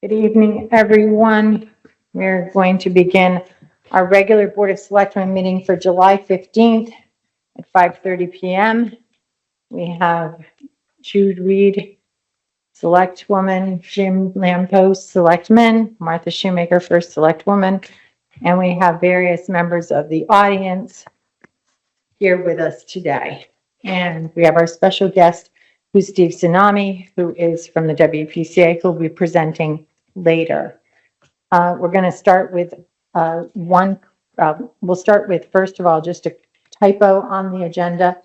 Good evening, everyone. We're going to begin our regular Board of Selectmen meeting for July 15th at 5:30 p.m. We have Jude Reed, Select Woman, Jim Lampos, Selectman, Martha Shoemaker, First Select Woman, and we have various members of the audience here with us today. And we have our special guest, who's Steve Tsunami, who is from the WPCA, who will be presenting later. We're going to start with we'll start with, first of all, just a typo on the agenda,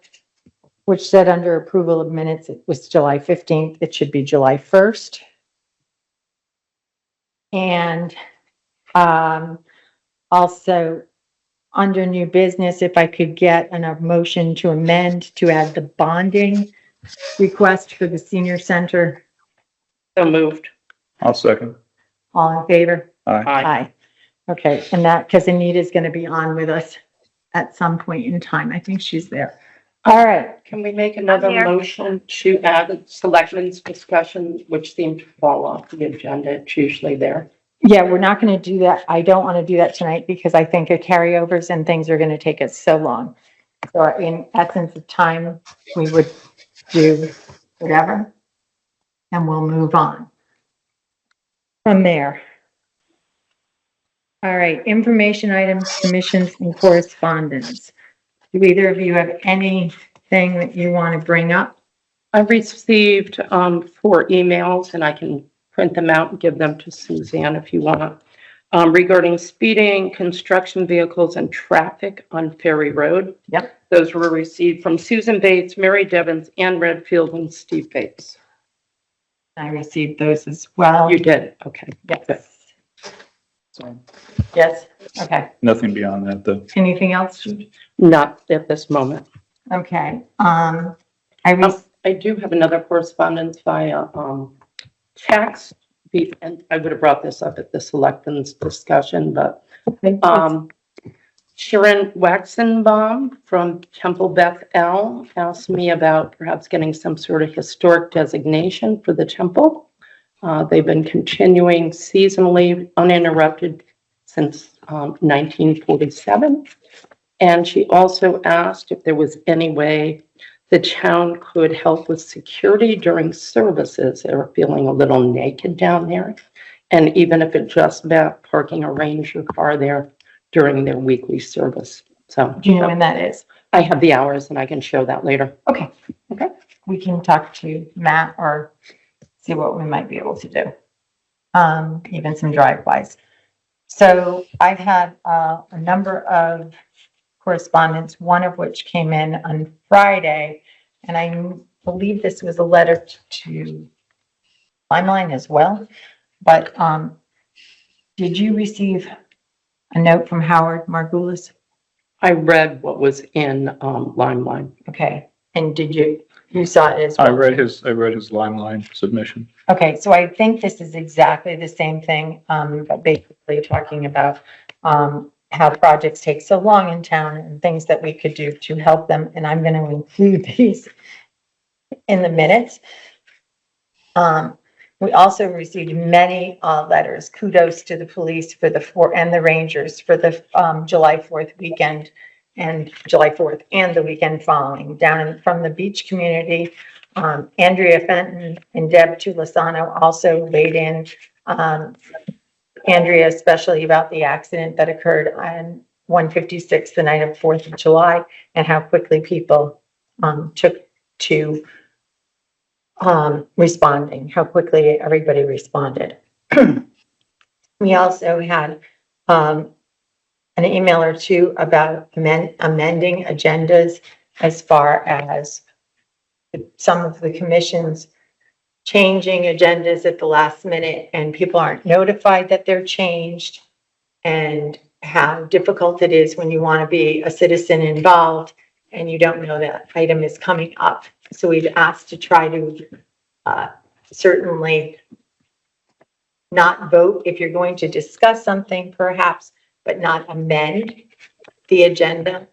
which said under approval of minutes, it was July 15th. It should be July 1st. And also, under new business, if I could get a motion to amend to add the bonding request for the senior center. So moved. I'll second. All in favor? Aye. Aye. Okay, and that, because Anita's going to be on with us at some point in time. I think she's there. All right. Can we make another motion to add selectmen's discussion, which seemed to fall off the agenda? It's usually there. Yeah, we're not going to do that. I don't want to do that tonight because I think of carryovers and things are going to take us so long. So in essence of time, we would do whatever, and we'll move on from there. All right, information items, commissions, and correspondence. Do either of you have anything that you want to bring up? I received 4 emails, and I can print them out and give them to Suzanne if you want, regarding speeding, construction vehicles, and traffic on Ferry Road. Yep. Those were received from Susan Bates, Mary Devens, Ann Redfield, and Steve Bates. I received those as well. You did? Okay. Yes. So, Yes, okay. nothing beyond that, though. Anything else? Not at this moment. Okay, I do have another correspondence via text, and I would have brought this up at the selectmen's discussion, but Sharon Waxenbaum from Temple Beth El asked me about perhaps getting some sort of historic designation for the temple. They've been continuing seasonally uninterrupted since 1947. And she also asked if there was any way the town could help with security during services. They were feeling a little naked down there. And even if it just meant parking a Ranger car there during their weekly service. So, do you know when that is? I have the hours and I can show that later. Okay, okay. We can talk to Matt or see what we might be able to do. Even some drive-bys. So I've had a number of correspondence, one of which came in on Friday, and I believe this was a letter to Limelight as well. But did you receive a note from Howard Margulis? I read what was in Limelight. Okay, and did you saw it as well? I read his Limelight submission. Okay, so I think this is exactly the same thing, but basically talking about how projects take so long in town and things that we could do to help them. And I'm going to include these in the minutes. We also received many letters. Kudos to the police for and the Rangers for the July 4th weekend and July 4th and the weekend following from the beach community. Andrea Fenton and Deb Tulisano also weighed in. Andrea, especially about the accident that occurred on 156 the night of 4th of July and how quickly people took to responding, how quickly everybody responded. We also had an email or two about amending agendas as far as some of the commissions changing agendas at the last minute and people aren't notified that they're changed, and how difficult it is when you want to be a citizen involved and you don't know that item is coming up. So we've asked to try to certainly not vote if you're going to discuss something perhaps, but not amend the agenda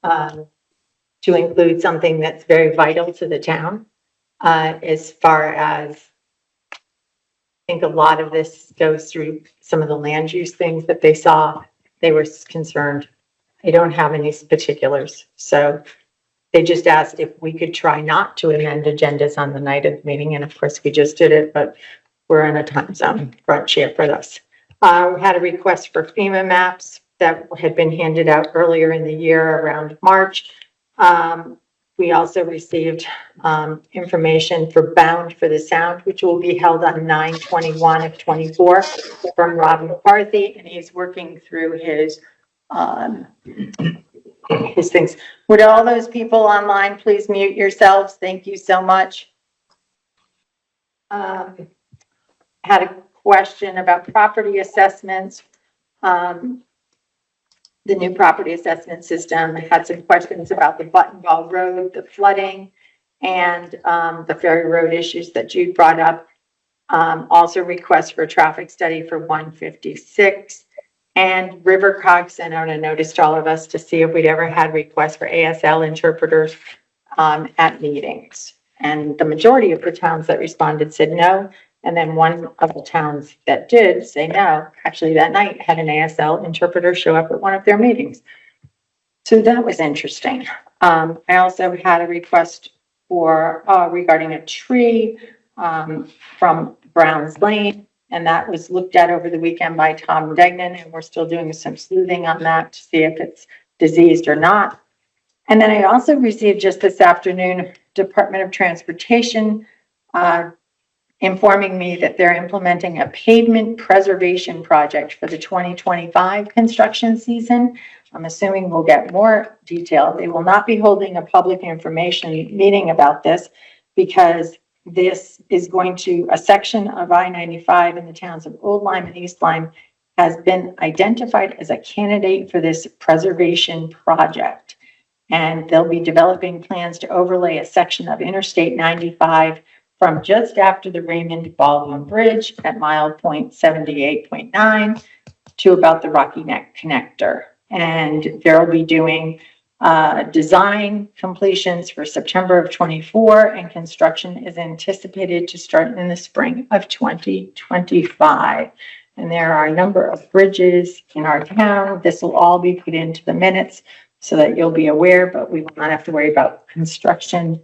to include something that's very vital to the town. As far as think a lot of this goes through some of the land use things that they saw. They were concerned. I don't have any particulars. So they just asked if we could try not to amend agendas on the night of the meeting. And of course, we just did it, but we're in a time zone front chair for this. We had a request for FEMA maps that had been handed out earlier in the year around March. We also received information for Bound for the Sound, which will be held on 9/21 of 24 from Rob McCarthy, and he's working through his things. Would all those people online please mute yourselves? Thank you so much. Had a question about property assessments. The new property assessment system had some questions about the Button Ball Road, the flooding, and the Ferry Road issues that Jude brought up. Also requests for a traffic study for 156. And Rivercog sent out a notice to all of us to see if we'd ever had requests for ASL interpreters at meetings. And the majority of the towns that responded said no. And then one of the towns that did say no, actually that night had an ASL interpreter show up at one of their meetings. So that was interesting. I also had a request for regarding a tree from Brown's Lane, and that was looked at over the weekend by Tom Degnan, and we're still doing some sleuthing on that to see if it's diseased or not. And then I also received just this afternoon, Department of Transportation informing me that they're implementing a pavement preservation project for the 2025 construction season. I'm assuming we'll get more detail. They will not be holding a public information meeting about this because this is going to, a section of I-95 in the towns of Old Lyme and East Lyme has been identified as a candidate for this preservation project. And they'll be developing plans to overlay a section of Interstate 95 from just after the Raymond Baldwin Bridge at mile point 78.9 to about the Rocky Neck connector. And they'll be doing design completions for September of 24, and construction is anticipated to start in the spring of 2025. And there are a number of bridges in our town. This will all be put into the minutes so that you'll be aware, but we will not have to worry about construction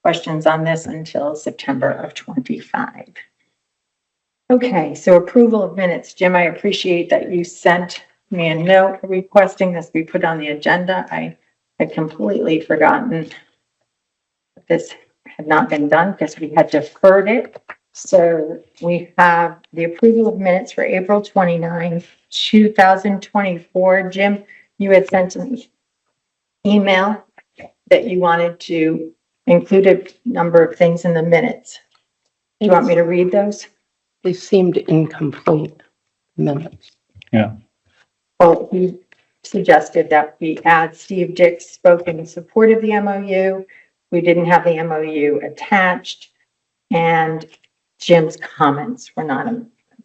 questions on this until September of 25. Okay, so approval of minutes. Jim, I appreciate that you sent me a note requesting this be put on the agenda. I had completely forgotten that this had not been done because we had deferred it. So we have the approval of minutes for April 29, 2024. Jim, you had sent an email that you wanted to include a number of things in the minutes. Do you want me to read those? They seemed incomplete minutes. Yeah. Well, he suggested that we add Steve Dick spoke in support of the MOU. We didn't have the MOU attached, and Jim's comments were not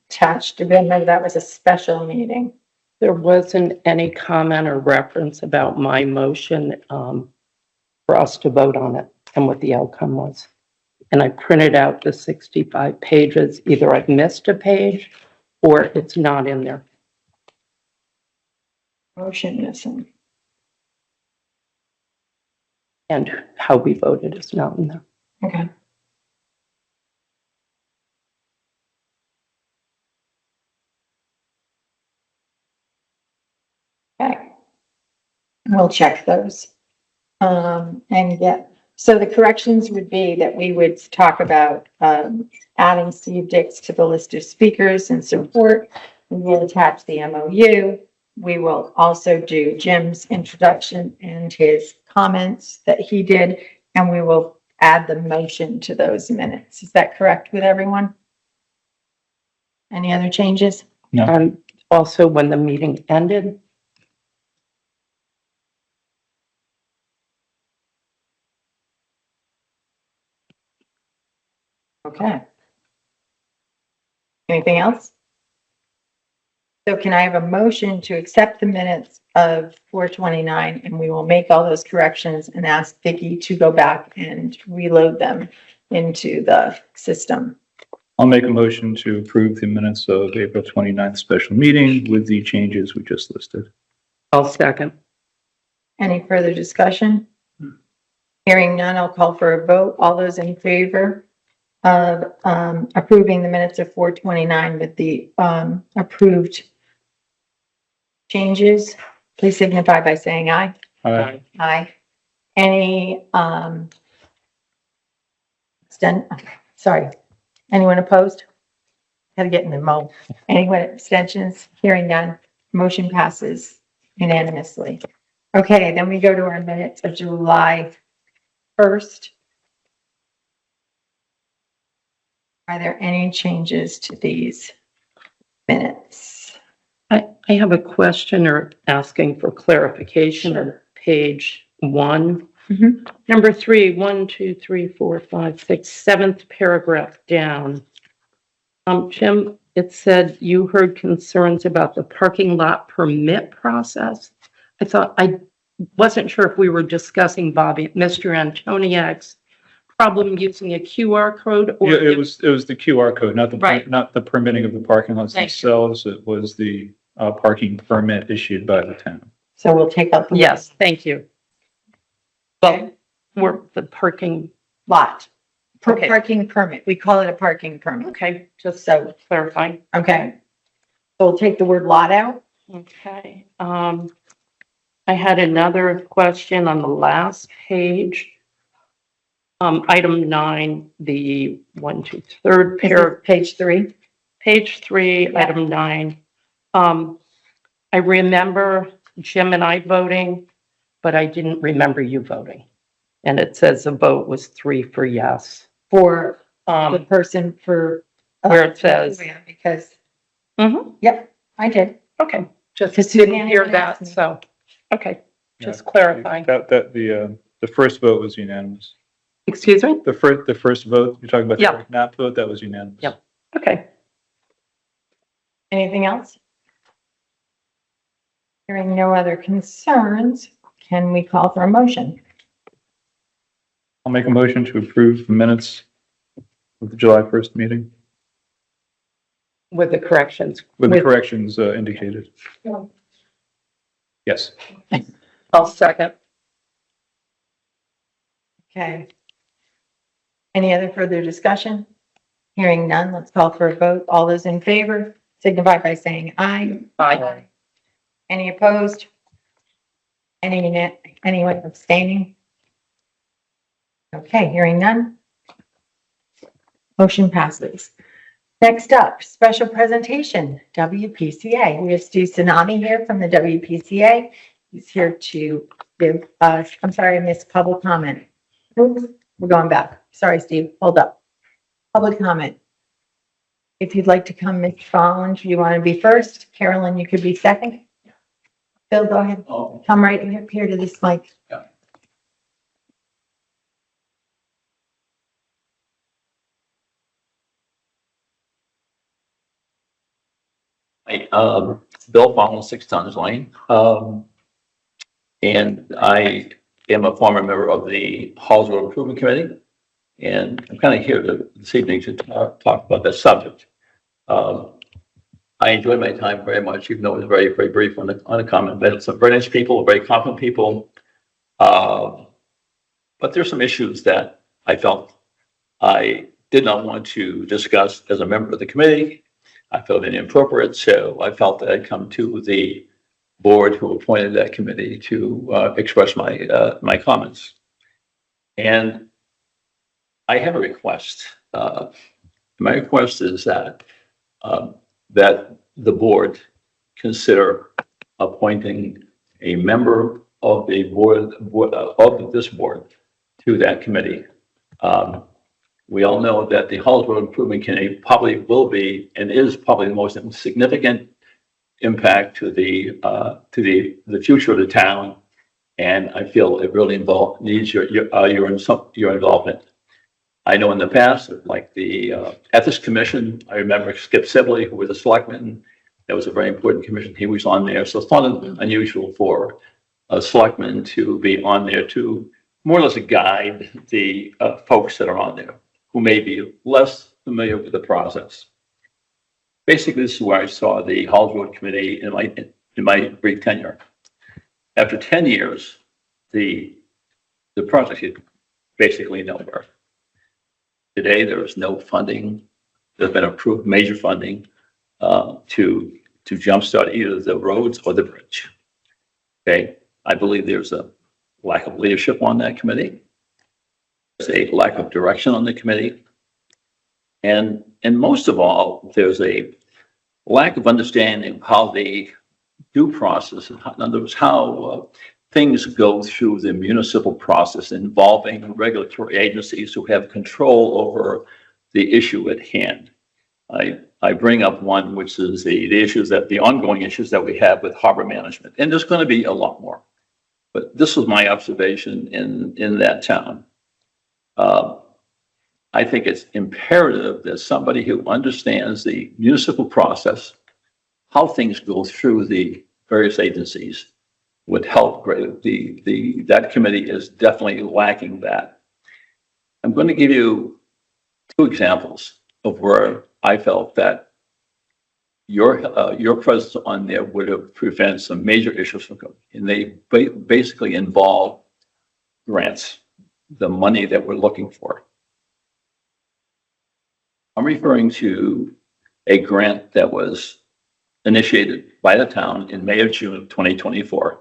attached to them. That was a special meeting. There wasn't any comment or reference about my motion for us to vote on it and what the outcome was. And I printed out the 65 pages. Either I've missed a page or it's not in there. Motion missing. And how we voted is not in there. Okay. Okay. We'll check those. And get, so the corrections would be that we would talk about adding Steve Dix to the list of speakers and support. We will attach the MOU. We will also do Jim's introduction and his comments that he did, and we will add the motion to those minutes. Is that correct with everyone? Any other changes? No. Also, when the meeting ended, Okay. Anything else? So can I have a motion to accept the minutes of 4/29, and we will make all those corrections and ask Vicki to go back and reload them into the system. I'll make a motion to approve the minutes of April 29th special meeting with the changes we just listed. I'll second. Any further discussion? Hearing none, I'll call for a vote. All those in favor of approving the minutes of 4/29 with the approved changes, please signify by saying aye. Aye. Aye. Any, anyone opposed? Had to get in the mode. Anyone abstentions? Hearing none, motion passes unanimously. Okay, then we go to our minutes of July 1st. Are there any changes to these minutes? I have a question or asking for clarification on page 1. Mhm. Number 3, 1, 2, 3, 4, 5, 6, 7th paragraph down. Jim, it said you heard concerns about the parking lot permit process. I wasn't sure if we were discussing Mr. Antoniak's problem using a QR code or. Yeah, it was the QR code, not the, Right. not the permitting of the parking lots Thank you. themselves. It was the parking permit issued by the town. So we'll take up the Yes, thank you. Well, we're the parking, lot. Okay. Parking permit. We call it a parking permit. okay, just So, clarifying. okay. So we'll take the word lot out. Okay, I had another question on the last page. Item 9, the 1, 2, 3rd paragraph, Page 3. page 3, Yeah. item 9. I remember Jim and I voting, but I didn't remember you voting. And it says the vote was 3 for yes. For the person for. Where it says- Because, Mhm. yep, I did. Okay, just Because didn't Suzanne hear had that, asked me. so, okay, just Yeah. clarifying. That the first vote was unanimous. Excuse me? The first vote, you're talking about Yeah. the NAP vote, that was unanimous. Yep. Okay. Anything else? Hearing no other concerns, can we call for a motion? I'll make a motion to approve the minutes of the July 1st meeting With the corrections. with the corrections indicated. Yes. I'll second. Okay. Any other further discussion? Hearing none, let's call for a vote. All those in favor signify by saying aye. Aye. Any opposed? Anyone abstaining? Okay, hearing none. Motion passes. Next up, special presentation, WPCA. We have Steve Tsunami here from the WPCA. He's here to give us, I'm sorry, I missed public comment. Oops, we're going back. Sorry, Steve, hold up. Public comment. If you'd like to come, Ms. Collins, you want to be first? Carolyn, you could be second. Bill, go ahead. Come right here to this mic. Hi, Bill Fong, 6 Tons Lane. And I am a former member of the Halls Road Improvement Committee. And I'm kind of here this evening to talk about this subject. I enjoyed my time very much, even though it was very, very brief on the comment. But some very nice people, very competent people. But there's some issues that I felt I did not want to discuss as a member of the committee. I felt inappropriate, so I felt that I'd come to the board who appointed that committee to express my comments. And I have a request. My request is that that the board consider appointing a member of the board of this board to that committee. We all know that the Halls Road Improvement Committee probably will be and is probably the most significant impact to the future of the town, and I feel it really needs your involvement. I know in the past, like the Ethics Commission, I remember Skip Sibley, who was a selectman. That was a very important commission. He was on there, so it's not unusual for a selectman to be on there to more or less guide the folks that are on there, who may be less familiar with the process. Basically, this is where I saw the Halls Road Committee in my brief tenure. After 10 years, the project is basically nowhere. Today, there is no funding. There's been approved major funding to jumpstart either the roads or the bridge. Okay, I believe there's a lack of leadership on that committee. There's a lack of direction on the committee. And most of all, there's a lack of understanding of how the due process, in other words, how things go through the municipal process involving regulatory agencies who have control over the issue at hand. I bring up one, which is the ongoing issues that we have with harbor management, and there's going to be a lot more. But this was my observation in that town. I think it's imperative that somebody who understands the municipal process, how things go through the various agencies, would help. That committee is definitely lacking that. I'm going to give you 2 examples of where I felt that your presence on there would have prevented some major issues from coming. And they basically involve grants, the money that we're looking for. I'm referring to a grant that was initiated by the town in May of June of 2024.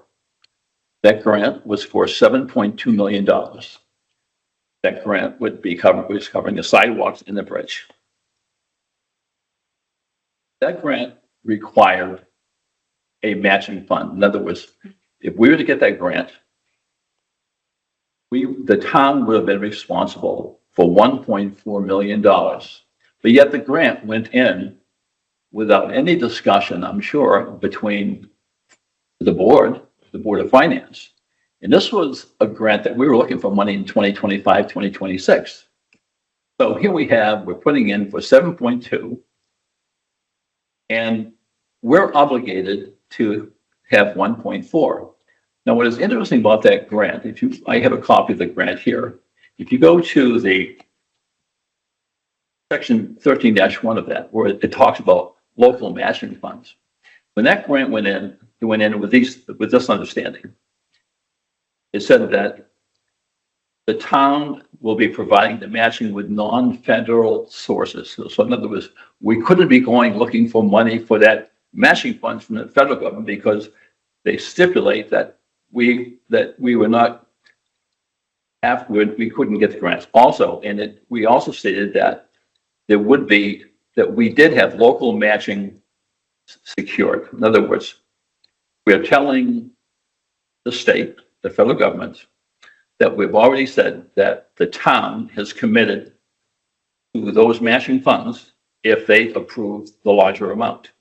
That grant was for $7.2 million. That grant was covering the sidewalks and the bridge. That grant required a matching fund. In other words, if we were to get that grant, the town would have been responsible for $1.4 million. But yet the grant went in without any discussion, I'm sure, between the board of finance. And this was a grant that we were looking for money in 2025, 2026. So here we're putting in for 7.2, and we're obligated to have 1.4. Now, what is interesting about that grant, I have a copy of the grant here. If you go to the section 13-1 of that, where it talks about local matching funds. When that grant went in, it went in with this understanding. It said that the town will be providing the matching with non-federal sources. So in other words, we couldn't be going looking for money for that matching funds from the federal government because they stipulate that we were not we couldn't get the grants. Also, we also stated that we did have local matching secured. In other words, we are telling the state, the federal government, that we've already said that the town has committed to those matching funds if they approve the larger amount.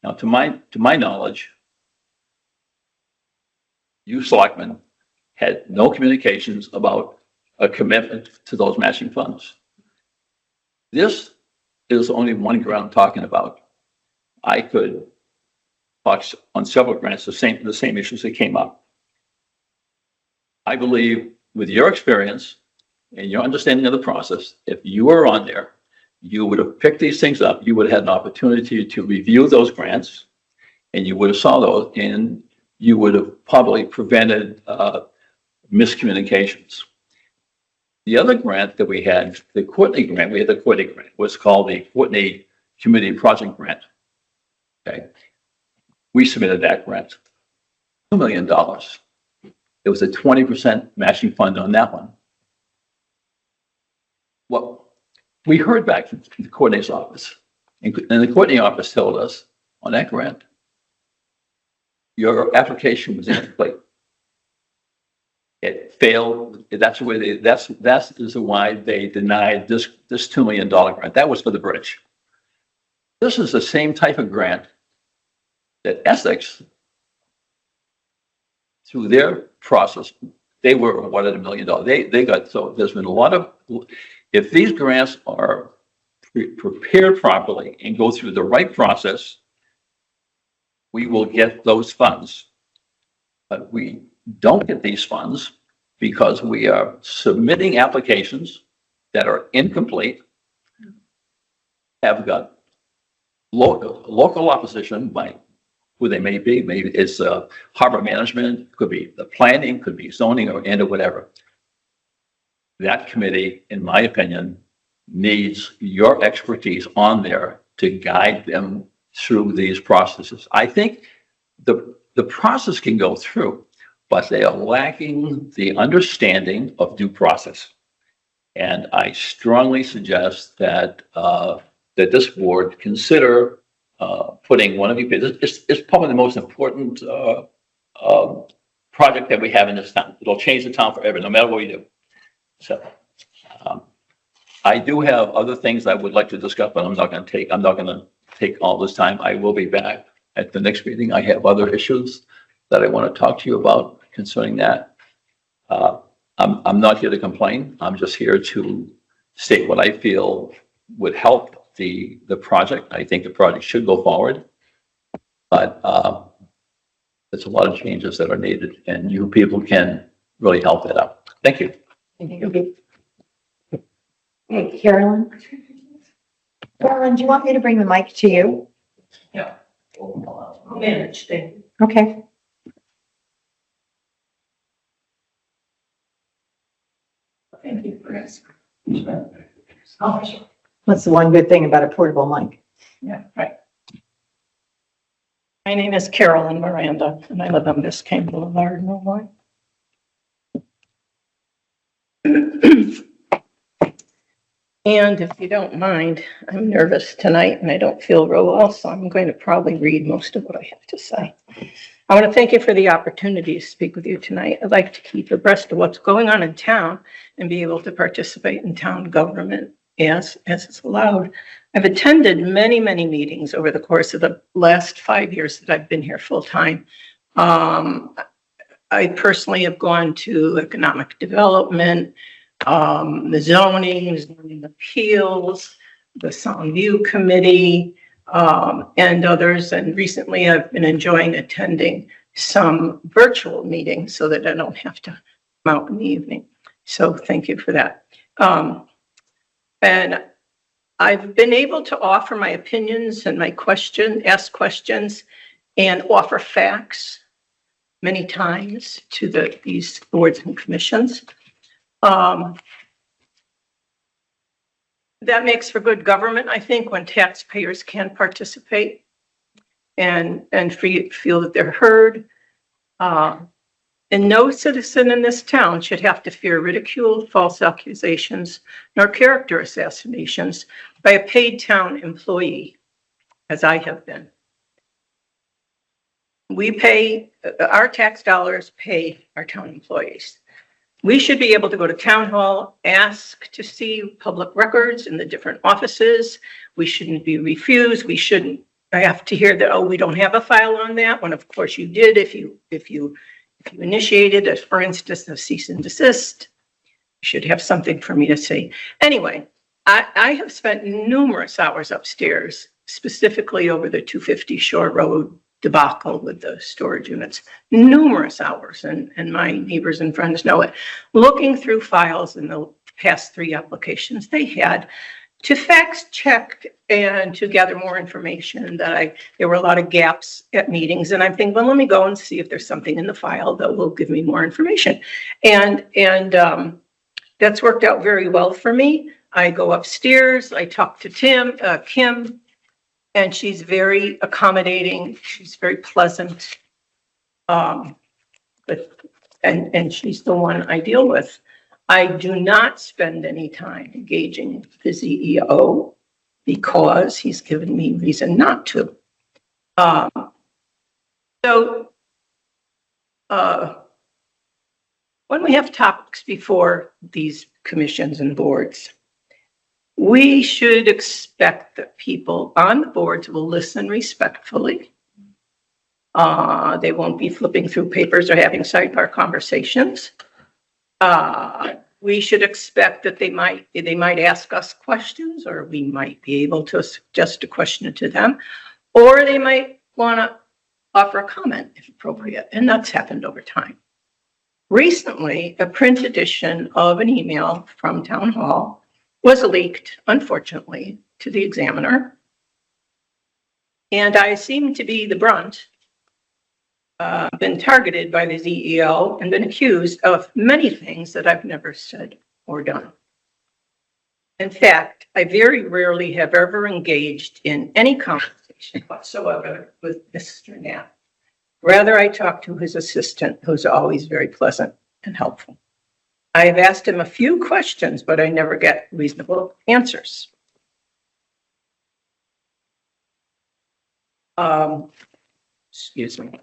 Now, to my knowledge, you selectmen had no communications about a commitment to those matching funds. This is only one grant I'm talking about. I could talk on several grants, the same issues that came up. I believe with your experience and your understanding of the process, if you were on there, you would have picked these things up. You would have had an opportunity to review those grants, and you would have saw those, and you would have probably prevented miscommunications. The other grant that we had, the Courtney grant, was called the Courtney Community Project Grant. Okay. We submitted that grant, $2 million. It was a 20% matching fund on that one. Well, we heard back from the Courtney's office, and the Courtney office told us on that grant, your application was incomplete. It failed. That's why they denied this $2 million grant. That was for the bridge. This is the same type of grant that Essex, through their process, they were awarded $1 million. They got, so there's been a lot of, if these grants are prepared properly and go through the right process, we will get those funds. But we don't get these funds because we are submitting applications that are incomplete. have got local opposition by who they may be. Maybe it's harbor management, could be the planning, could be zoning or whatever. That committee, in my opinion, needs your expertise on there to guide them through these processes. I think the process can go through, but they are lacking the understanding of due process. And I strongly suggest that that this board consider putting one of you. It's probably the most important project that we have in this town. It'll change the town forever, no matter what we do. So I do have other things I would like to discuss, but I'm not going to take all this time. I will be back at the next meeting. I have other issues that I want to talk to you about concerning that. I'm not here to complain. I'm just here to state what I feel would help the project. I think the project should go forward, but there's a lot of changes that are needed, and you people can really help that out. Thank you. Hey, Carolyn? Carolyn, do you want me to bring the mic to you? Yeah. I'll manage things. Okay. Thank you for asking. That's the one good thing about a portable mic. Yeah, right. My name is Carolyn Miranda, and I live on Biscayne Boulevard in Illinois. And if you don't mind, I'm nervous tonight and I don't feel real well, so I'm going to probably read most of what I have to say. I want to thank you for the opportunity to speak with you tonight. I'd like to keep abreast of what's going on in town and be able to participate in town government as it's allowed. I've attended many, many meetings over the course of the last 5 years that I've been here full time. I personally have gone to economic development, the zoning appeals, the Sound View Committee, and others. And recently I've been enjoying attending some virtual meetings so that I don't have to come out in the evening. So thank you for that. And I've been able to offer my opinions and ask questions and offer facts many times to these boards and commissions. That makes for good government, I think, when taxpayers can participate and feel that they're heard. And no citizen in this town should have to fear ridicule, false accusations, nor character assassinations by a paid town employee, as I have been. Our tax dollars pay our town employees. We should be able to go to town hall, ask to see public records in the different offices. We shouldn't be refused. We shouldn't have to hear that, oh, we don't have a file on that, when of course you did if you initiated, for instance, a cease and desist. You should have something for me to see. Anyway, I have spent numerous hours upstairs, specifically over the 250 Shore Road debacle with the storage units, numerous hours, and my neighbors and friends know it, looking through files in the past 3 applications they had to fact check and to gather more information. There were a lot of gaps at meetings, and I'm thinking, well, let me go and see if there's something in the file that will give me more information. And that's worked out very well for me. I go upstairs, I talk to Kim, and she's very accommodating. She's very pleasant. And she's the one I deal with. I do not spend any time engaging with the CEO because he's given me reason not to. When we have topics before these commissions and boards, we should expect that people on the boards will listen respectfully. They won't be flipping through papers or having sidebar conversations. We should expect that they might ask us questions, or we might be able to suggest a question to them, or they might want to offer a comment if appropriate, and that's happened over time. Recently, a print edition of an email from Town Hall was leaked, unfortunately, to the Examiner. And I seem to be the brunt, been targeted by the CEO and been accused of many things that I've never said or done. In fact, I very rarely have ever engaged in any conversation whatsoever with Mr. Knapp. Rather, I talk to his assistant, who's always very pleasant and helpful. I have asked him a few questions, but I never get reasonable answers. Excuse me.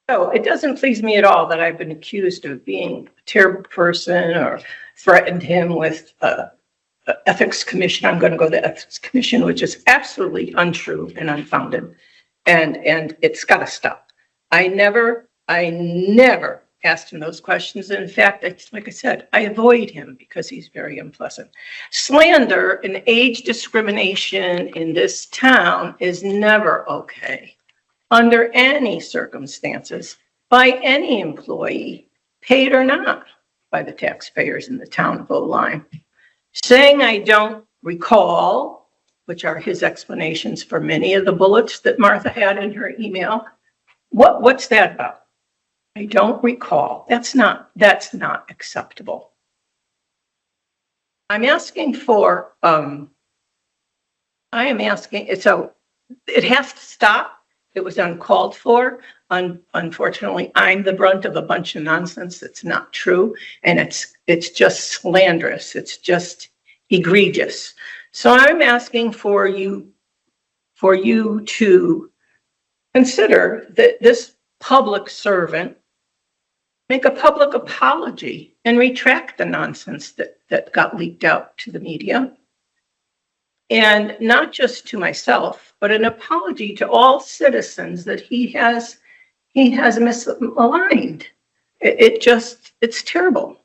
So it doesn't please me at all that I've been accused of being a terrible person or threatened him with ethics commission. I'm going to go to the ethics commission, which is absolutely untrue and unfounded. And it's got to stop. I never asked him those questions. And in fact, like I said, I avoid him because he's very unpleasant. Slander and age discrimination in this town is never okay, under any circumstances, by any employee, paid or not, by the taxpayers in the town of Oline. Saying I don't recall, which are his explanations for many of the bullets that Martha had in her email. What's that about? I don't recall. That's not acceptable. I'm asking for, so it has to stop. It was uncalled for. Unfortunately, I'm the brunt of a bunch of nonsense that's not true. And it's just slanderous. It's just egregious. So I'm asking for you to consider that this public servant make a public apology and retract the nonsense that got leaked out to the media. And not just to myself, but an apology to all citizens that he has misaligned. It's terrible.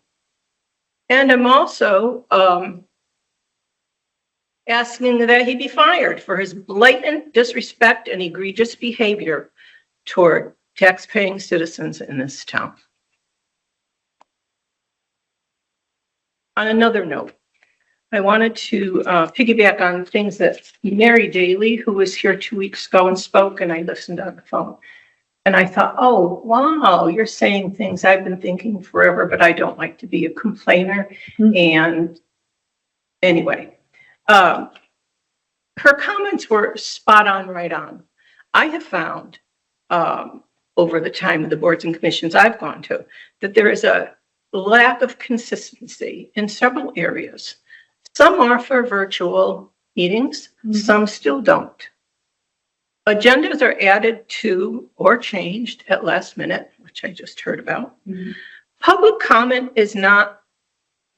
And I'm also asking that he be fired for his blatant disrespect and egregious behavior toward tax-paying citizens in this town. On another note, I wanted to piggyback on things that Mary Daly, who was here 2 weeks ago and spoke, and I listened on the phone. And I thought, oh, wow, you're saying things I've been thinking forever, but I don't like to be a complainer. Mm-hmm. And anyway, her comments were spot on, right on. I have found over the time of the boards and commissions I've gone to that there is a lack of consistency in several areas. Some offer virtual meetings, mm-hmm. Some still don't. Agendas are added to or changed at last minute, which I just heard about. Mm-hmm. Public comment is not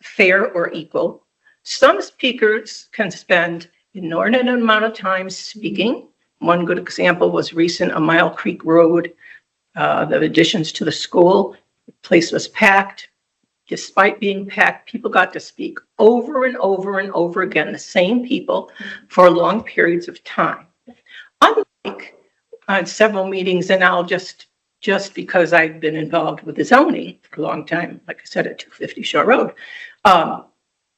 fair or equal. Some speakers can spend an inordinate amount of time speaking. One good example was recent, a Mile Creek Road, the additions to the school. The place was packed. Despite being packed, people got to speak over and over and over again, the same people for long periods of time. Unlike several meetings, and I'll just because I've been involved with the zoning for a long time, like I said, at 250 Shore Road,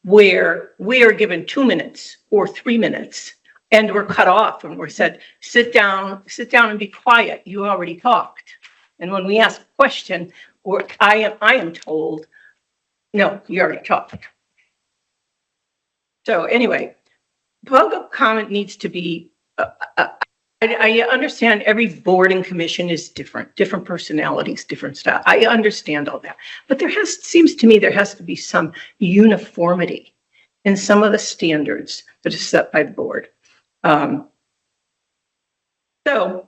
where we are given 2 minutes or 3 minutes and we're cut off and we're said, sit down and be quiet. You already talked. And when we ask a question, or I am told, no, you already talked. So anyway, public comment needs to be, I understand every board and commission is different personalities, different style. I understand all that. But seems to me there has to be some uniformity in some of the standards that are set by the board. So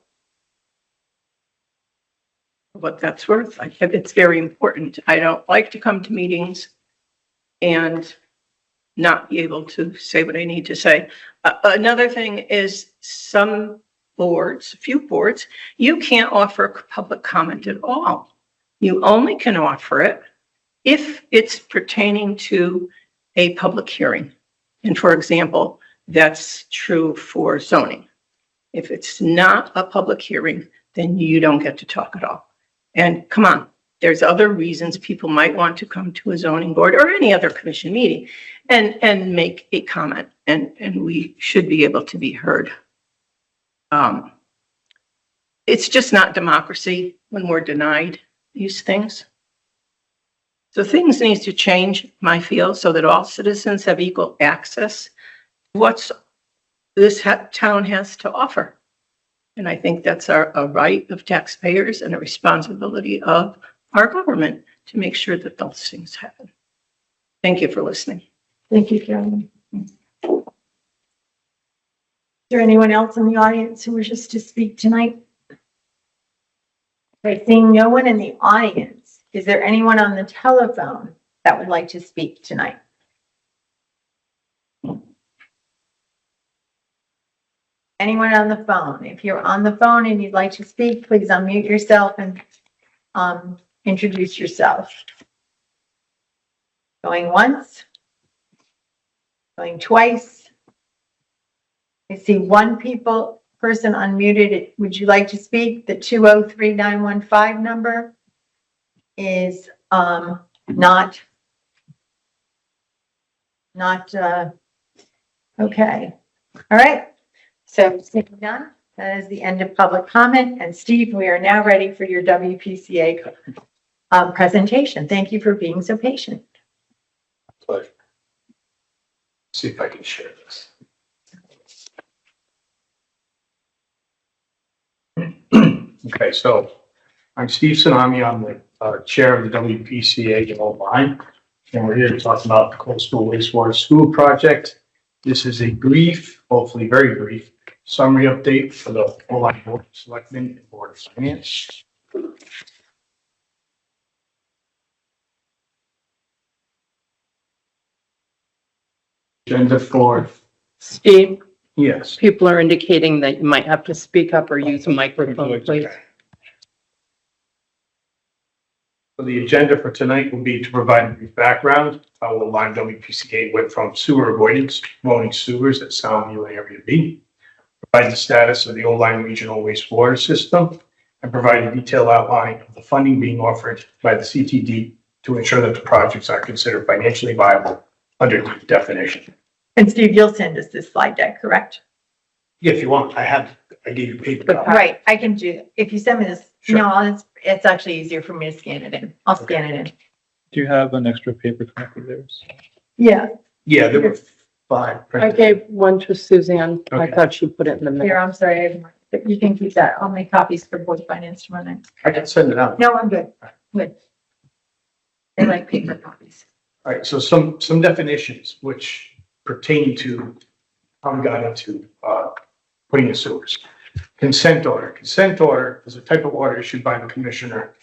what that's worth, I think it's very important. I don't like to come to meetings and not be able to say what I need to say. Another thing is some boards, a few boards, you can't offer public comment at all. You only can offer it if it's pertaining to a public hearing. And for example, that's true for zoning. If it's not a public hearing, then you don't get to talk at all. And come on, there's other reasons people might want to come to a zoning board or any other commission meeting and make a comment, and we should be able to be heard. It's just not democracy when we're denied these things. So things need to change, I feel, so that all citizens have equal access to what this town has to offer. And I think that's a right of taxpayers and a responsibility of our government to make sure that those things happen. Thank you for listening. Thank you, Carolyn. Is there anyone else in the audience who wishes to speak tonight? Okay, seeing no one in the audience, is there anyone on the telephone that would like to speak tonight? Anyone on the phone? If you're on the phone and you'd like to speak, please unmute yourself and introduce yourself. Going once? Going twice? I see one person unmuted. Would you like to speak? The 203-915 number is not okay. All right. So seeing none, that is the end of public comment. And Steve, we are now ready for your WPCA presentation. Thank you for being so patient. Pleasure. See if I can share this. Okay, so I'm Steve Tsunami. I'm the chair of the WPCA in Old Lyme, and we're here to talk about the Coastal Wastewater School Project. This is a brief, hopefully very brief, summary update for the Old Lyme Board of Selectmen and Board of Finance. Agenda for, Steve, yes. people are indicating that you might have to speak up or use a microphone, please. So the agenda for tonight will be to provide a brief background on how Lyme WPCA went from sewer avoidance to promoting sewers at Soundview and Area B, provide the status of the Old Lyme Regional Wastewater System, and provide a detailed outline of the funding being offered by the CTD to ensure that the projects are considered financially viable under the definition. And Steve, you'll send us this slide deck, correct? Yeah, if you want, I gave you paper. copy. Right, I can do that. If you send me this, Sure. no, it's actually easier for me to scan it in. I'll scan it in. Do you have an extra paper copy there? Yeah, Yeah, there were 5 I printed. gave one to Suzanne. I Okay. thought she put it in the here, middle. I'm sorry. But you can keep that. I'll make copies for board finance tomorrow night. I can send it out. No, I'm good. Good. I like paper copies. All right, so some definitions which pertain to how we got into putting in sewers. Consent order. Consent order is a type of order issued by the commissioner.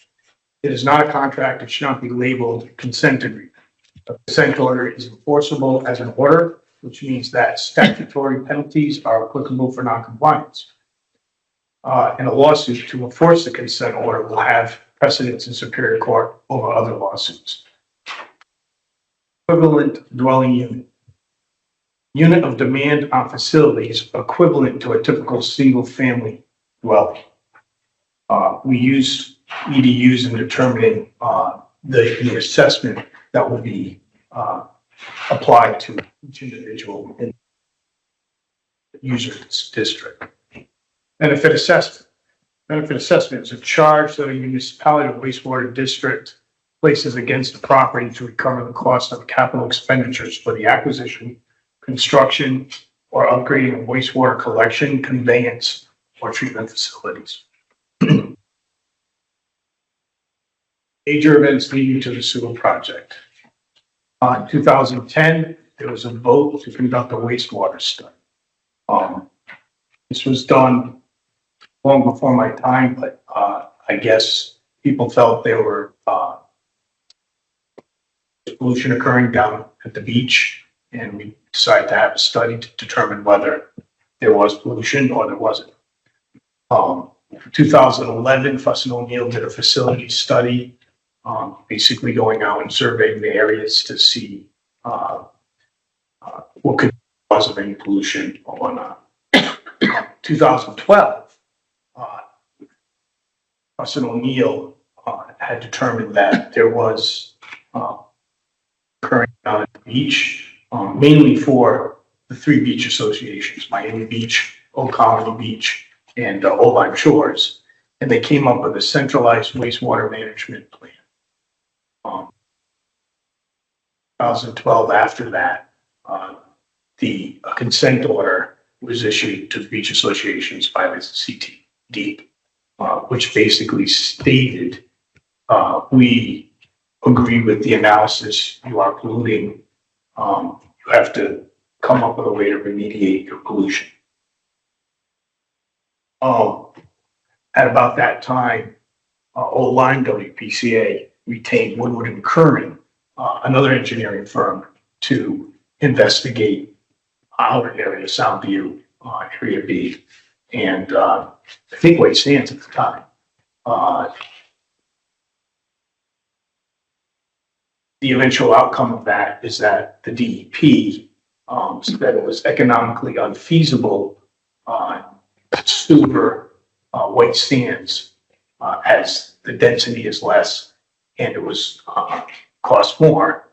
It is not a contract. It should not be labeled consent agreement. A consent order is enforceable as an order, which means that statutory penalties are applicable for noncompliance. And a lawsuit to enforce the consent order will have precedence in Superior Court over other lawsuits. Equivalent dwelling unit. Unit of demand on facilities equivalent to a typical single-family dwelling. We use EDUs in determining the assessment that will be applied to each individual in the user's district. Benefit assessment. Benefit assessment is a charge that a municipality or wastewater district places against the property to recover the cost of capital expenditures for the acquisition, construction, or upgrading of wastewater collection, conveyance, or treatment facilities. Major events leading to the sewer project. In 2010, there was a vote to conduct a wastewater study. This was done long before my time, but I guess people felt there were pollution occurring down at the beach, and we decided to have a study to determine whether there was pollution or there wasn't. 2011, Fuss and O'Neill did a facility study, basically going out and surveying the areas to see what could cause of any pollution or whatnot. 2012, Fuss and O'Neill had determined that there was current on the beach, mainly for the three beach associations, Miami Beach, Old Colony Beach, and Old Lyme Shores. And they came up with a centralized wastewater management plan. 2012, after that, the consent order was issued to the beach associations by the CTD, which basically stated, we agree with the analysis, you are polluting, you have to come up with a way to remediate your pollution. At about that time, Old Lyme WPCA retained Woodward and Curran, another engineering firm, to investigate our area, Soundview, Area B, and I think White Sands at the time. The eventual outcome of that is that the DEP said it was economically unfeasible to sewer White Sands as the density is less and it was cost more.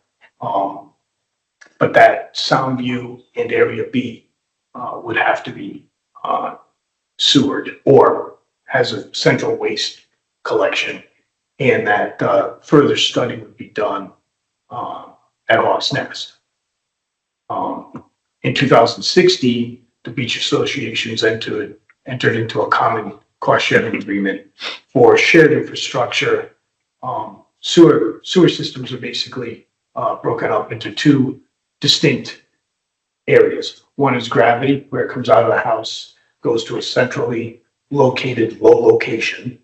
But that Soundview and Area B would have to be sewered or has a central waste collection, and that further study would be done at Hawks Nest. In 2016, the beach associations entered into a common cost sharing agreement for shared infrastructure. Sewer systems are basically broken up into two distinct areas. One is gravity, where it comes out of the house, goes to a centrally located low location,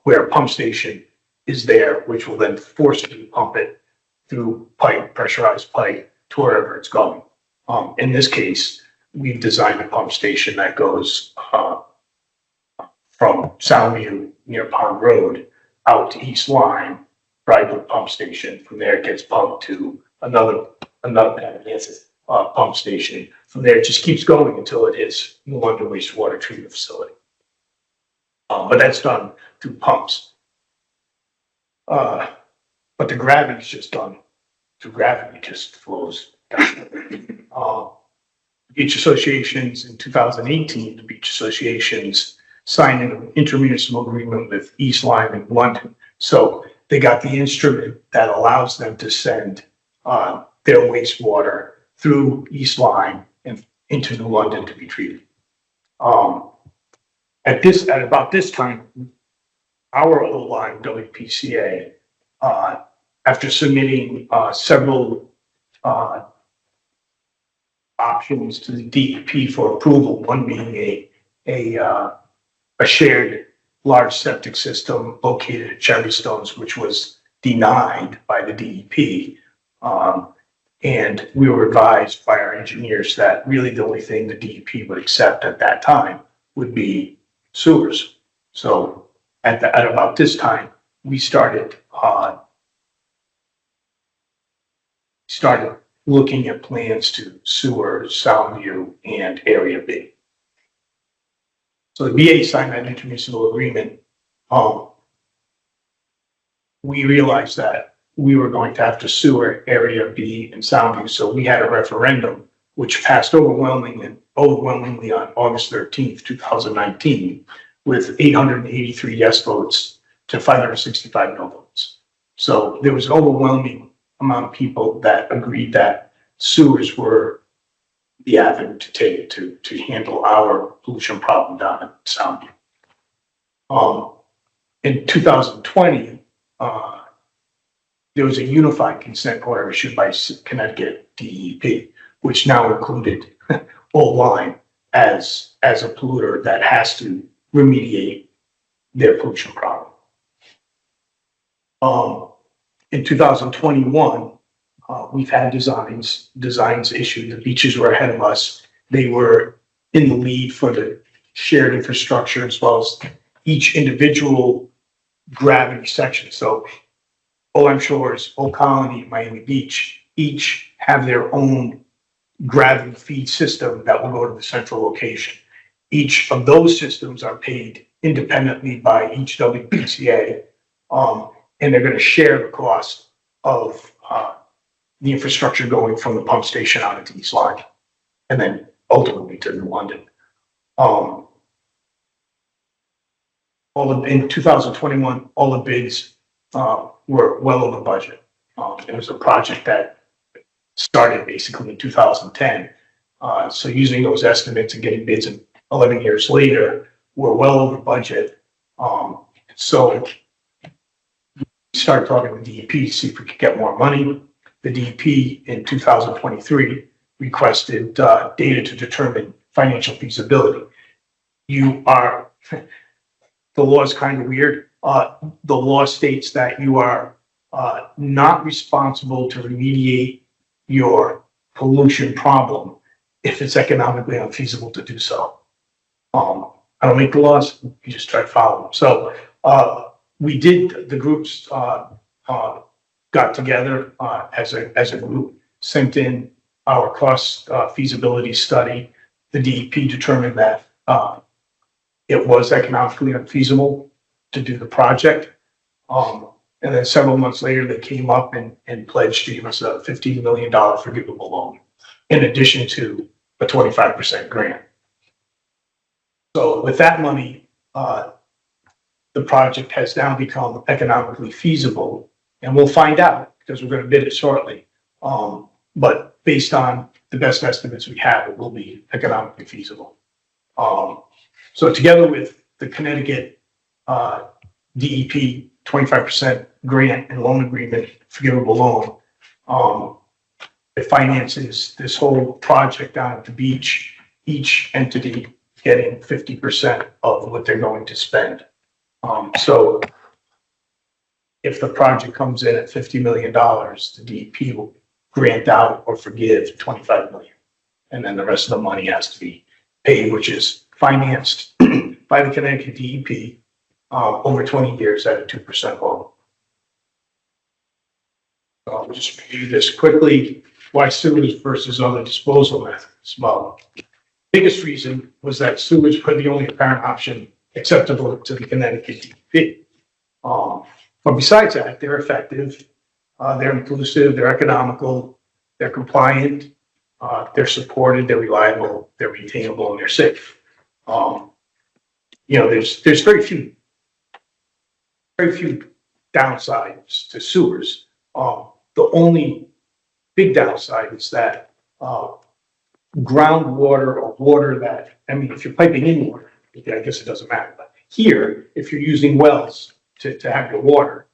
where a pump station is there, which will then forcibly pump it through pipe, pressurized pipe, to wherever it's going. In this case, we've designed a pump station that goes from Soundview near Pond Road out to East Lyme, private pump station. From there, it gets pumped to another pump station. From there, it just keeps going until it hits the London wastewater treatment facility. But that's done through pumps. But the gravity is just done through gravity, just flows down. Beach associations in 2018, the beach associations signed an intermunicipal agreement with East Lyme and London. So they got the instrument that allows them to send their wastewater through East Lyme and into New London to be treated. At about this time, our Old Lyme WPCA, after submitting several options to the DEP for approval, one being a shared large septic system located at Cherry Stones, which was denied by the DEP. And we were advised by our engineers that really the only thing the DEP would accept at that time would be sewers. So at about this time, we started looking at plans to sewer Soundview and Area B. So the BA signed that intermunicipal agreement. We realized that we were going to have to sewer Area B and Soundview, so we had a referendum which passed overwhelmingly on August 13th, 2019, with 883 yes votes to 565 no votes. So there was an overwhelming amount of people that agreed that sewers were the avenue to take to handle our pollution problem down in Soundview. In 2020, there was a unified consent order issued by Connecticut DEP, which now included Old Lyme as a polluter that has to remediate their pollution problem. In 2021, we've had designs issued. The beaches were ahead of us. They were in the lead for the shared infrastructure as well as each individual gravity section. So Old Lyme Shores, Old Colony, Miami Beach, each have their own gravity feed system that will go to the central location. Each of those systems are paid independently by each WPCA And they're gonna share the cost of, the infrastructure going from the pump station out into East Line, and then ultimately to New London. In 2021, all the bids, were well over budget. It was a project that started basically in 2010. So using those estimates and getting bids in 11 years later, we're well over budget. So we started talking to the DEP to see if we could get more money. The DEP in 2023 requested data to determine financial feasibility. The law is kind of weird. The law states that you are not responsible to remediate your pollution problem if it's economically unfeasible to do so. I don't make the laws, you just try to follow them. So the groups got together as a group, sent in our cost feasibility study. The DEP determined that it was economically unfeasible to do the project. And then several months later, they came up and pledged to give us a $15 million forgivable loan, in addition to a 25% grant. So with that money, the project has now become economically feasible, and we'll find out because we're going to bid it shortly. But based on the best estimates we have, it will be economically feasible. So together with the Connecticut DEP 25% grant and loan agreement, forgivable loan, it finances this whole project down at the beach, each entity getting 50% of what they're going to spend. So if the project comes in at $50 million, the DEP will grant out or forgive 25 million. And then the rest of the money has to be paid, which is financed by the Connecticut DEP over 20 years at a 2% loan. I'll just review this quickly. Why sewage versus other disposal methods? Well, biggest reason was that sewage was the only apparent option acceptable to the Connecticut DEP. But besides that, they're effective, they're inclusive, they're economical, they're compliant, they're supported, they're reliable, they're maintainable, and they're safe. There's very few downsides to sewers. The only big downside is that groundwater or water that, if you're piping in water, I guess it doesn't matter. But here, if you're using wells to have your water,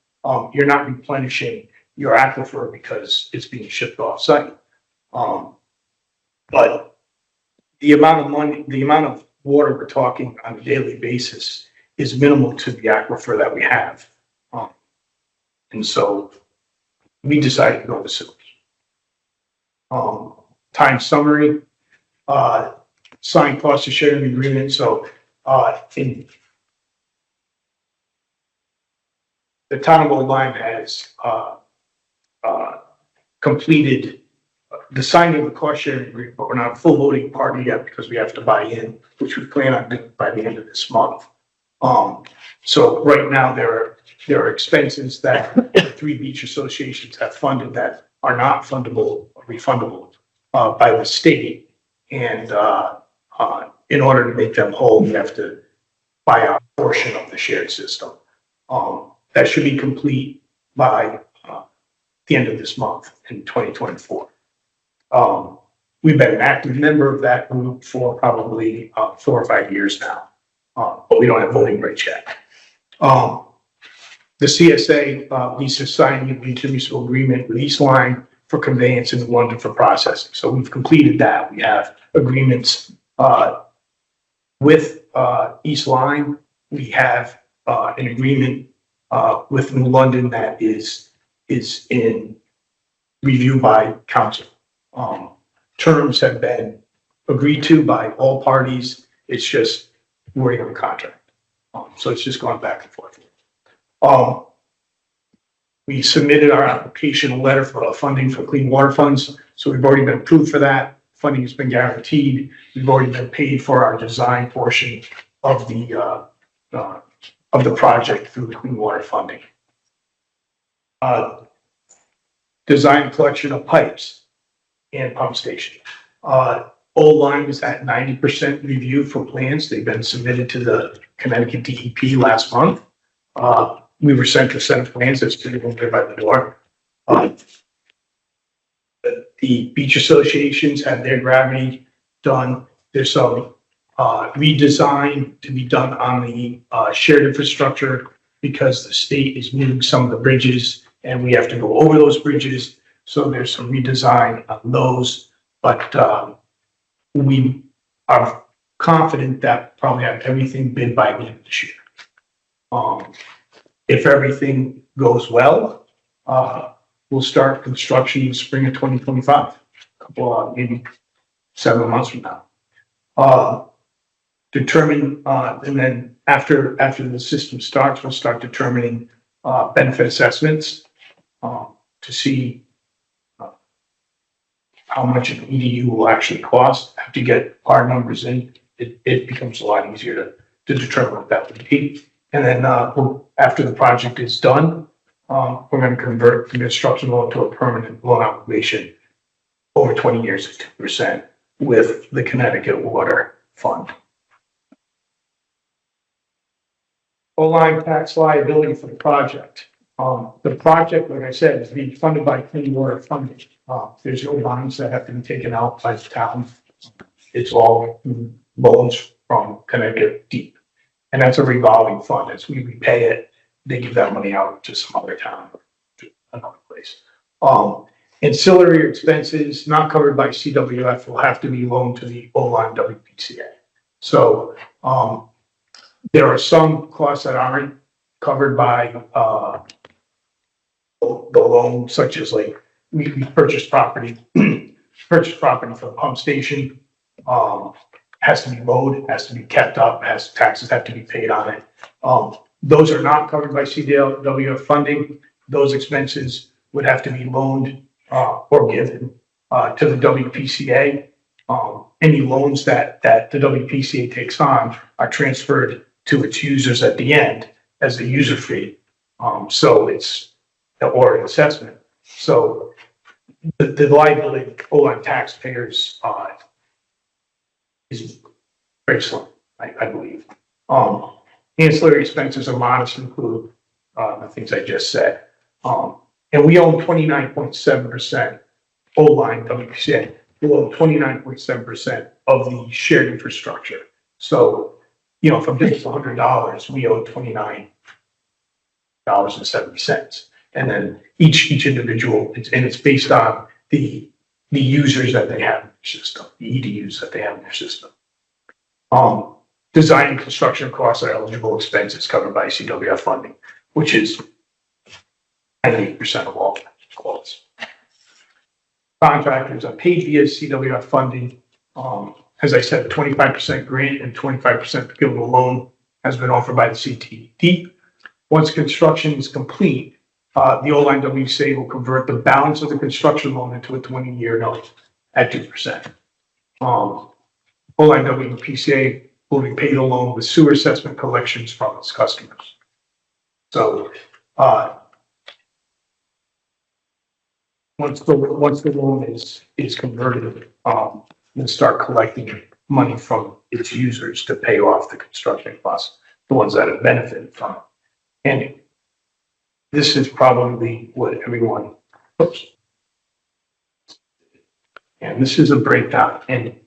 you're not replenishing your aquifer because it's being shipped off site. But the amount of water we're talking on a daily basis is minimal to the aquifer that we have. And so we decided to go to sewage. Time summary, signed cost sharing agreement. So in the town of Old Lyme has completed the signing of the cost sharing agreement, but we're not a full voting party yet because we have to buy in, which we plan on doing by the end of this month. So right now there are expenses that the 3 beach associations have funded that are not fundable or refundable by the state. And in order to make them whole, we have to buy out a portion of the shared system. That should be complete by the end of this month in 2024. We've been an active member of that group for probably 4 or 5 years now, but we don't have voting rights yet. The CSA, Lisa signed an intermunicipal agreement with East Line for conveyance in London for processing. So we've completed that. We have agreements with East Line. We have an agreement with New London that is in review by council. Terms have been agreed to by all parties. It's just wording of the contract. So it's just gone back and forth. We submitted our application letter for funding for clean water funds. So we've already been approved for that. Funding has been guaranteed. We've already been paid for our design portion of the project through the clean water funding. design collection of pipes and pump station. O-line is at 90% review for plans. They've been submitted to the Connecticut DEP last month. We were sent a set of plans that's been delivered by the door. The beach associations had their gravity done. There's some redesign to be done on the shared infrastructure because the state is moving some of the bridges and we have to go over those bridges. So there's some redesign on those, but we are confident that probably have everything bid by the end of this year. If everything goes well, we'll start construction in the spring of 2025, maybe 7 months from now. And then after the system starts, we'll start determining benefit assessments to see how much an EDU will actually cost. Have to get hard numbers in. It becomes a lot easier to determine what that would be. And then after the project is done, we're going to convert the construction loan to a permanent loan obligation over 20 years at 2% with the Connecticut Water Fund. O-line tax liability for the project. The project, like I said, is being funded by clean water funding. There's no bonds that have to be taken out by the town. It's all loans from Connecticut Deep. And that's a revolving fund. As we repay it, they give that money out to some other town, to another place. Ancillary expenses not covered by CWF will have to be loaned to the O-line WPCA. So there are some costs that aren't covered by the loan, such as like we purchase property, for the pump station, has to be mowed, has to be kept up, taxes have to be paid on it. Those are not covered by CWF funding. Those expenses would have to be loaned or given to the WPCA. Any loans that the WPCA takes on are transferred to its users at the end as a user fee. So it's or an assessment. So the liability on taxpayers is very slim, I believe. Ancillary expenses are modest, include the things I just said. And we own 29.7%. O-line WPCA, we own 29.7% of the shared infrastructure. So, if I'm doing $100, we owe $29.70. And then each individual, it's based on the users that they have in their system, the EDUs that they have in their system. Design and construction costs are eligible expenses covered by CWF funding, which is 98% of all costs. Contractors are paid via CWF funding. As I said, 25% grant and 25% forgivable loan has been offered by the CTD. Once construction is complete, the O-line WCA will convert the balance of the construction loan into a 20-year note at 2%. O-line WPCA will repay the loan with sewer assessment collections from its customers. So once the loan is converted, we'll start collecting money from its users to pay off the construction costs, the ones that have benefited from it. And this is probably what everyone looks. And this is a breakdown, and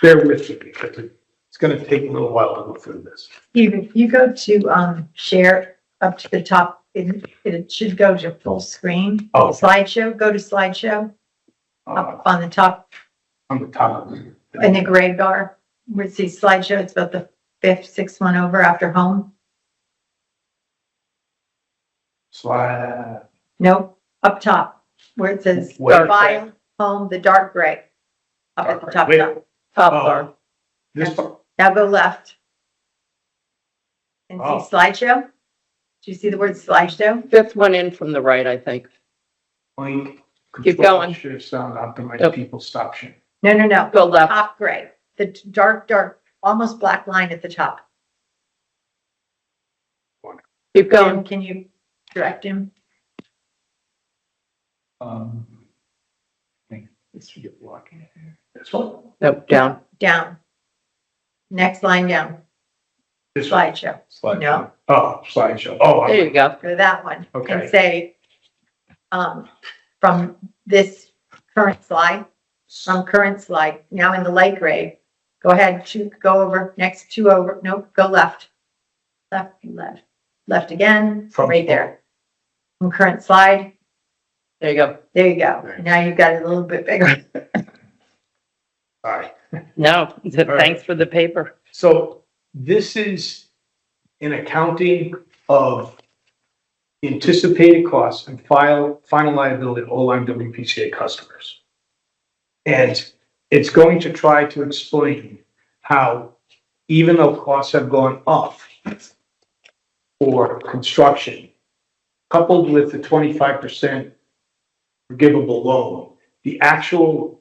bear with me because it's going to take a little while to go through this. If you go to share up to the top, it should go to full screen. Oh. Slideshow, go to slideshow up on the top On the top. in the gray bar where it says slideshow. It's about the sixth one over after home. Slide. Nope, up top where it says Where? file, home, the dark gray. Up at the Dark top, gray. top bar. This part. Now go left. And Oh. see slideshow? Do you see the word slideshow? Fifth one in from the right, I think. Link. Keep control, going. Share sound, optimize Yep. people, stop sharing. No. Go left. Top gray, the dark, almost black line at the top. Keep going. Can you direct him? I think this should get blocking. This one? No, down. Down. Next line down, This one? slideshow. Slide. No, Oh, slideshow. Oh, There you go. go to that one. Okay. And say, from this current slide, now in the light gray, go ahead, go over, next two over, nope, go left. Left again, From- right there. From current slide, There you go. there you go. Now you've got it a little bit bigger. sorry. No, thanks for the paper. So this is an accounting of anticipated costs and final liability of O-line WPCA customers. And it's going to try to explain how, even though costs have gone up for construction, coupled with the 25% forgivable loan, the actual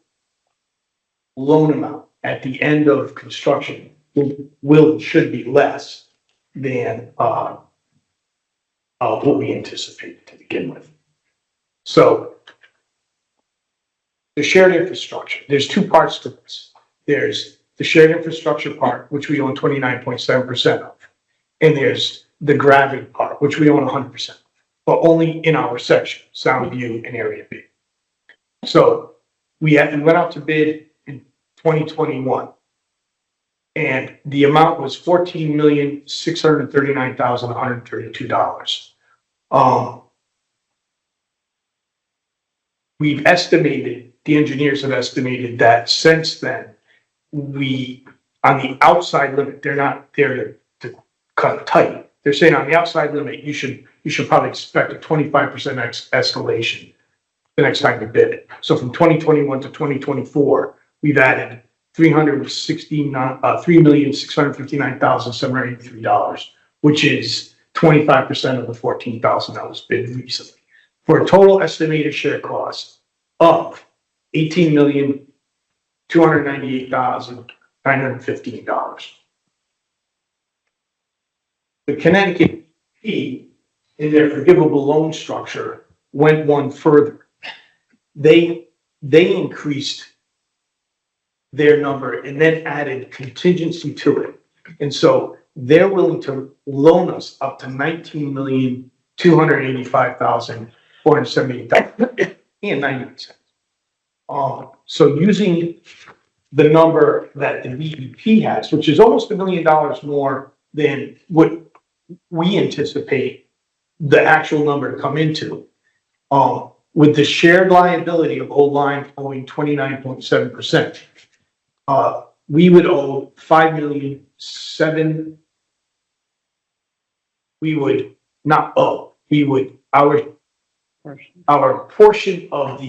loan amount at the end of construction should be less than what we anticipated to begin with. So the shared infrastructure, there's two parts to this. There's the shared infrastructure part, which we own 29.7% of. And there's the gravity part, which we own 100%, but only in our section, Sound View and Area B. So we went out to bid in 2021. And the amount was $14,639,132. We've estimated, the engineers have estimated that since then, on the outside limit, they're not there to cut it tight. They're saying on the outside limit, you should probably expect a 25% escalation the next time you bid it. So from 2021 to 2024, we've added $3,659,783, which is 25% of the $14,000 that was bid recently, for a total estimated share cost of $18,298,915. The Connecticut P, in their forgivable loan structure, went one further. They increased their number and then added contingency to it. And so they're willing to loan us up to $19,285,478.98. So using the number that the VEP has, which is almost $1 million more than what we anticipate the actual number to come into, with the shared liability of Old Line owing 29.7%, we would owe $5,000,007. We would not owe. We would our portion of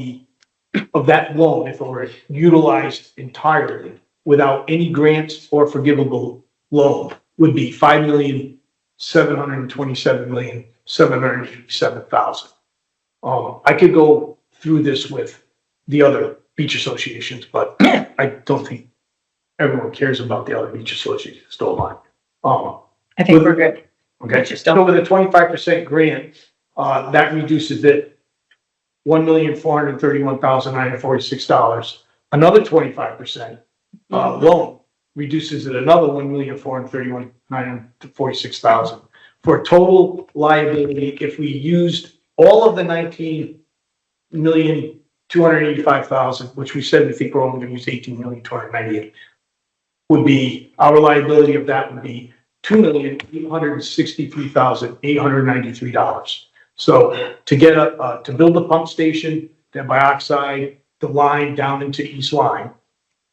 that loan, if it were utilized entirely without any grants or forgivable loan, would be $5,727,787,000. I could go through this with the other beach associations, but I don't think everyone cares about the other beach associations, don't mind. I think we're good. Okay, so with a 25% grant, that reduces it $1,431,946. Another 25% loan reduces it another $1,431,946,000, for a total liability, if we used all of the $19,285,000, which we said we think we're only going to use $18,298,000, would be, our liability of that would be $2,863,893. So to get to build a pump station, then bioxide the line down into East Line,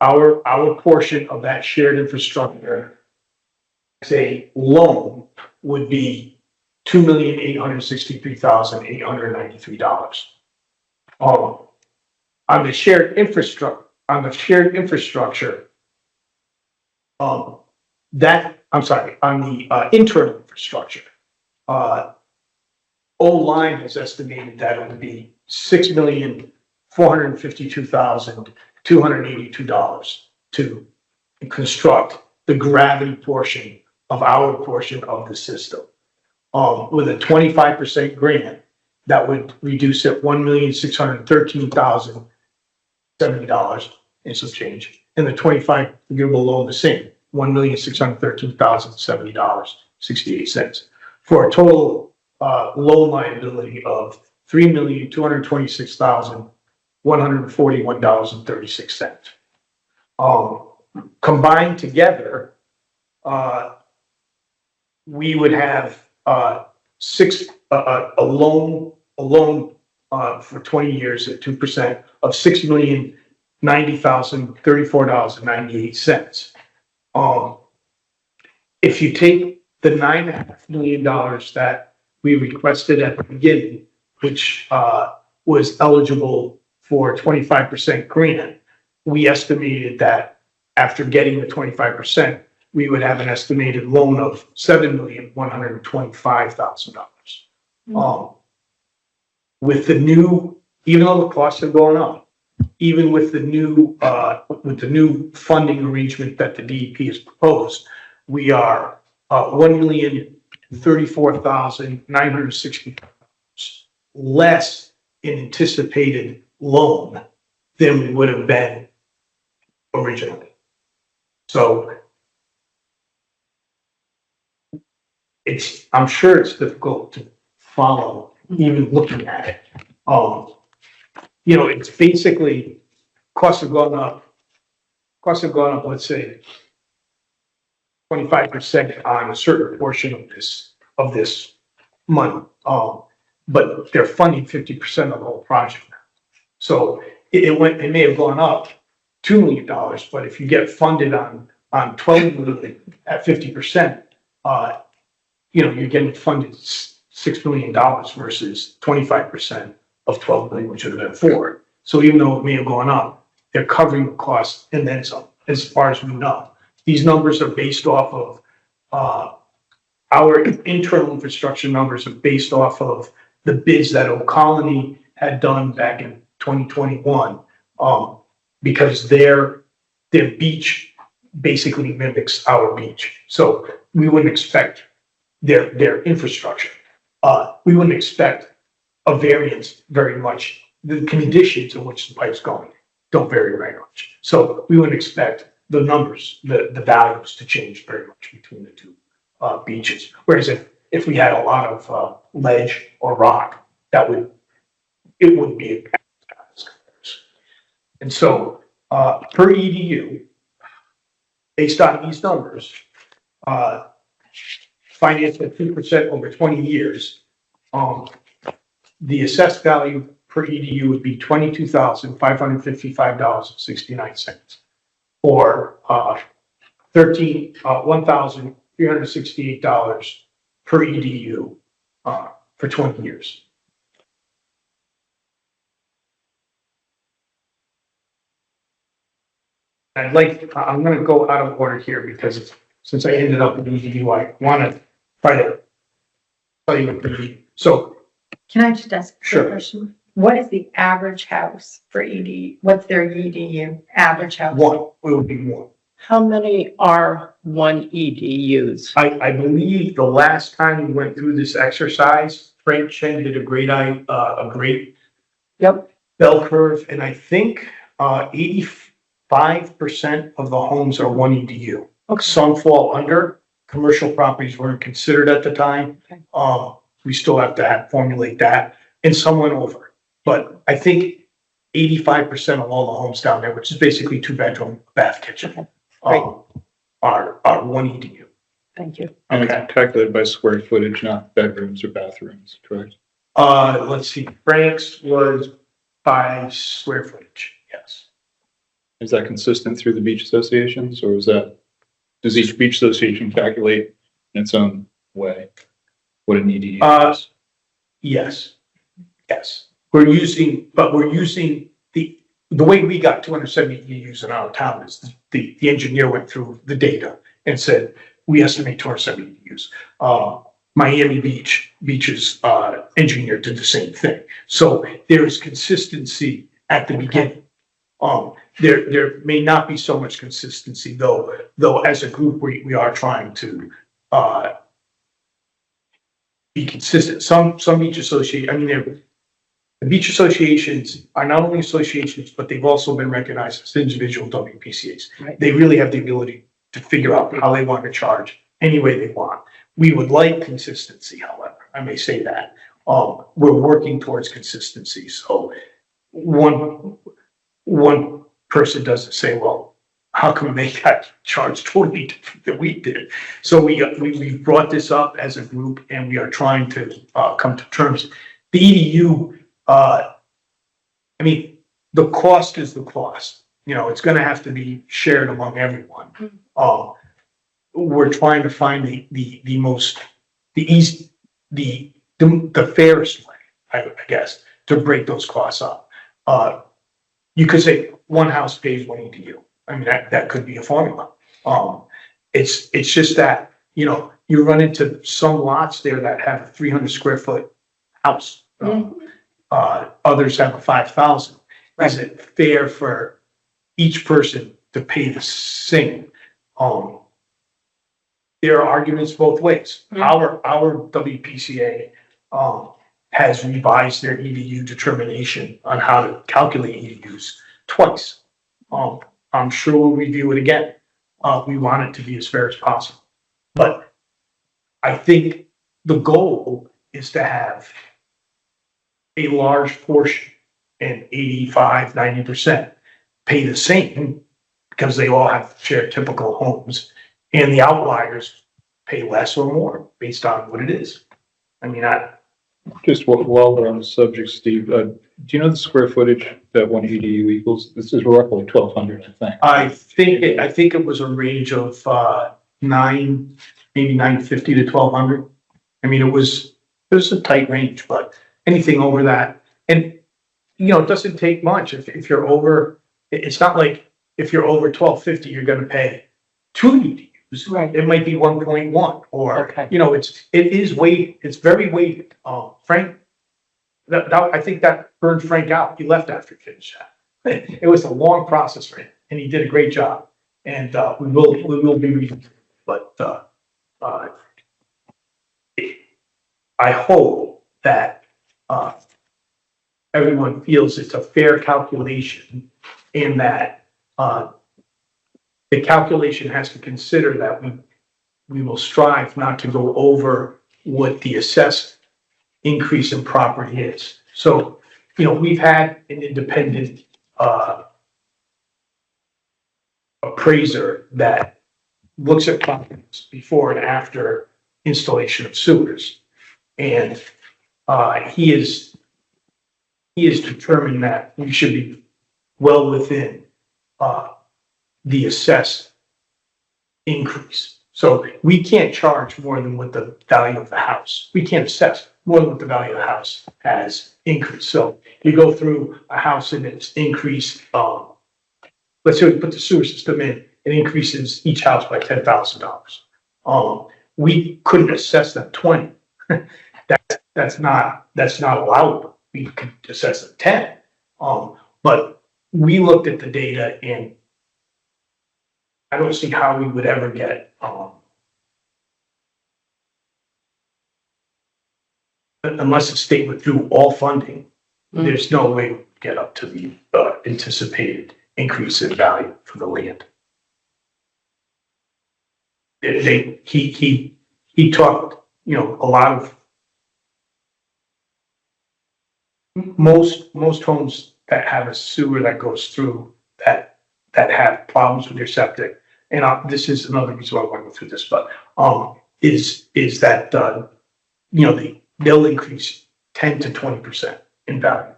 our portion of that shared infrastructure, say loan, would be $2,863,893. On the shared infrastructure, on the internal infrastructure, O-Line has estimated that it would be $6,452,282 to construct the gravity portion of our portion of the system. With a 25% grant, that would reduce it $1,613,070 and some change. And the 25 forgivable loan the same, $1,613,070.68, for a total loan liability of $3,226,141.36. Combined together, we would have a loan for 20 years at 2% of $6,090,034.98. If you take the $9.5 million that we requested at the beginning, which was eligible for 25% grant, we estimated that after getting the 25%, we would have an estimated loan of $7,125,000. With the new, even though the costs are going up, even with the new funding arrangement that the DEP has proposed, we are $1,034,960 less in anticipated loan than we would have been originally. So I'm sure it's difficult to follow, even looking at it. It's basically costs have gone up, let's say 25% on a certain portion of this money. But they're funding 50% of the whole project now. So it may have gone up $2 million, but if you get funded on 12 million at 50%, you're getting funded $6 million versus 25% of 12 million, which would have been 4. So even though it may have gone up, they're covering the costs and then some, as far as we know. These numbers are based off of, our internal infrastructure numbers are based off of the bids that O'Colony had done back in 2021, because their beach basically mimics our beach. So we wouldn't expect their infrastructure. We wouldn't expect a variance very much. The conditions in which the pipe's going don't vary very much. So we wouldn't expect the numbers, the values to change very much between the two beaches. Whereas if we had a lot of ledge or rock, it wouldn't be a comparison. And so per EDU, based on these numbers, financed at 2% over 20 years, the assessed value per EDU would be $22,555.69, or $1,368 per EDU for 20 years. I'm going to go out of order here because since I ended up with EDU, I want to try to tell you what so. Can I just ask a Sure. question? What is the average house for ED? What's their EDU average house? One, it would be one. How many are one EDUs? I believe the last time we went through this exercise, Frank Chen did a great Yep. bell curve, and I think 85% of the homes are one EDU. Okay. Some fall under. Commercial properties weren't considered at the time. Okay. We still have to formulate that, and some went over. But I think 85% of all the homes down there, which is basically 2-bedroom, bath, kitchen, Great. are one EDU. Thank you. And Okay. it's calculated by square footage, not bedrooms or bathrooms, correct? Let's see, Frank's was by square footage, yes. Is that consistent through the beach associations, or does each beach association calculate in its own way what an EDU is? Yes. We're using the way we got 270 EDUs in our town is the engineer went through the data and said, we estimate 270 EDUs. Miami Beach's engineer did the same thing. So there is consistency at the beginning. There may not be so much consistency though as a group we are trying to be consistent. Some beach association, I mean, the beach associations are not only associations, but they've also been recognized as individual WPCA's. Right. They really have the ability to figure out how they want to charge any way they want. We would like consistency, however, I may say that. We're working towards consistency, so one person doesn't say, well, how come they got charged totally different than we did? So we brought this up as a group and we are trying to come to terms. The EDU, I mean, the cost is the cost. You know, it's gonna have to be shared among everyone. We're trying to find the most, the easy, the fairest way, I guess, to break those costs up. You could say one house pays one EDU. I mean, that could be a formula. It's just that, you know, you run into some lots there that have a 300 square foot house. Others have a 5,000. Is it fair for each person to pay the same? There are arguments both ways. Our WPCA, has revised their EDU determination on how to calculate EDUs twice. I'm sure we'll review it again. We want it to be as fair as possible. But I think the goal is to have a large portion, and 85–90% pay the same because they all have shared typical homes, and the outliers pay less or more based on what it is. I mean, Just while we're on the subject, Steve, do you know the square footage that one EDU equals? This is roughly 1,200, I think. I think it was a range of maybe 950 to 1,200. I mean, it was a tight range, but anything over that, and you know, it doesn't take much. If you're over, it's not like if you're over 1,250, you're going to pay 2 EDUs. Right. It might be 1.1, or Okay. you know, it's weighted. It's very weighted. Frank, I think that burned Frank out. He left after he finished that. It was a long process for him, and he did a great job. And we will be reading, but I hope that everyone feels it's a fair calculation, and that the calculation has to consider that we will strive not to go over what the assessed increase in property is. So, you know, we've had an independent appraiser that looks at properties before and after installation of sewers. And he is determined that we should be well within the assessed increase. So we can't charge more than what the value of the house. We can't assess more than what the value of the house has increased. So you go through a house and it's increased, let's say we put the sewer system in, it increases each house by $10,000. We couldn't assess them 20. That's not allowable. We could assess them 10. But we looked at the data, and I don't see how we would ever get, unless the state withdrew all funding, there's no way we would get up to the anticipated increase in value for the land. He talked, you know, a lot of most homes that have a sewer that goes through that have problems with their septic, and this is another reason why I want to go through this, but is that you know, they'll increase 10 to 20% in value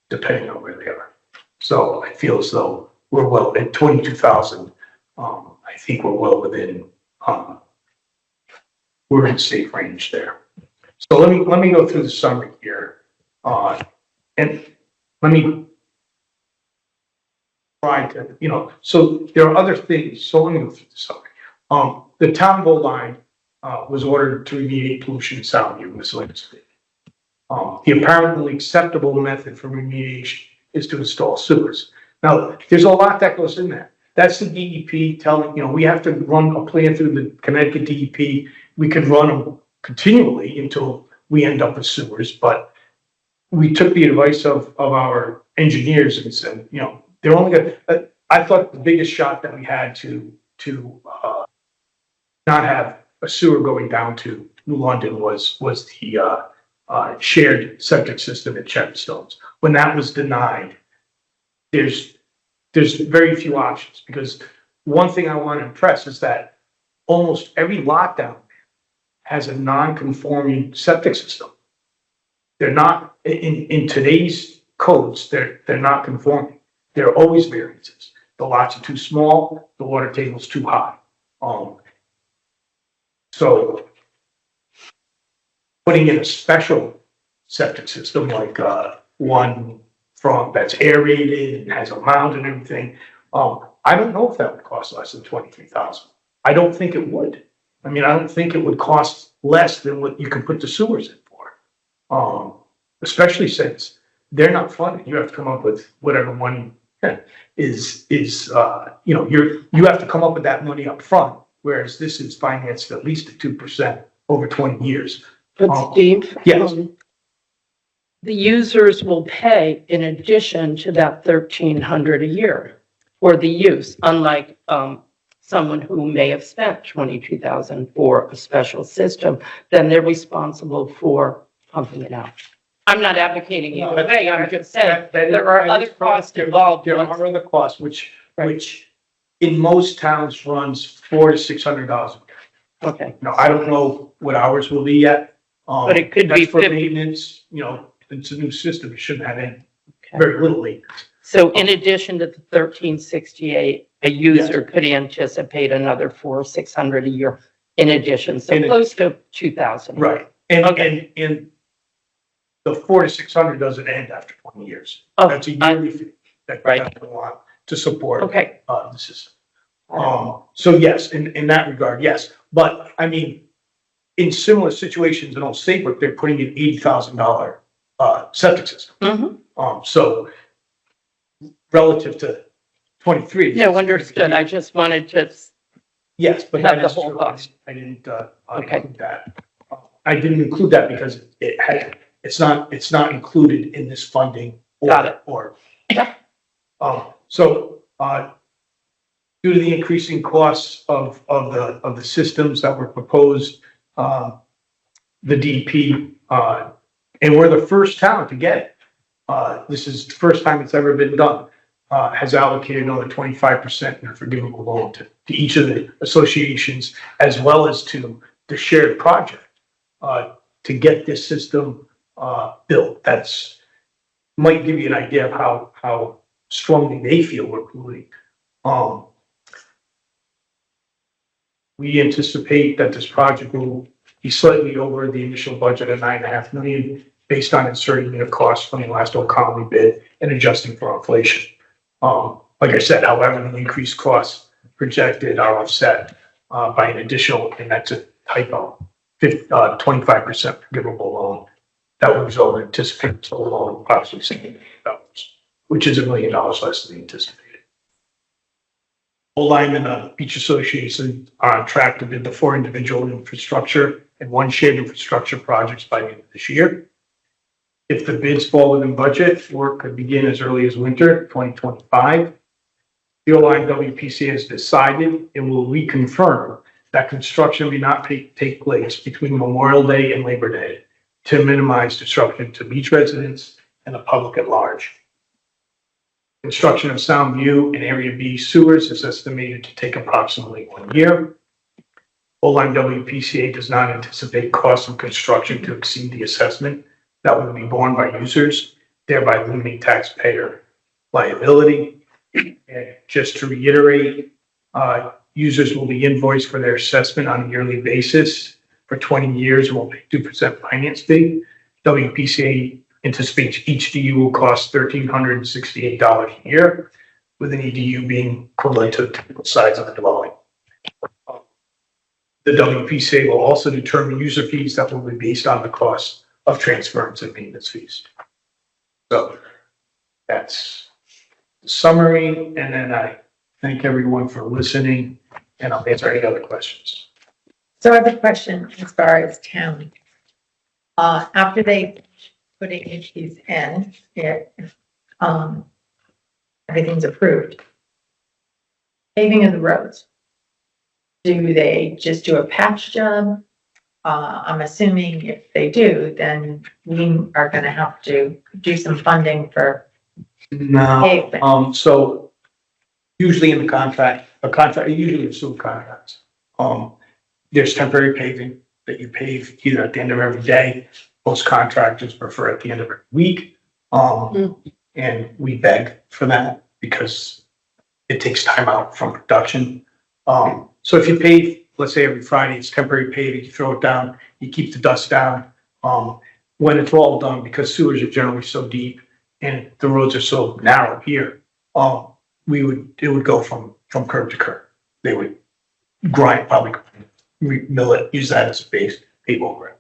depending on where they are. So I feel as though we're well at 22,000. I think we're well within. We're in safe range there. So let me go through the summary here, and let me try to, you know, so there are other things. So let me go through the summary. The town goal line was ordered to remediate pollution and sound use. The apparently acceptable method for remediation is to install sewers. Now, there's a lot that goes in that. That's the DEP telling, you know, we have to run a plan through the Connecticut DEP. We could run them continually until we end up with sewers, but we took the advice of our engineers and said, you know, they're only gonna, I thought the biggest shot that we had to not have a sewer going down to New London was the shared septic system at Shepstones. When that was denied, there's very few options, because one thing I want to impress is that almost every lockdown has a non-conforming septic system. They're not, in today's codes, they're not conforming. There are always variances. The lots are too small, the water table's too high. So putting in a special septic system like one from that's aerated and has a mound and everything, I don't know if that would cost less than 23,000. I don't think it would. I mean, I don't think it would cost less than what you can put the sewers in for. Especially since they're not funded. You have to come up with whatever money is you know, you have to come up with that money up front, whereas this is financed at least at 2% over 20 years. But Steve? Yes. The users will pay in addition to that 1,300 a year for the use, unlike, someone who may have spent 22,000 for a special system, then they're responsible for pumping it out. I'm not advocating either way, I'm just saying, there are other costs involved. There are other costs, which Right. in most towns runs $400 to $600 a year. Okay, Now, I don't know what ours will be yet. But it could be that's for 50. maintenance, you know, it's a new system, it shouldn't have any, okay. very little maintenance. So in addition to the 1,368, a user could anticipate another 400-600 a year in addition, so In a- close to 2,000. Right, Okay. and the $400 to $600 doesn't end after 20 years. Oh, That's a yearly fee that Right. that go on to support Okay, the system. So yes, in that regard, yes, but I mean, in similar situations in Old Saybrook, they're putting in $80,000 septic system. mhm. So relative to 23. No, understood, I just wanted to, Yes, but Have that the is whole true. cost. I didn't Okay. include that. I didn't include that because it's not included in this funding. Got it. Yeah. So, due to the increasing costs of the systems that were proposed, the DEP, and we're the first town to get it. This is the first time it's ever been done. Has allocated another 25% in a forgivable loan to each of the associations, as well as to the shared project, to get this system, built. That's, might give you an idea of how strongly they feel we're moving. We anticipate that this project will be slightly over the initial budget of $9.5 million, based on inserting the costs from the last O'Connell bid and adjusting for inflation. Like I said, however, the increased costs projected are offset by an additional, and that's a typo, 25% forgivable loan. That would result in anticipated total loan of approximately $7 million, which is $1 million less than anticipated. Old and Beach Association are on track to bid the 4 individual infrastructure and 1 shared infrastructure projects by the end of this year. If the bids fall within budget, work could begin as early as winter 2025. The Old WPC has decided and will reconfirm that construction may not take place between Memorial Day and Labor Day to minimize disruption to beach residents and the public at large. Construction of Sound View and Area B sewers is estimated to take approximately 1 year. Old WPCA does not anticipate costs of construction to exceed the assessment that will be borne by users, thereby limiting taxpayer liability. And just to reiterate, users will be invoiced for their assessment on a yearly basis. For 20 years, and will pay 2% finance fee. WPCA anticipates each DU will cost $1,368 a year, with an EDU being equivalent to the typical size of the dwelling. The WPCA will also determine user fees that will be based on the cost of transference and maintenance fees. So that's the summary, and then I thank everyone for listening, and I'll answer any other questions. So I have a question as far as town. After they put HDs in, everything's approved. Paving of the roads. Do they just do a patch job? I'm assuming if they do, then we are gonna have to do some funding for No, pavement. so usually in the contract, usually in sewer contracts, there's temporary paving that you pave either at the end of every day. Most contractors prefer at the end of every week. And we beg for that because it takes time out from production. So if you pave, let's say every Friday, it's temporary paving, you throw it down, you keep the dust down. When it's all done, because sewers are generally so deep and the roads are so narrow here, it would go from curb to curb. They would probably mill it, use that as a base, pave over it.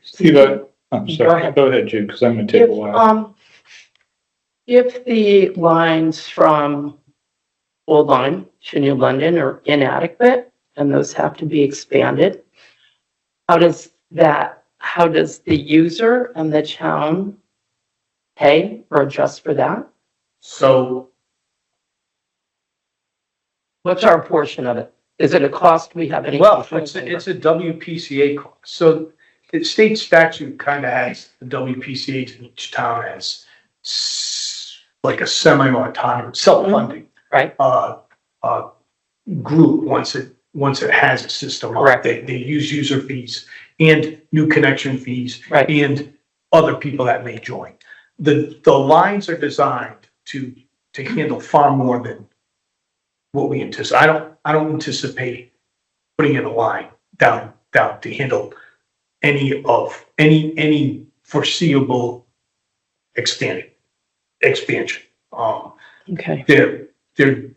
Steve, I'm sorry, go ahead, Jude, because I'm gonna take a while. If the lines from Old Line to New London are inadequate and those have to be expanded, how does the user and the town pay or adjust for that? So What's our portion of it? Is it a cost we have any? well, control it's over? a WPCA cost. So the state statute kind of has the WPCA's in each town as like a semi-autonomous, self-funding. Right. Group once it has a system. Correct. They use user fees and new connection fees. Right. And other people that may join. The lines are designed to handle far more than what we anticipate. I don't anticipate putting in a line down to handle any foreseeable expansion. Okay. They're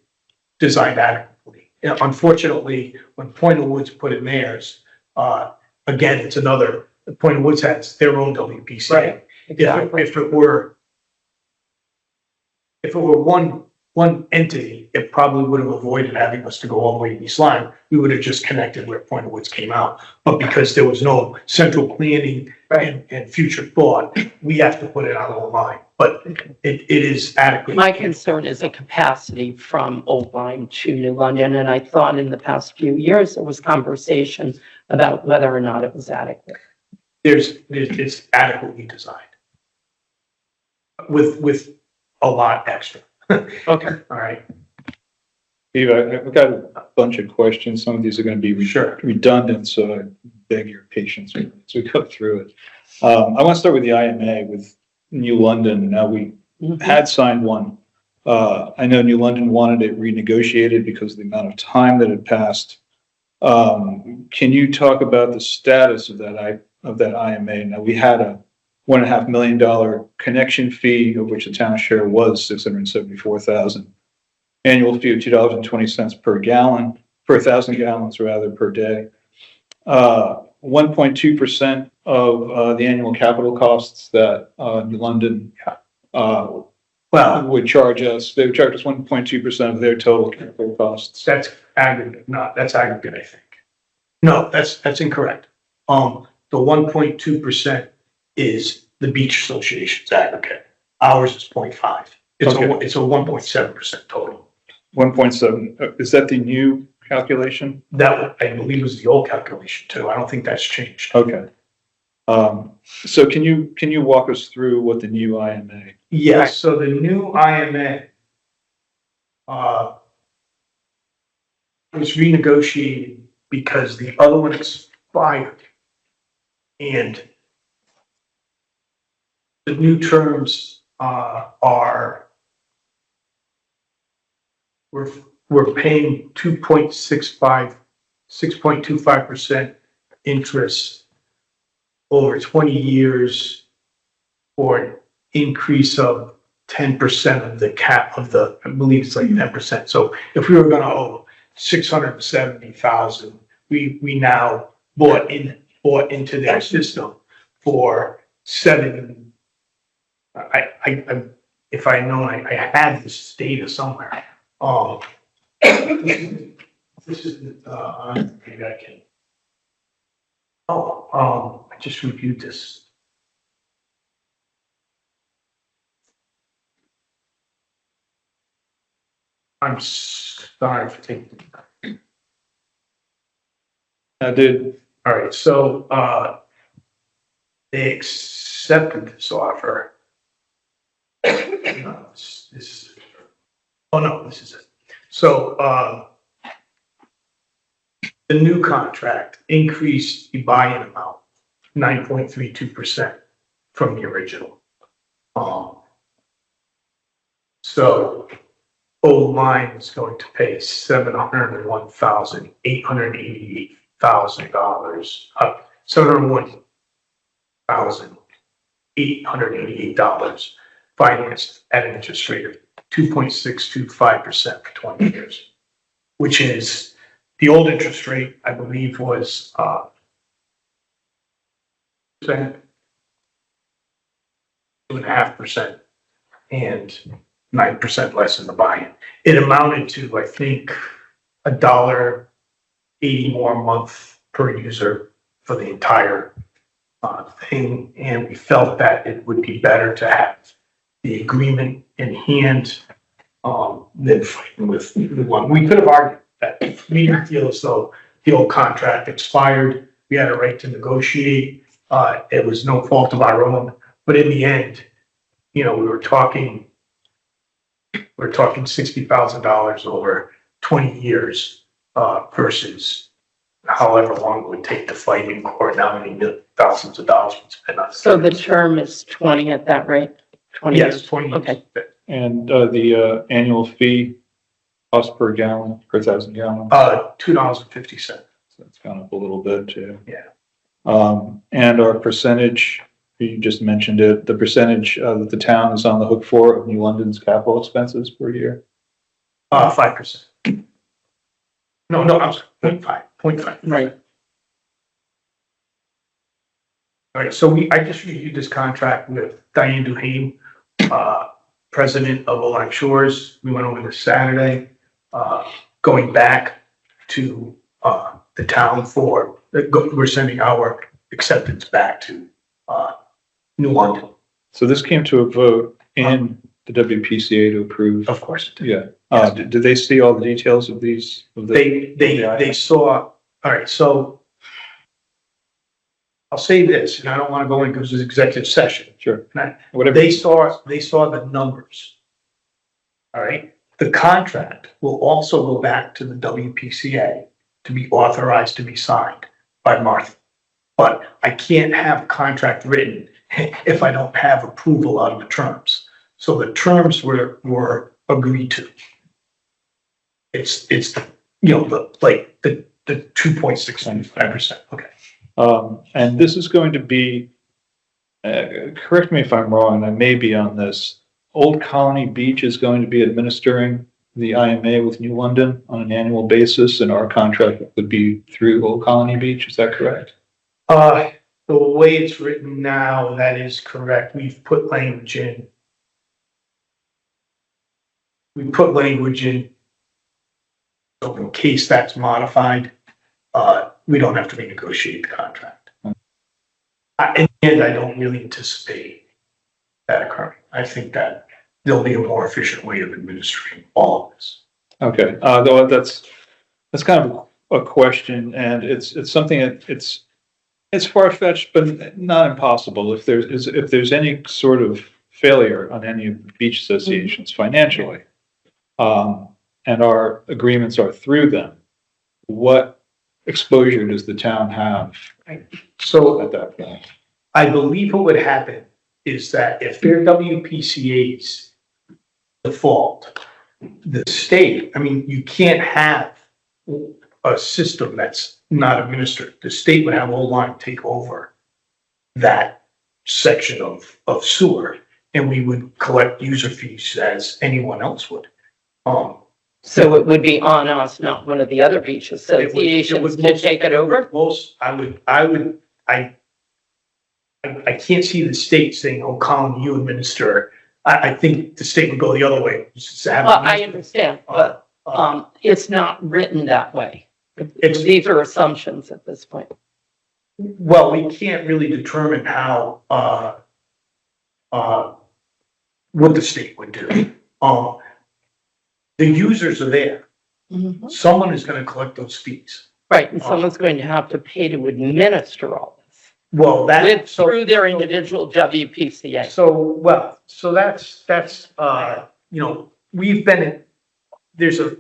designed adequately. Unfortunately, when Point of Woods put in theirs, again, it's another, Point of Woods has their own WPCA. Right. Exactly. If it were one entity, it probably would have avoided having us to go all the way to East Line. We would have just connected where Point of Woods came out. But because there was no central planning and future thought, we have to put it on our line. But it is adequate. My concern is the capacity from Old Line to New London, and I thought in the past few years, there was conversation about whether or not it was adequate. It's adequately designed. With a lot extra. Okay. All right. Steve, I've got a bunch of questions. Some of these are gonna be Sure. redundant, so I beg your patience as we go through it. I want to start with the IMA with New London. Now, we had signed one. I know New London wanted it renegotiated because of the amount of time that had passed. Can you talk about the status of that IMA? Now, we had a $1.5 million connection fee, of which the town share was $674,000. Annual fee of $2.20 per gallon, per 1,000 gallons rather, per day. 1.2% of the annual capital costs that New London would charge us. They would charge us 1.2% of their total capital costs. That's aggregate, that's aggregate, I think. No, that's incorrect. The 1.2% is the beach association's aggregate. Ours is 0.5. It's a 1.7% total. 1.7, is that the new calculation? That, I believe, was the old calculation too. I don't think that's changed. Okay. So can you walk us through what the new IMA? Yes, so the new IMA was renegotiated because the other one expired. And the new terms we're paying 6.25% interest over 20 years for an increase of 10% of the cap of I believe it's like 10%. So if we were gonna owe 670,000, we now bought into their system for if I know, I had this data somewhere. This is, maybe I can. I just reviewed this. I'm sorry for taking. I did, All right, so, they accepted this offer. This is, oh no, this is it. So, the new contract increased the buy-in amount 9.32% from the original. So Old Line is going to pay $701,888,000, $701,888, financed at an interest rate of 2.625% for 20 years, which is the old interest rate, I believe, was 2.5%, and 9% less in the buy-in. It amounted to, I think, $1.80 more a month per user for the entire thing, and we felt that it would be better to have the agreement in hand than fighting with the one. We could have argued that we didn't feel as though the old contract expired. We had a right to negotiate. It was no fault of our own, but in the end, we were talking $60,000 over 20 years versus however long it would take to fight in court. Now many thousands of dollars would spend on. So the term is 20 at that rate? 20 Yes, years? 20 years. Okay. and the annual fee, cost per gallon, per 1,000 gallons. $2.50. So it's gone up a little bit too. Yeah. And our percentage, you just mentioned it, the percentage that the town is on the hook for of New London's capital expenses per year. 5%. No, I'm sorry, 0.5. Right. All right, so I just reviewed this contract with Diane Duhane, president of Old Shores. We went over this Saturday, going back to the town we're sending our acceptance back to New London. So this came to a vote in the WPCA to approve. Of course it did. Yeah. Did they see all the details of these? They saw, all right, so I'll say this, and I don't want to go into this executive session. Sure. And Whatever. They saw the numbers. All right, the contract will also go back to the WPCA to be authorized to be signed by Martha. But I can't have a contract written if I don't have approval on the terms. So the terms were agreed to. It's the 2.65%. Okay. And this is going to be, correct me if I'm wrong, I may be on this. Old Colony Beach is going to be administering the IMA with New London on an annual basis, and our contract would be through Old Colony Beach. Is that correct? The way it's written now, that is correct. We've put language in. So in case that's modified, we don't have to renegotiate the contract. In the end, I don't really anticipate that occurring. I think that there'll be a more efficient way of administering all of this. Okay, though that's kind of a question, and it's something that it's far-fetched, but not impossible. If there's any sort of failure on any of the beach associations financially, and our agreements are through them, what exposure does the town have So at that point? I believe what would happen is that if their WPCA's default, the state, you can't have a system that's not administered. The state would have Old Line take over that section of sewer, and we would collect user fees as anyone else would. So it would be on us, not one of the other beach associations to take it over? I can't see the state saying, "Oh, Colin, you administer." I think the state would go the other way. Well, I understand, but it's not written that way. It's- These are assumptions at this point. Well, we can't really determine how, what the state would do. The users are there. Someone is gonna collect those fees. Right, and someone's going to have to pay to administer all this Well, that, so, through their individual WPCA. so that's, you know, we've been in, there's a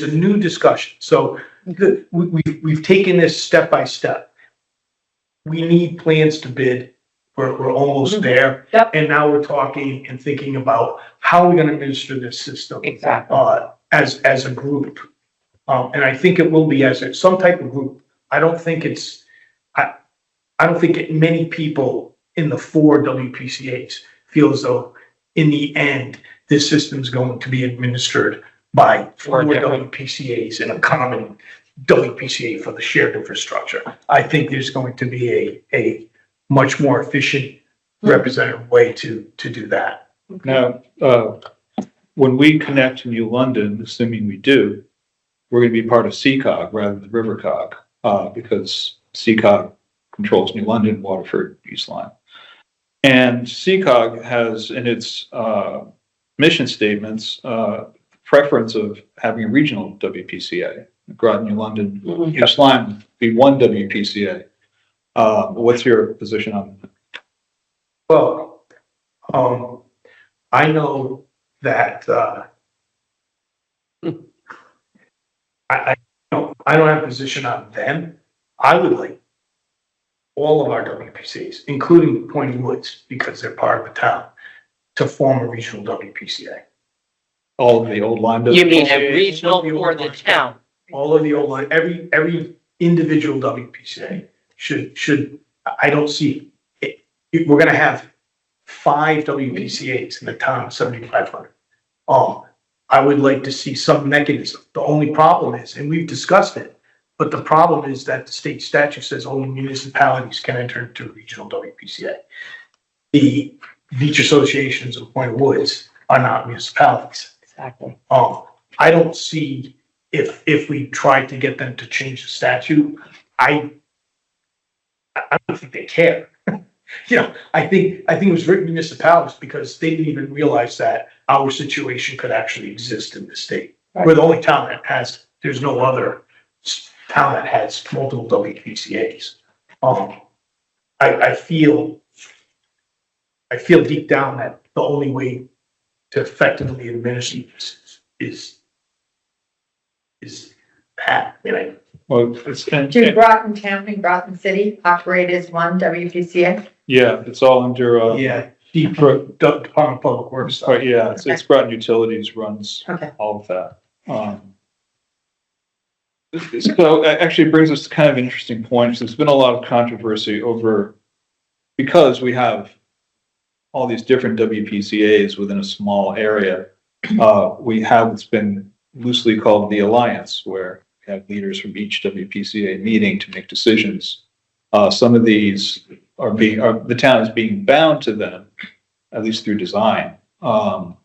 new discussion. So we've taken this step by step. We need plans to bid. We're almost there. Yep. And now we're talking and thinking about how we're gonna administer this system. Exactly. As a group. And I think it will be as some type of group. I don't think many people in the 4 WPCAs feel as though in the end, this system is going to be administered by 4 WPCAs in a common WPCA for the shared infrastructure. I think there's going to be a much more efficient representative way to do that. Now, when we connect to New London, assuming we do, we're gonna be part of CCOG rather than RiverCog, because CCOG controls New London, Waterford, East Lyme. And CCOG has in its mission statements preference of having a regional WPCA. Groton, New London, East Lyme be one WPCA. What's your position on that? Well, I know that, I don't have a position on them. I would like all of our WPCs, including Point Woods, because they're part of the town, to form a regional WPCA. All of the old Lyme. You mean a WPCAs? regional for the town? All of the old, every individual WPCA should, I don't see, we're gonna have 5 WPCAs in the town of 7,500. I would like to see some mechanism. The only problem is, and we've discussed it, but the problem is that the state statute says only municipalities can enter into regional WPCA. The beach associations of Point Woods are not municipalities. Exactly. I don't see if we try to get them to change the statute, I don't think they care. You know, I think it was written municipalities because they didn't even realize that our situation could actually exist in the state. Right. We're the only town that has, there's no other town that has multiple WPCAs. I feel deep down that the only way to effectively administer this is that. I mean, Well, it's, Do Groton Town and Groton City operate as one WPCA? yeah, it's all under, yeah, Department of Public Works. but yeah, it's Groton Utilities runs Okay. all of that. So actually brings us to kind of an interesting point. There's been a lot of controversy over, because we have all these different WPCAs within a small area. We have what's been loosely called the Alliance, where we have leaders from each WPCA meeting to make decisions. Some of these the town is being bound to them, at least through design. And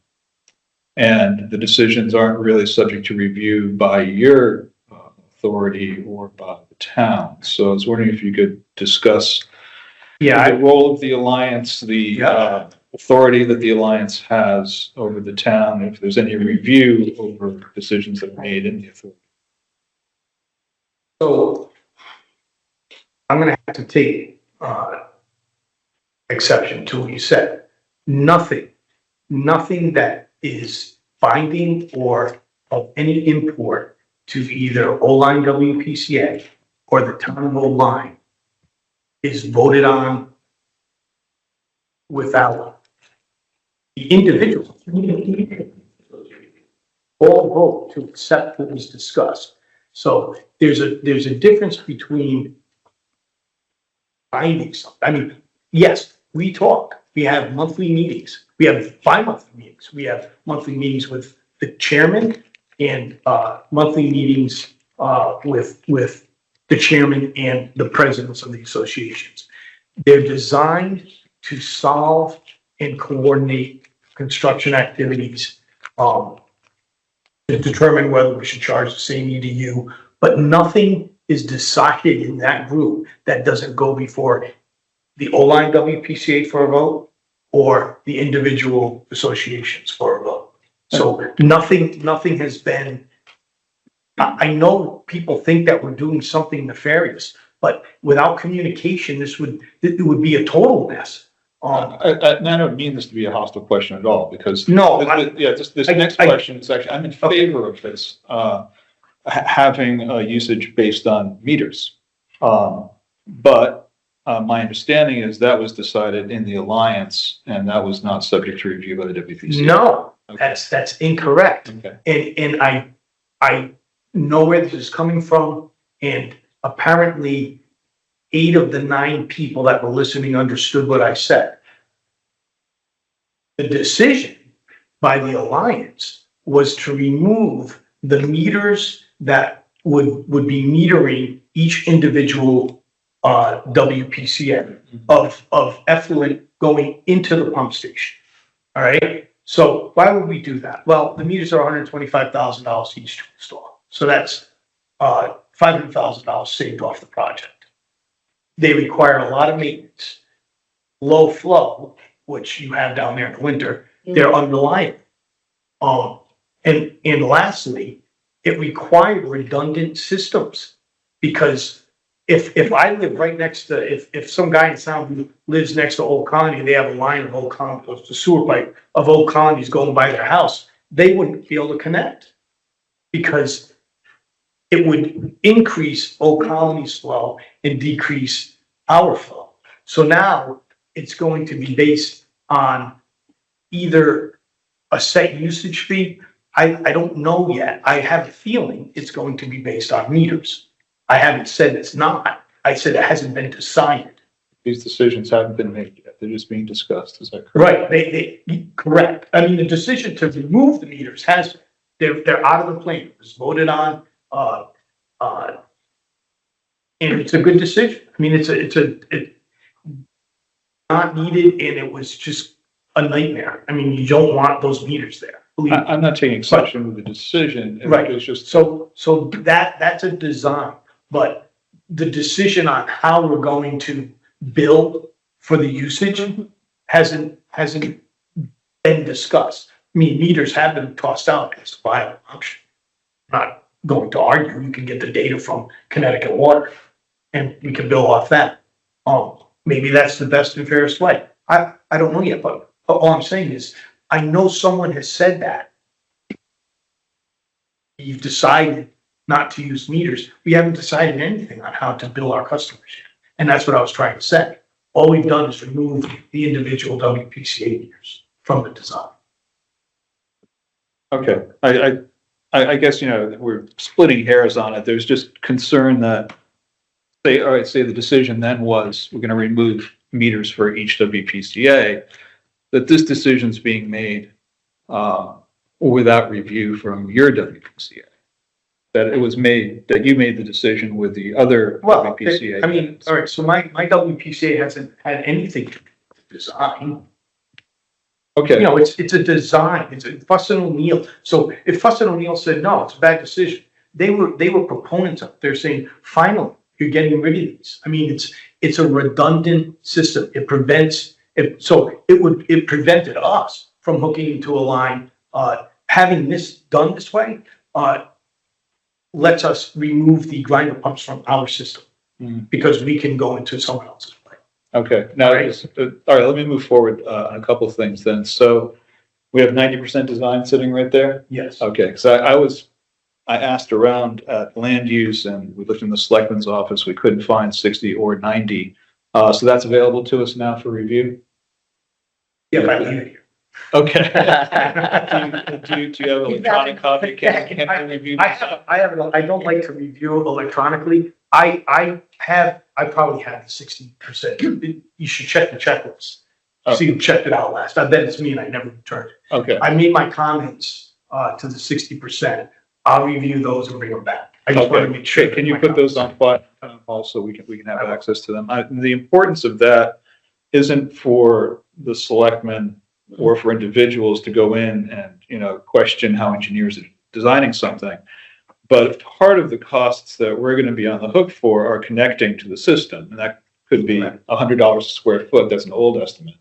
the decisions aren't really subject to review by your authority or by the town. So I was wondering if you could discuss the role of the Alliance, the authority that the Alliance has over the town, if there's any review over decisions that are made in the authority. So I'm gonna have to take exception to what you said. Nothing that is binding or of any import to either Old Line WPCA or the town of Old Line is voted on without the individual all vote to accept what was discussed. So there's a difference between binding something. I mean, yes, we talk. We have monthly meetings. We have bi-monthly meetings. We have monthly meetings with the chairman and monthly meetings with the chairman and the presidents of the associations. They're designed to solve and coordinate construction activities, to determine whether we should charge the same EDU, but nothing is decided in that group, that doesn't go before the O-line WPCA for a vote or the individual associations for a vote. So nothing has been, I know people think that we're doing something nefarious, but without communication, it would be a total mess. I don't mean this to be a hostile question at all, because No, this next question is actually, I'm in favor of this, having usage based on meters. But my understanding is that was decided in the alliance, and that was not subject to review by the WPC. no, Okay. that's incorrect. Okay. And I know where this is coming from, and apparently 8 of the 9 people that were listening understood what I said. The decision by the alliance was to remove the meters that would be metering each individual WPCA of effluent going into the pump station. All right. So why would we do that? Well, the meters are $125,000 each to install. So that's $500,000 saved off the project. They require a lot of maintenance. Low flow, which you have down there in the winter, they're unreliable. And lastly, it required redundant systems, because if I live right next to, if some guy in Sound lives next to Old Colony, they have a line of Old Colony, the sewer pipe of Old Colony's going by their house, they wouldn't be able to connect, because it would increase Old Colony's flow and decrease our flow. So now it's going to be based on either a set usage fee. I don't know yet. I have a feeling it's going to be based on meters. I haven't said it's not. I said it hasn't been decided. These decisions haven't been made yet. They're just being discussed. Is that correct? Right. They correct. I mean, the decision to remove the meters has, they're out of the plan. It was voted on, and it's a good decision. I mean, it's not needed, and it was just a nightmare. I mean, you don't want those meters there. Believe me. I'm not taking exception with the decision. Right. It's just, So that's a design, but the decision on how we're going to build for the usage hasn't been discussed. I mean, meters have been tossed out as a viable option. I'm not going to argue. You can get the data from Connecticut Water, and we can build off that. Maybe that's the best and fairest way. I don't know yet, but all I'm saying is, I know someone has said that. You've decided not to use meters. We haven't decided anything on how to bill our customers yet. And that's what I was trying to say. All we've done is remove the individual WPCA meters from the design. okay. I guess, we're splitting hairs on it. There's just concern that, say the decision then was, we're going to remove meters for each WPCA, that this decision's being made without review from your WPCA. That it was made, that you made the decision with the other WPCA. I mean, all right, so my WPCA hasn't had anything to do with design. Okay, It's a design. It's a Fuss and O'Neill. So if Fuss and O'Neill said, no, it's a bad decision, they were proponents of it. They're saying, finally, you're getting rid of these. I mean, it's a redundant system. It prevents it. So it prevented us from hooking into a line. Having this done this way, lets us remove the grinder pumps from our system because we can go into someone else's line. okay. Now, Right. all right, let me move forward on a couple of things then. So we have 90% design sitting right there? Yes. Okay, so I asked around at land use, and we looked in the selectman's office, we couldn't find 60 or 90. So that's available to us now for review? Yeah, if I leave it here. Okay. Do you have an electronic copy? Can we review? I don't like to review electronically. I probably have the 60%. You should check the checklist. So you checked it out last. I bet it's me and I never returned it. Okay, I made my comments to the 60%. I'll review those and bring them back. I just want to make sure. can you put those on file also, we can have access to them? The importance of that isn't for the selectmen or for individuals to go in and, question how engineers are designing something. But part of the costs that we're gonna be on the hook for are connecting to the system, and that could be $100 a square foot. That's an old estimate.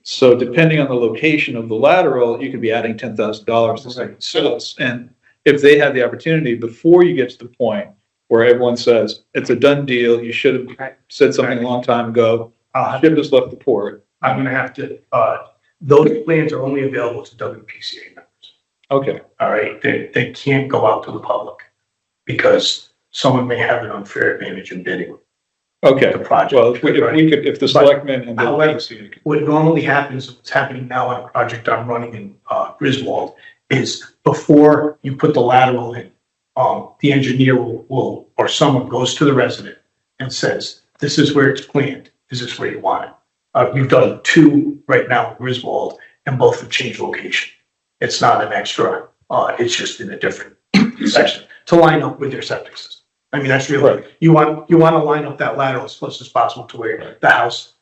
So depending on the location of the lateral, you could be adding $10,000 to some sales. And if they have the opportunity, before you get to the point where everyone says, it's a done deal, you should have said something a long time ago, should have just left the port. I'm gonna have to, those plans are only available to WPCA members. Okay, All right, they can't go out to the public because someone may have an unfair advantage in bidding okay. the project. Well, if we could, if the selectmen and the However, PCA could- what normally happens, what's happening now on a project I'm running in, Griswold, is before you put the lateral in, the engineer will, or someone goes to the resident and says, this is where it's planned, is this where you want it? We've done 2 right now in Griswold, and both have changed location. It's not an extra, it's just in a different section to line up with their septic system. I mean, that's really, Right. you want to line up that lateral as close as possible to where the house,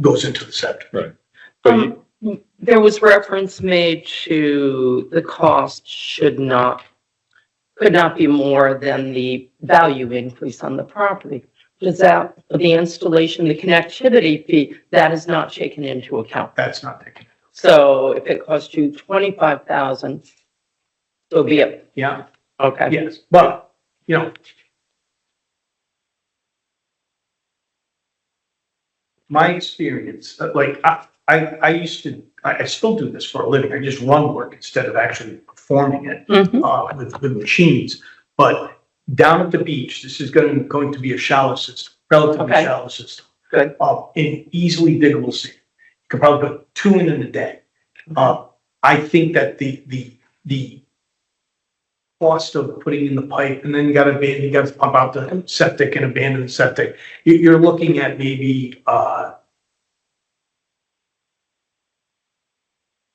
goes into the septic. Right. But you- There was reference made to the cost could not be more than the value increase on the property. Does that, the installation, the connectivity fee, that is not taken into account? That's not taken. So if it costs you 25,000, so be it. Yeah, Okay. yes, but, you know, my experience, like, I used to, I still do this for a living. I just run work instead of actually performing it, Mhm. with machines. But down at the beach, this is going to be a shallow system, relatively Okay. shallow system. Good. In easily diggable seam. You could probably put 2 in a day. I think that the cost of putting in the pipe, and then you gotta pump out the septic and abandon the septic. You're looking at maybe,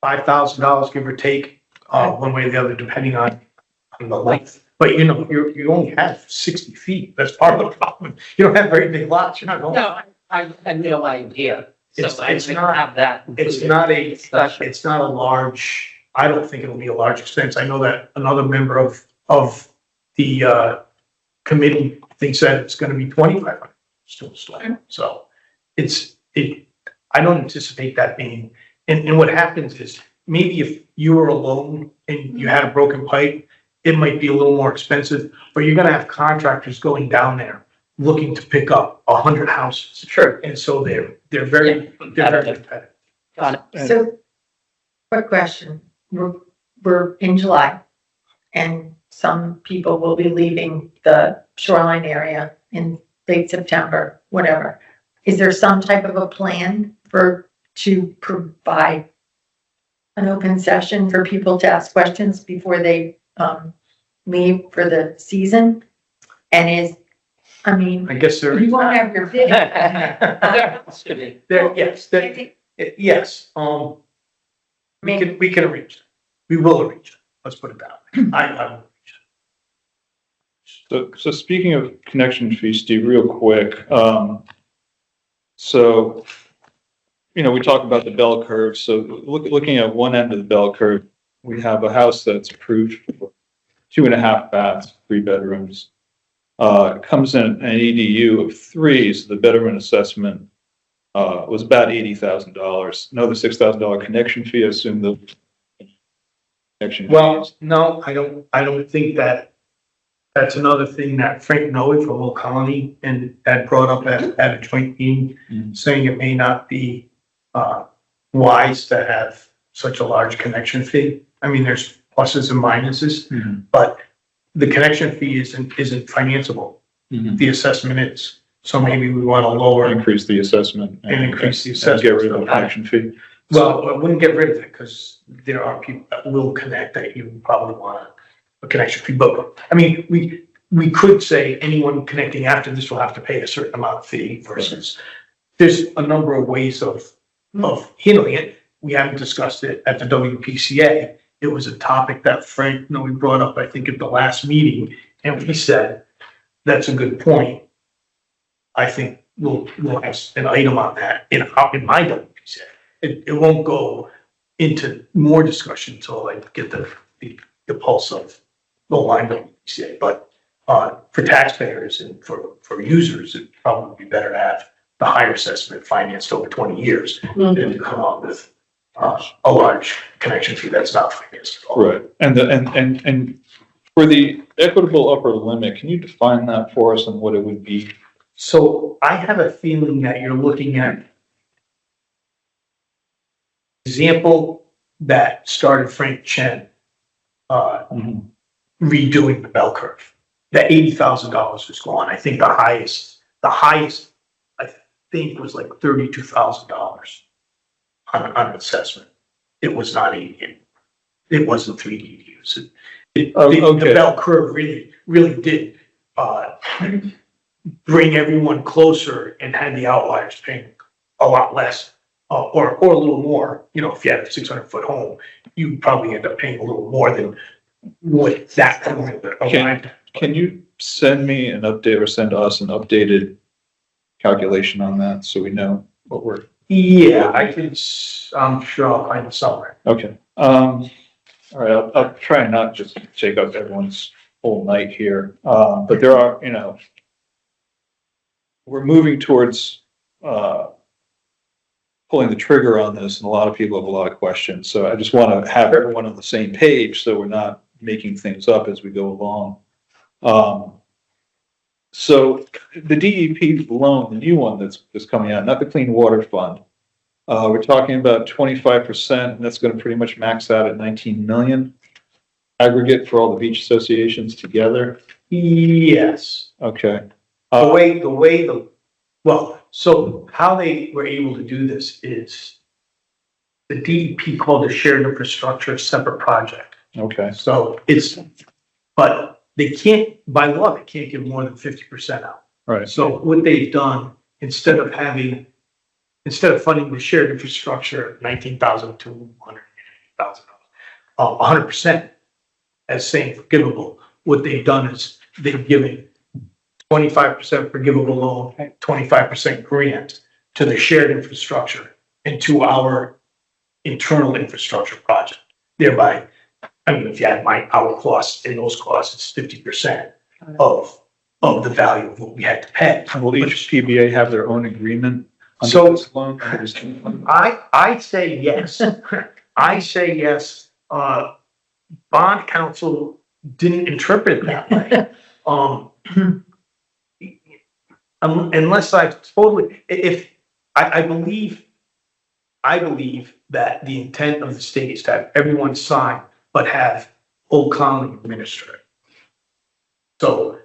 $5,000, give or take, one way or the other, depending on the length. But you know, you only have 60 feet. That's part of the problem. You don't have very big lots. You're not going. No, I had no idea. It's- So I it's didn't not- have that. It's included not in the discussion. it's not a large, I don't think it'll be a large expense. I know that another member of the committee thinks that it's gonna be 2,500 to install. So I don't anticipate that being, and what happens is, maybe if you were alone and you had a broken pipe, it might be a little more expensive, but you're gonna have contractors going down there looking to pick up 100 houses. True. And so they're very competitive. Got it. So, quick question. We're in July and some people will be leaving the shoreline area in late September, whatever. Is there some type of a plan to provide an open session for people to ask questions before they leave for the season? And I guess there you is. won't have your bid. There has to be. Yes, we can arrange it. We will arrange it. Let's put it that way. I will arrange it. So speaking of connection fees, Steve, real quick, so, you know, we talk about the bell curve. So looking at one end of the bell curve, we have a house that's approved for 2.5 baths, 3 bedrooms. It comes in an EDU of 3, so the betterment assessment was about $80,000. Another $6,000 connection fee, I assume the connection. Well, fees. no, I don't think that's another thing that Frank Noe from Old Colony and had brought up at a joint meeting, saying it may not be wise to have such a large connection fee. I mean, there's pluses and minuses, but the connection fee isn't financeable. The assessment is. So maybe we want to lower, Increase the assessment. And increase the and assessment. Get rid of the connection fee. well, I wouldn't get rid of it because there are people that will connect that you probably want a connection fee. But I mean, we could say anyone connecting after this will have to pay a certain amount of fee versus there's a number of ways of handling it. We haven't discussed it at the WPCA. It was a topic that Frank Noe brought up, I think, at the last meeting, and we said, that's a good point. I think we'll have an item on that in my WPCA. It won't go into more discussion until I get the pulse of no liability, say, but, for taxpayers and for users, it'd probably be better to have the higher assessment financed over 20 years than to come up with, a large connection fee that's not financed at all. Right. And for the equitable upper limit, can you define that for us and what it would be? So I have a feeling that you're looking at example that started Frank Chen, redoing the bell curve. That $80,000 was gone. I think the highest I think was like $32,000 on an assessment. It was not 80. It wasn't 3D views. The bell curve really did, bring everyone closer and had the outliers paying a lot less, or a little more. You know, if you had a 600-foot home, you probably end up paying a little more than what that. Can you send me an update or send us an updated calculation on that so we know what we're? Yeah, I'm sure I'll find it somewhere. Okay. All right. I'll try and not just take up everyone's whole night here. But there are, we're moving towards, pulling the trigger on this, and a lot of people have a lot of questions. So I just want to have everyone on the same page so we're not making things up as we go along. So the DEP loan, the new one that's coming out, not the Clean Water Fund, we're talking about 25%, and that's going to pretty much max out at 19 million aggregate for all the beach associations together. Yes. Okay. So how they were able to do this is the DEP called the shared infrastructure a separate project. Okay. So but they can't, by law, they can't give more than 50% out. Right. So what they've done, instead of funding the shared infrastructure, $19,000 to $180,000, 100% as saying forgivable, what they've done is they've given 25% forgivable loan, 25% grant to the shared infrastructure and to our internal infrastructure project. Thereby, I mean, if you add our costs and those costs, it's 50% of the value of what we had to pay. And will each PBA have their own agreement under So- this loan? I say yes. I say yes. Bond counsel didn't interpret it that way. Unless I totally, I believe that the intent of the state is to have everyone sign, but have Old Colony administer it. So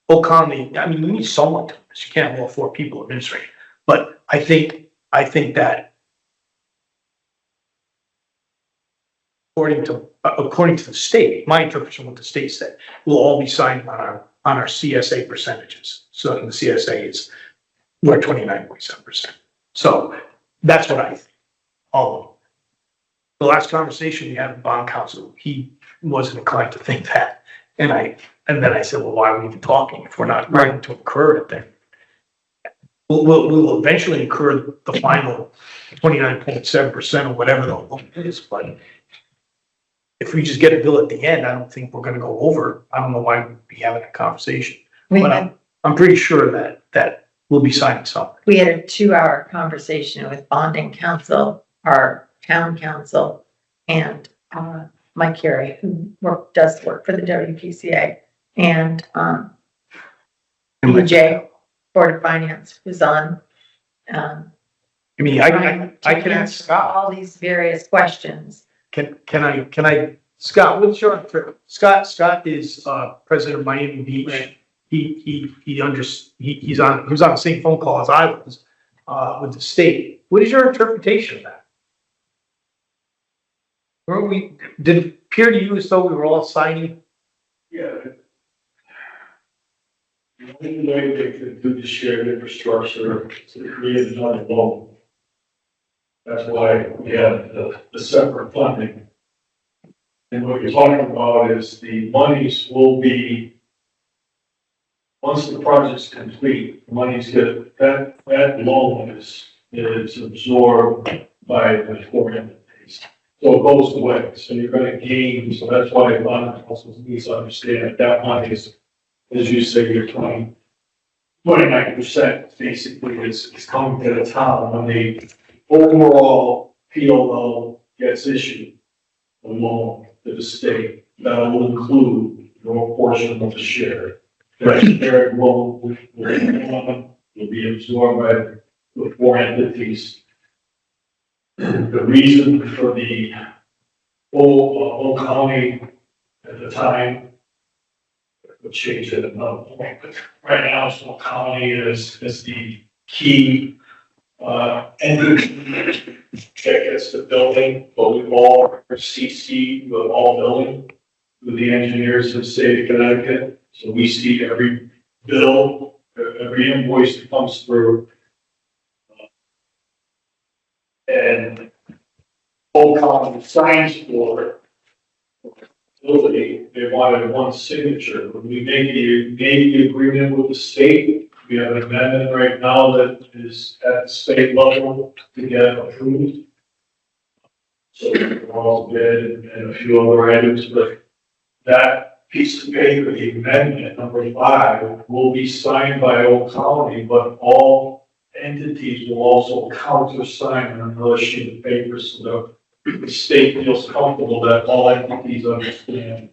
Old Colony, I mean, you need someone to this. You can't have all 4 people administering it. But I think that according to the state, my interpretation of what the state said, we'll all be signing on our CSA percentages. So in the CSA we're 29.7%. So that's what I think. The last conversation we had with bond counsel, he wasn't inclined to think that. And then I said, well, why are we even talking if we're not going to incur it then? We'll eventually incur the final 29.7% or whatever the loan is, but if we just get a bill at the end, I don't think we're gonna go over. I don't know why we'd be having a conversation. But I'm pretty sure that we'll be signing something. We had a 2-hour conversation with bonding counsel, our town council, and Mike Carey, who does work for the WPCA, and BJ, Board of Finance, who's on. I mean, I can ask Scott. All these various questions. Can I, Scott, what's your, Scott is president of Miami Beach. Right. He was on the same phone call as I was with the state. What is your interpretation of that? Did it appear to you as though we were all signing? Yeah. The only way they could do the shared infrastructure is to create another loan. That's why we have the separate funding. And what you're talking about is the monies will be, once the project's complete, the monies that loan is absorbed by the 4 entities. So it goes away, so you're gonna gain, so that's why a lot of councils need to understand that that money is, as you say, you're 29% basically is coming to the town when the overall PLO gets issued, a loan to the state, that will include your portion of the share. That share will be absorbed by the four entities. The reason for the Old County at the time, would change it at another point, but right now, Old County is the key entity that gets the building, but we all are CC with all building with the engineers of the state of Connecticut. So we see every bill, every invoice that comes through. And Old County signs for it. They wanted one signature. When we made the agreement with the state, we have an amendment right now that is at the state level to get approved. So we're all bid and a few other items, but that piece of paper, the amendment number 5, will be signed by Old Colony, but all entities will also countersign on another sheet of paper, so the state feels comfortable that all entities understand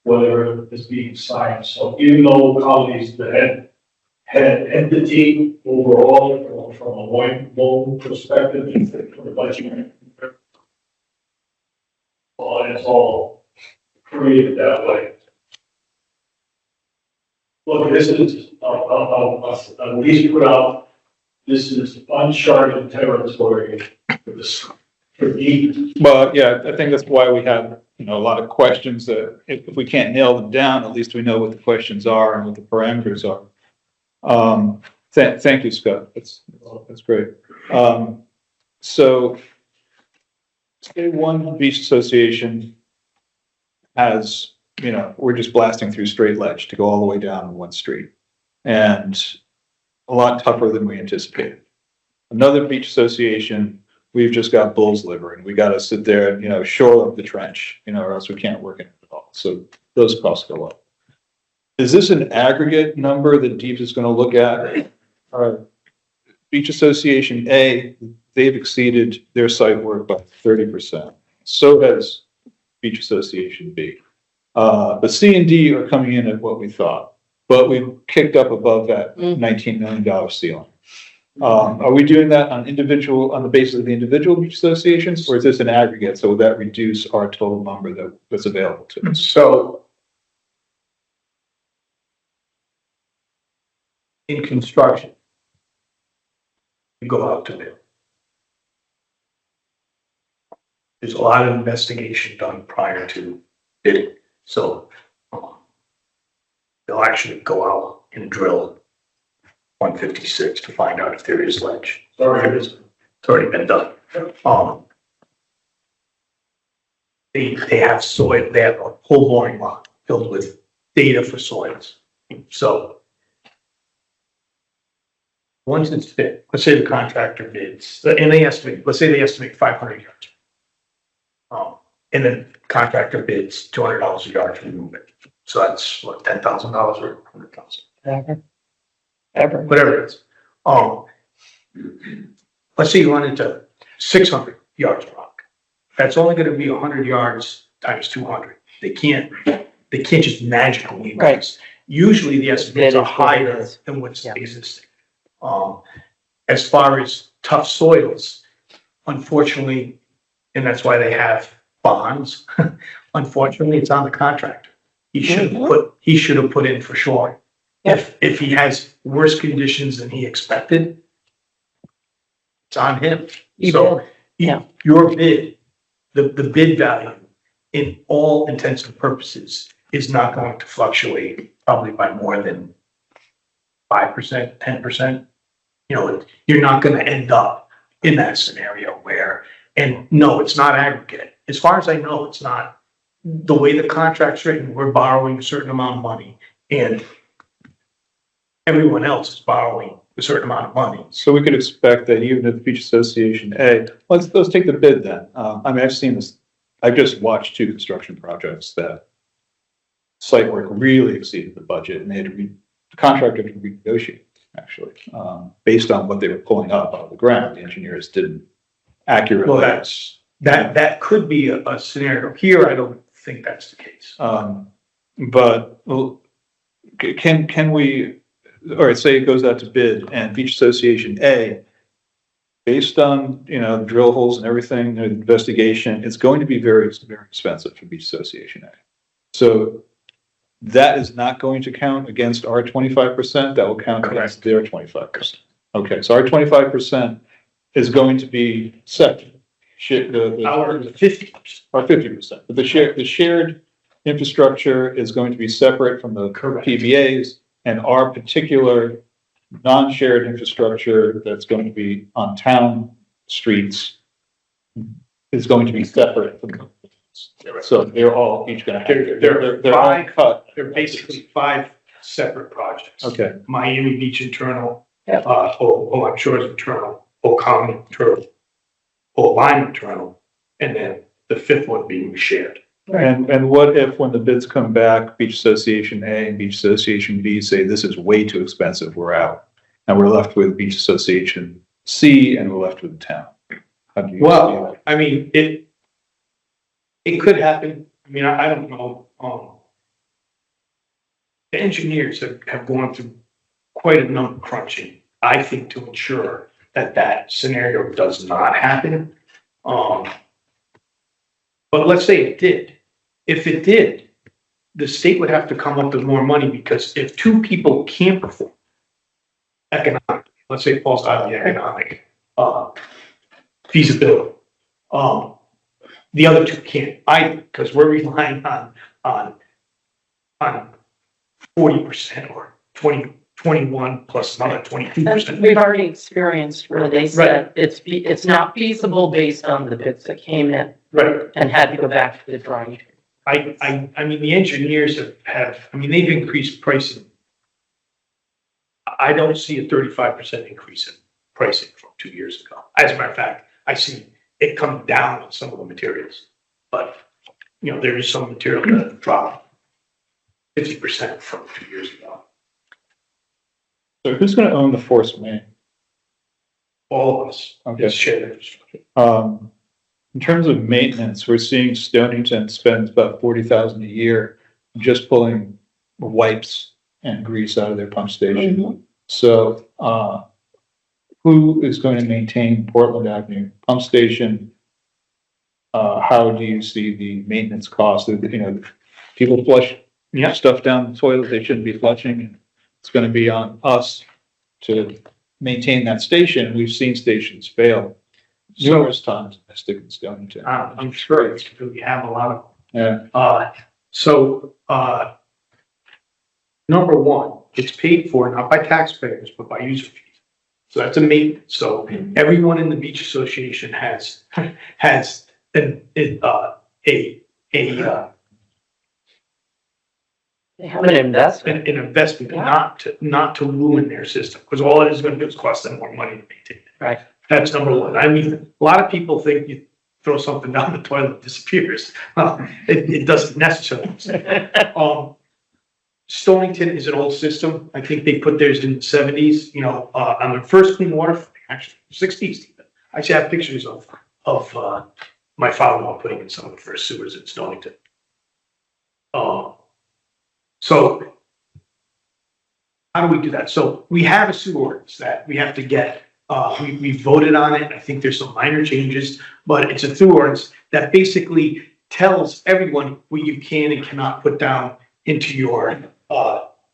whether it's being signed. So even though Old Colony is the head entity overall from a loan perspective, from the budget, well, it's all created that way. Look, this is, I'll at least put out, this is uncharted territory for this, for me. Well, yeah, I think that's why we have, a lot of questions that if we can't nail them down, at least we know what the questions are and what the parameters are. Thank you, Scott. That's great. So say one beach association has, we're just blasting through straight ledge to go all the way down one street, and a lot tougher than we anticipated. Another beach association, we've just got bull's liver and we got to sit there and, shore up the trench, or else we can't work in it at all. So those costs go up. Is this an aggregate number that Deeps is going to look at? Beach Association A, they've exceeded their site work by 30%. So has Beach Association B. But C and D are coming in at what we thought, but we've kicked up above that $19 million ceiling. Are we doing that on the basis of the individual beach associations, or is this an aggregate? So would that reduce our total number that's available to us? So in construction, you go out to bid. There's a lot of investigation done prior to bidding. So they'll actually go out and drill 156 to find out if there is ledge. Or it's already been done. They have soil, they have a whole boring lot filled with data for soils. So once it's fit, let's say the contractor bids, and let's say they estimate 500 yards. And then contractor bids $200 a yard to remove it. So that's what, $10,000 or $100,000? Whatever it is. Let's say you run into 600 yards of rock. That's only going to be 100 yards times 200. They can't just magically rise. Usually the estimates are higher than what's existing. As far as tough soils, unfortunately, and that's why they have bonds. Unfortunately, it's on the contractor. He should have put in for shoring. If he has worse conditions than he expected, it's on him. Your bid, the bid value in all intents and purposes is not going to fluctuate probably by more than 5%, 10%. You're not going to end up in that scenario where, and no, it's not aggregate. As far as I know, it's not. The way the contract's written, we're borrowing a certain amount of money and everyone else is borrowing a certain amount of money. So we could expect that even if Beach Association A, let's take the bid then. I mean, I've seen this, I've just watched two construction projects that site work really exceeded the budget and they had to the contractor had to renegotiate, actually, based on what they were pulling up out of the ground. The engineers didn't accurately. Well, that could be a scenario. Here, I don't think that's the case. But well, can we, all right, say it goes out to bid and Beach Association A, based on, the drill holes and everything, the investigation, it's going to be very, very expensive for Beach Association A. So that is not going to count against our 25%. That will count against their 25%. Okay, so our 25% is going to be set. Our 50%. Or 50%. But the shared infrastructure is going to be separate from the PBAs, and our particular non-shared infrastructure that's going to be on town streets is going to be separate from the. So they're all each going to have their own cut. They're basically 5 separate projects. Okay. Miami Beach internal, Yep. Old Shores internal, Old Colony internal, Old Lime internal, and then the 5th one being shared. And what if, when the bids come back, Beach Association A and Beach Association B say this is way too expensive, we're out, and we're left with Beach Association C and we're left with the town? How do you see Well, that? I mean, it could happen. I mean, I don't know. The engineers have gone through quite a number of crunching, I think, to ensure that scenario does not happen. But let's say it did. If it did, the state would have to come up with more money, because if 2 people can't perform economically, let's say it falls out of the economic feasibility, the other 2 can't. Because we're relying on 40% or 21 plus another 22%. We've already experienced where they said it's not feasible based on the bids that came in Right. and had to go back to the drawing. I mean, the engineers I mean, they've increased pricing. I don't see a 35% increase in pricing from 2 years ago. As a matter of fact, I see it come down on some of the materials. But, there is some material that dropped 50% from 2 years ago. So who's going to own the force main? All of us. Okay. It's shared infrastructure. In terms of maintenance, we're seeing Stonington spends about $40,000 a year just pulling wipes and grease out of their pump station. Mm-hmm. So, who is going to maintain Portland Avenue pump station? How do you see the maintenance costs? People flush stuff down the toilet they shouldn't be flushing, and it's going to be on us to maintain that station. We've seen stations fail numerous times in Mystic and Stonington. I'm sure it's because we have a lot of. Yeah. Number one, it's paid for not by taxpayers, but by user fees. So that's a maintenance. So everyone in the beach association has They have an investment. an investment not to ruin their system, because all it is going to do is cost them more money to maintain it. Right. That's number one. I mean, a lot of people think you throw something down the toilet, it disappears. It doesn't necessarily. Stonington is an old system. I think they put theirs in the 70s, on the first clean water, actually 60s. I actually have pictures of my father-in-law putting in some of the first sewers in Stonington. So how do we do that? So we have a sewer ordinance that we have to get. We voted on it. I think there's some minor changes, but it's a sewer ordinance that basically tells everyone what you can and cannot put down into your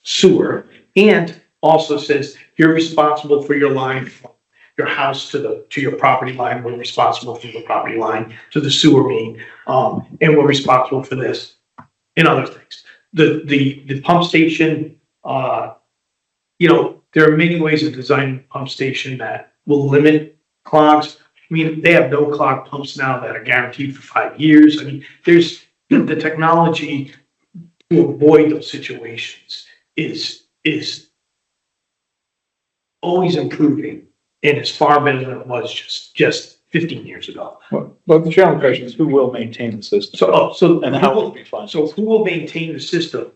sewer, and also says you're responsible for your line from your house to your property line. We're responsible for the property line to the sewer main, and we're responsible for this and other things. The pump station, there are many ways of designing a pump station that will limit clogs. I mean, they have no clog pumps now that are guaranteed for 5 years. I mean, there's the technology to avoid those situations is always improving and is far better than it was just 15 years ago. Well, the general question is who will maintain the system? And how will it be funded? So who will maintain the system?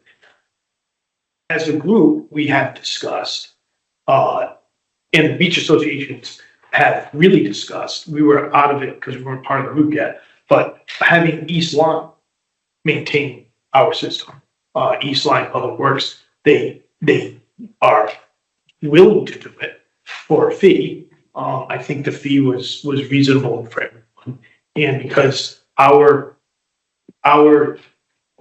As a group, we have discussed, and the beach associations have really discussed, we were out of it because we weren't part of the group yet, but having East Line maintain our system. East Line Public Works, they are willing to do it for a fee. I think the fee was reasonable for everyone. And because our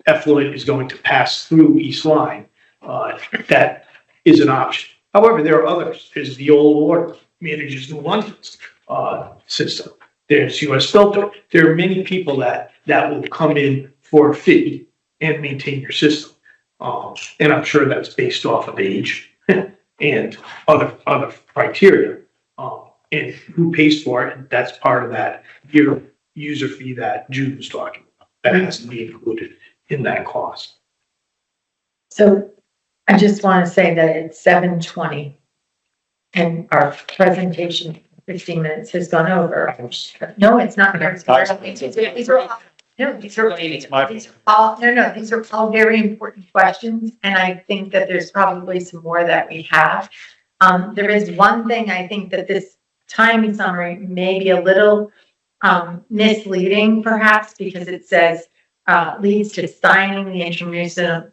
effluent is going to pass through East Line, that is an option. However, there are others. There's the old water manages New London's system. There's US Filter. There are many people that will come in for a fee and maintain your system. And I'm sure that's based off of age and other criteria. And who pays for it? That's part of that your user fee that Jude was talking about. That has to be included in that cost. So I just want to say that it's 7:20 and our presentation, 15 minutes has gone over. No, it's not. These are all, no, these are all very important questions. And I think that there's probably some more that we have. There is one thing I think that this time summary may be a little misleading perhaps because it says leads to signing the intermunicipal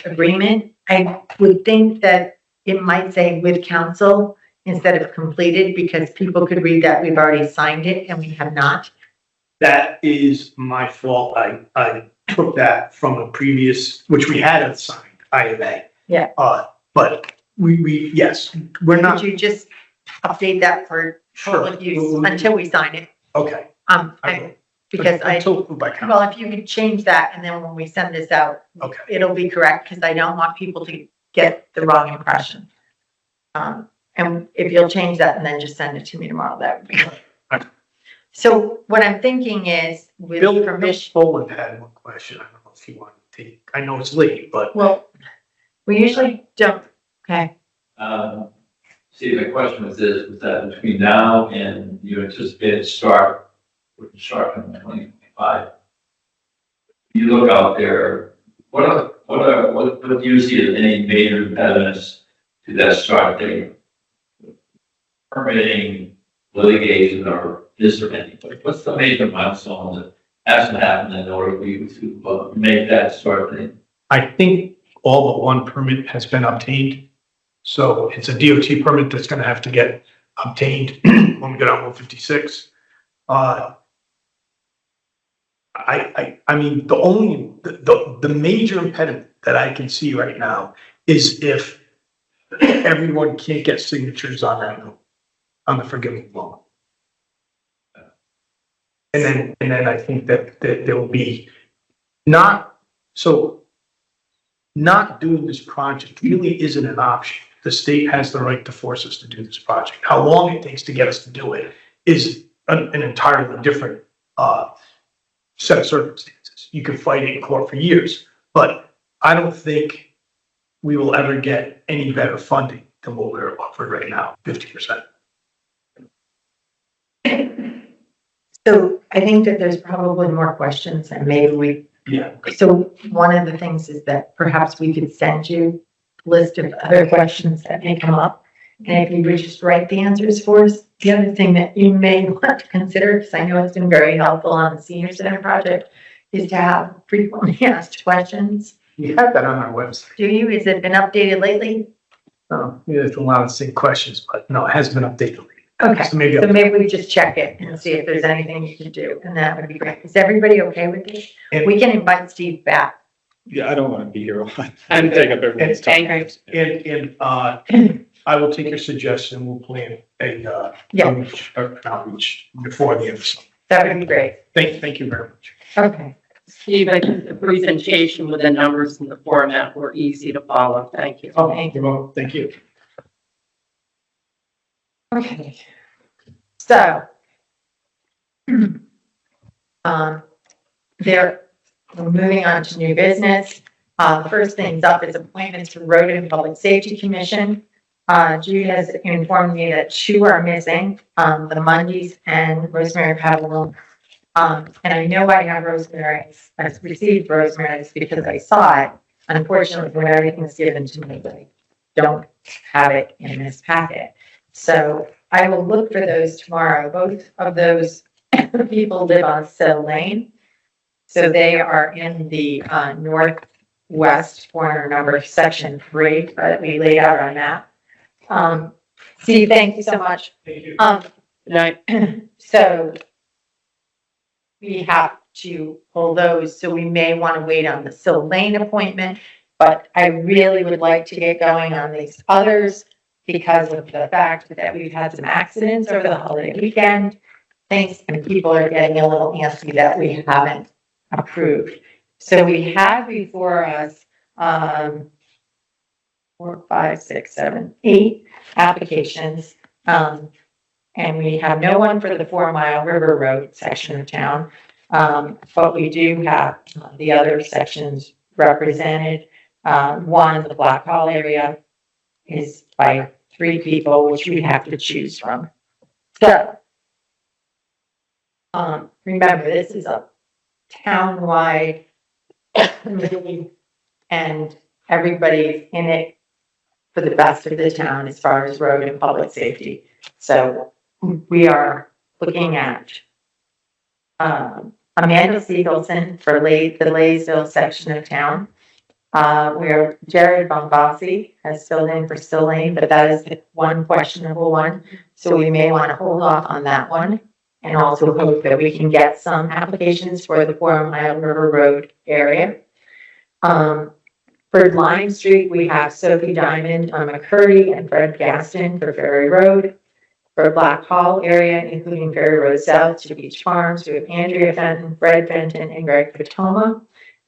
agreement. I would think that it might say with council instead of completed because people could read that we've already signed it and we have not. That is my fault. I took that from a previous, which we had signed IMA. Yeah. But we yes, we're not. Could you just update that for public use until we sign it? Okay. Because well, if you could change that and then when we send this out, okay, it'll be correct because I don't want people to get the wrong impression. And if you'll change that and then just send it to me tomorrow, that would be great. So what I'm thinking is with Bill permission. Boland had one question. I don't know if you want to take, I know it's late, but. Well, we usually don't, okay. See, the question was this, was that between now and you anticipated start, which is start in 2025. You look out there, what do you see as any major impediments to that start date? Permitting, litigation, or this or anything? What's the major milestone that has to happen in order for you to make that start date? I think all but one permit has been obtained. So it's a DOT permit that's going to have to get obtained when we get on 156. I mean, the major impediment that I can see right now is if everyone can't get signatures on the forgiving loan. And then I think that there will be not doing this project really isn't an option. The state has the right to force us to do this project. How long it takes to get us to do it is an entirely different set of circumstances. You can fight it in court for years, but I don't think we will ever get any better funding than what we're offered right now, 50%. So I think that there's probably more questions and maybe so one of the things is that perhaps we could send you a list of other questions that may come up. And if you would just write the answers for us. The other thing that you may want to consider, because I know it's been very helpful on the senior center project, is to have frequently asked questions. We have that on our website. Do you? Has it been updated lately? There's a lot of the same questions, but no, it hasn't been updated lately. Okay, So maybe we just check it and see if there's anything you can do, and that would be great. Is everybody okay with this? And- We can invite Steve back. Yeah, I don't want to be here. And take up everyone's time. And I will take your suggestion. We'll plan a an outreach before the end of summer. That would be great. Thank you very much. Okay. Steve, I think the presentation with the numbers and the format were easy to follow. Thank you. Thank you. Well, thank you. Okay. So, we're moving on to new business. The first thing's up is appointments to Road and Public Safety Commission. Jude has informed me that two are missing, the Mundies and Rosemary Pavilion. And I know I have Rosemary's, I've received Rosemary's because I saw it. Unfortunately, when everything's given to me, I don't have it in this packet. So I will look for those tomorrow. Both of those people live on Sill Lane. So they are in the northwest corner, number section 3 that we laid out on that. Steve, thank you so much. Thank you. So we have to pull those, so we may want to wait on the Sill Lane appointment, but I really would like to get going on these others because of the fact that we've had some accidents over the holiday weekend, things, and people are getting a little antsy that we haven't approved. So we have before us, 4, 5, 6, 7, 8 applications. And we have no one for the 4 Mile River Road section of town. But we do have the other sections represented. One, the Black Hall area is by 3 people, which we have to choose from. So, remember, this is a town-wide meeting, and everybody's in it for the best of the town as far as road and public safety. So we are looking at Amanda Siegelson for the Laysville section of town. Where Jared Bombassi has filled in for Still Lane, but that is the one questionable one. So we may want to hold off on that one and also hope that we can get some applications for the 4 Mile River Road area. For Lime Street, we have Sophie Diamond on McCurdy and Fred Gaston for Ferry Road. For Black Hall area, including Ferry Road South to Beach Farms, we have Andrea Fenton, Fred Fenton, and Greg Patoma.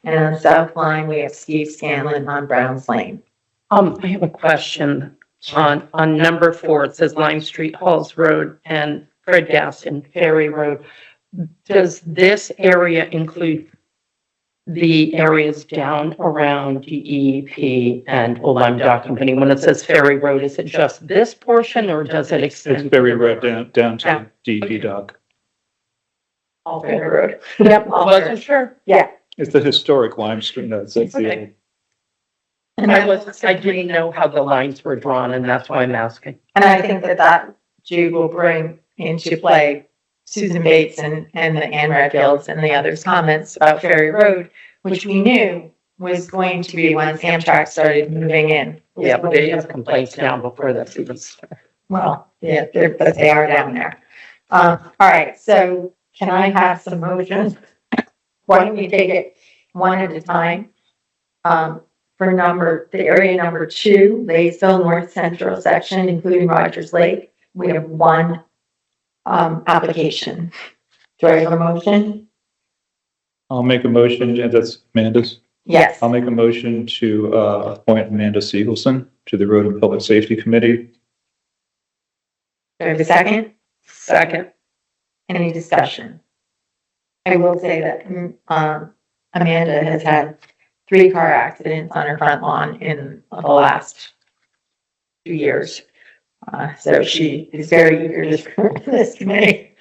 And on the South Line, we have Steve Scanlon on Browns Lane. I have a question on number 4. It says Lime Street, Halls Road, and Fred Gaston, Ferry Road. Does this area include the areas down around DEP and Old Lime Dock Company? When it says Ferry Road, is it just this portion or does it extend? It's Ferry Road down to DEP dock. All Ferry Road. Yep. I wasn't sure. Yeah. It's the historic limestone, that's the Okay. I didn't know how the lines were drawn, and that's why I'm asking. And I think that Jude will bring into play Susan Bates and the Ann Redfields and the others' comments about Ferry Road, which we knew was going to be when Amtrak started moving in. Yeah, but they have complaints now before that's even started. Well, yeah, but they are down there. All right, so can I have some motions? Why don't we take it one at a time? For the area number 2, Laysville North Central section, including Rogers Lake, we have 1 application. Do I have a motion? I'll make a motion, and that's Amanda's. Yes. I'll make a motion to appoint Amanda Siegelson to the Road and Public Safety Committee. Do I have a second? Second. Any discussion? I will say that Amanda has had 3 car accidents on her front lawn in the last 2 years. So she is very eager to serve this committee.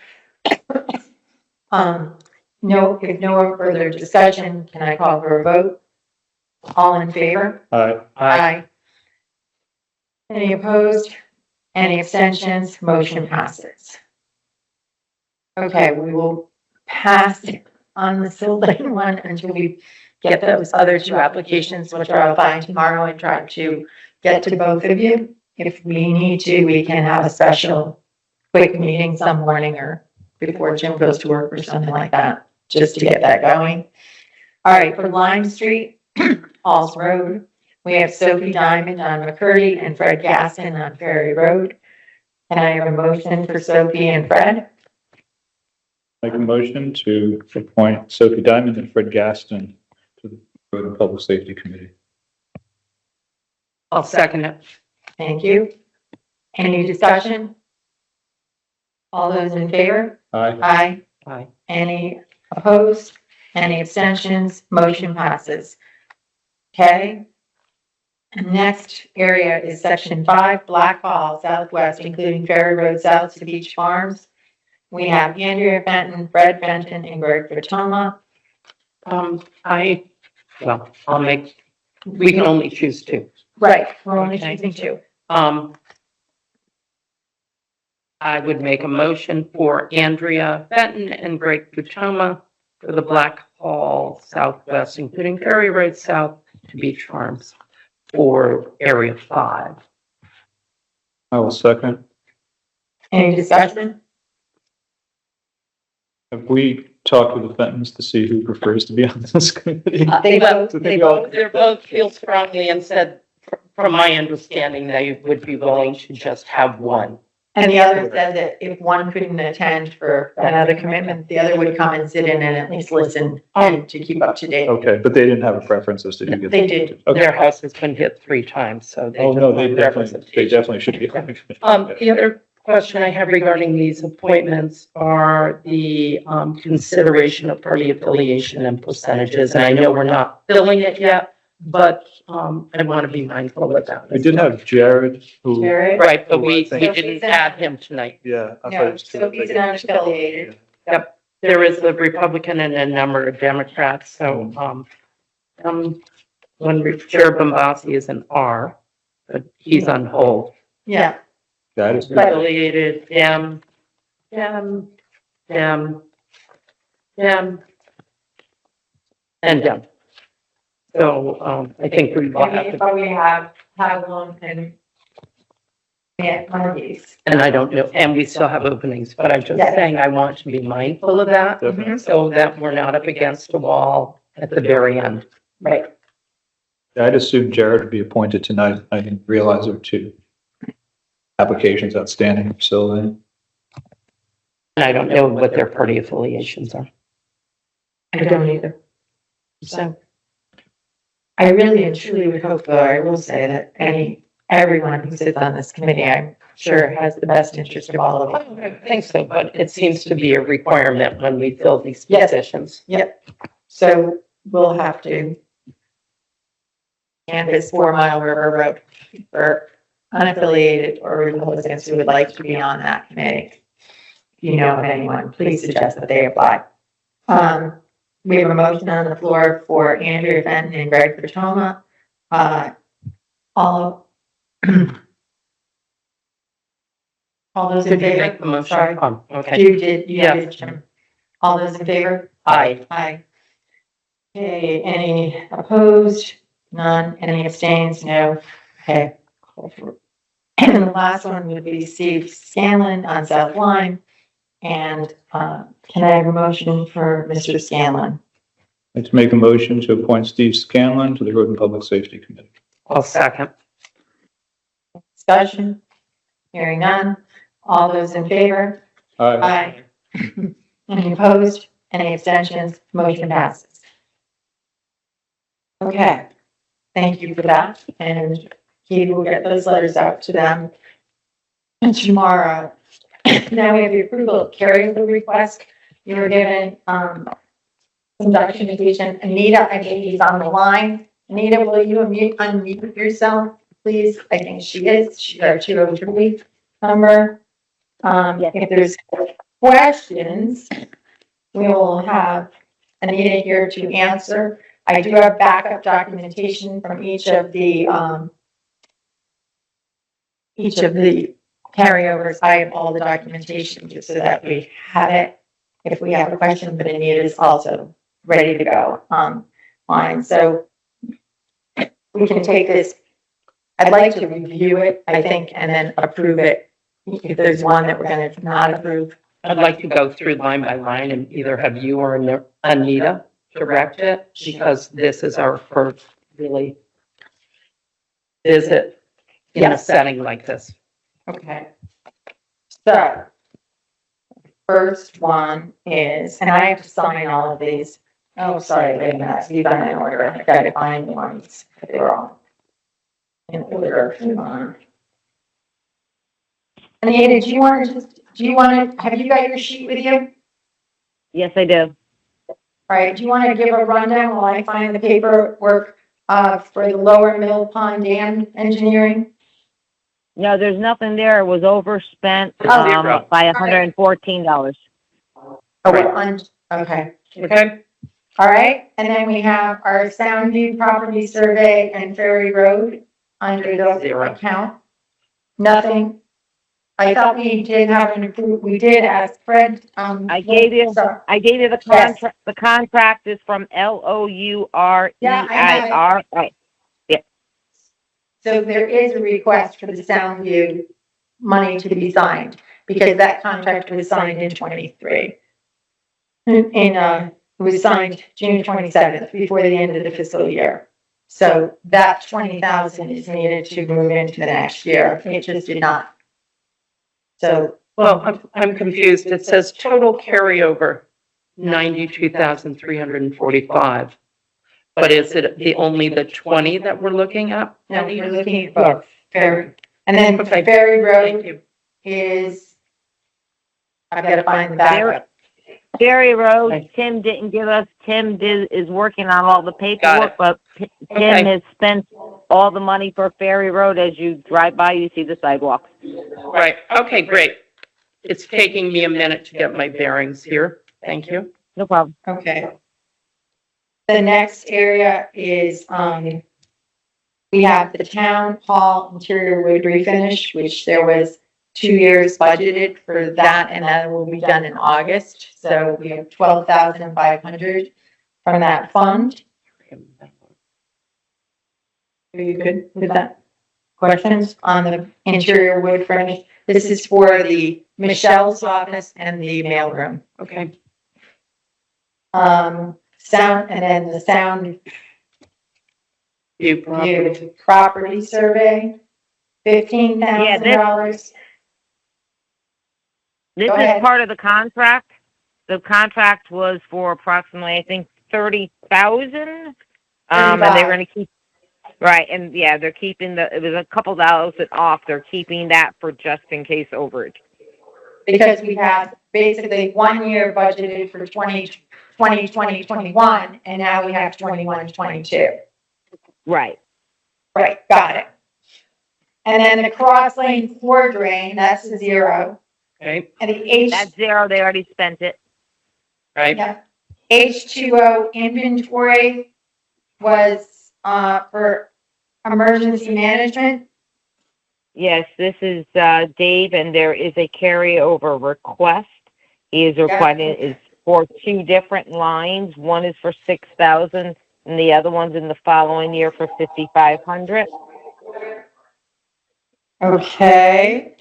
If no further discussion, can I call for a vote? All in favor? Aye. Any opposed? Any abstentions? Motion passes. Okay, we will pass on the Sill Lane one until we get those other 2 applications, which I'll find tomorrow and try to get to both of you. If we need to, we can have a special quick meeting some morning or before Jim goes to work or something like that, just to get that going. All right, for Lime Street, Halls Road, we have Sophie Diamond on McCurdy and Fred Gaston on Ferry Road. Can I have a motion for Sophie and Fred? Make a motion to appoint Sophie Diamond and Fred Gaston to the Road and Public Safety Committee. I'll second it. Thank you. Any discussion? All those in favor? Aye. Aye. Aye. Any opposed? Any abstentions? Motion passes. Okay. And next area is section 5, Black Hall Southwest, including Ferry Road South to Beach Farms. We have Andrea Fenton, Fred Fenton, and Greg Fatoma. We can only choose two. Right, we're only Okay. choosing 2. I would make a motion for Andrea Fenton and Greg Putoma for the Black Hall Southwest, including Ferry Road South to Beach Farms for Area 5. I will second. Any discussion? Have we talked with the Fentons to see who prefers to be on this committee? They're both feel strongly and said, from my understanding, they would be willing to just have one. And the other said that if one couldn't attend for another commitment, the other would come and sit in and at least listen and to keep up to date. Okay, but they didn't have a preference as to who gets. They did. Okay. Their house has been hit 3 times, so they. Oh, just no, want they representation. definitely should be on the committee. The other question I have regarding these appointments are the consideration of party affiliation and percentages. And I know we're not filling it yet, but I want to be mindful of that. We did have Jared, who, Jared? Right, but we So didn't add him tonight. yeah. I thought it No, was so he's unaffiliated. Yep, there is a Republican and a number of Democrats, so, when Chair Bombasi is an R, but he's on hold. Yeah, That is good. Affiliated, Dem, and Dem. So, I think we will have to, but we have one and one of these. and I don't know, and we still have openings, but I'm just Yeah. saying I want to be mindful of that, Definitely. so that we're not up against a wall at the very end. Right. I'd assumed Jared would be appointed tonight. I didn't realize there were 2 applications outstanding, so then. And I don't know what their party affiliations are. I don't either. So I really and truly would hope, though, I will say that everyone who sits on this committee, I'm sure has the best interest of all of us. I think so, but it seems to be a requirement when we fill these Yes. positions. Yep. So we'll have to canvass 4 Mile River Road for unaffiliated or Republicans who would like to be on that committee. If you know of anyone, please suggest that they apply. We have a motion on the floor for Andrea Fenton and Greg Fatoma. All those in Did you favor? make the motion? Sorry. Oh, okay. You did, Yes. did, Jim. All those in favor? Aye. Aye. Okay, any opposed? None. Any abstains? No. Okay. And the last one would be Steve Scanlon on South Line. And can I have a motion for Mr. Scanlon? I'd like to make a motion to appoint Steve Scanlon to the Road and Public Safety Committee. I'll second. Discussion? Hearing none. All those in favor? Aye. Any opposed? Any abstentions? Motion passes. Okay. Thank you for that. And Katie will get those letters out to them tomorrow. Now we have the approval of carryover request. You were given some documentation. Anita, I think she's on the line. Anita, will you unmute yourself, please? I think she is. She's our 203 number. If there's questions, we will have Anita here to answer. I do have backup documentation from each of the carryovers. I have all the documentation just so that we have it if we have a question, but Anita is also ready to go online. So we can take this. I'd like to review it, I think, and then approve it. If there's one that we're going to not approve. I'd like to go through line by line and either have you or Anita direct it, because this is our first really visit in a setting like this. Okay. So, first one is, and I have to sign all of these. Oh, sorry, wait a minute, these aren't in order. I got to find the ones. They're all in order. Hang on. Anita, have you got your sheet with you? Yes, I do. All right, do you want to give a rundown while I find the paperwork for the Lower Mill Pond Dam engineering. No, there's nothing there. It was overspent, Zero. by $114. Oh, we're on, okay. Okay, All right, and then we have our Soundview Property Survey and Ferry Road under the Zero. account. Nothing. I thought we did have an we did ask Fred, I gave you, so- I gave you the Yes. contract. The contract is from LOUREIR. Yeah, I have it. Right. So there is a request for the Soundview money to be signed, because that contract was signed in 23. It was signed June 27th, before the end of the fiscal year. So that 20,000 is needed to move into the next year. It just did not. So, Well, I'm confused. It says total carryover, 92,345. But is it only the 20 that we're looking at? no, we're looking at both. Ferry. And then Ferry Thank Road you. is, I've got to find the backup. Ferry Road, Okay. Tim didn't give us, is working on all the Got paperwork, it. but Okay. Tim has spent all the money for Ferry Road. As you drive by, you see the sidewalks. Right, okay, great. It's taking me a minute to get my bearings here. Thank you. No problem. Okay. The next area is, we have the town hall interior wood refinish, which there was 2 years budgeted for that, and that will be done in August. So we have 12,500 from that fund. Are you good with that? Questions on the interior wood finish? This is for the Michelle's office and the mailroom. Okay, Sound, and then the sound you property. view property survey, $15,000. This Go is ahead. part of the contract. The contract was for approximately, I think, 30,000. And they're 35. gonna keep, right, and yeah, they're keeping it was a couple thousand off. They're keeping that for just in case overage. Because we have basically 1 year budgeted for 2021, and now we have 21, 22. Right. Right, got it. And then the cross lane floor drain, that's the 0. Okay, And the That's 0. They already spent it. right, yeah, H2O inventory was, for emergency management. Yes, this is, Dave, and there is a carryover request. He is requesting is for 2 different lines. One is for 6,000 and the other one's in the following year for 5,500. Okay,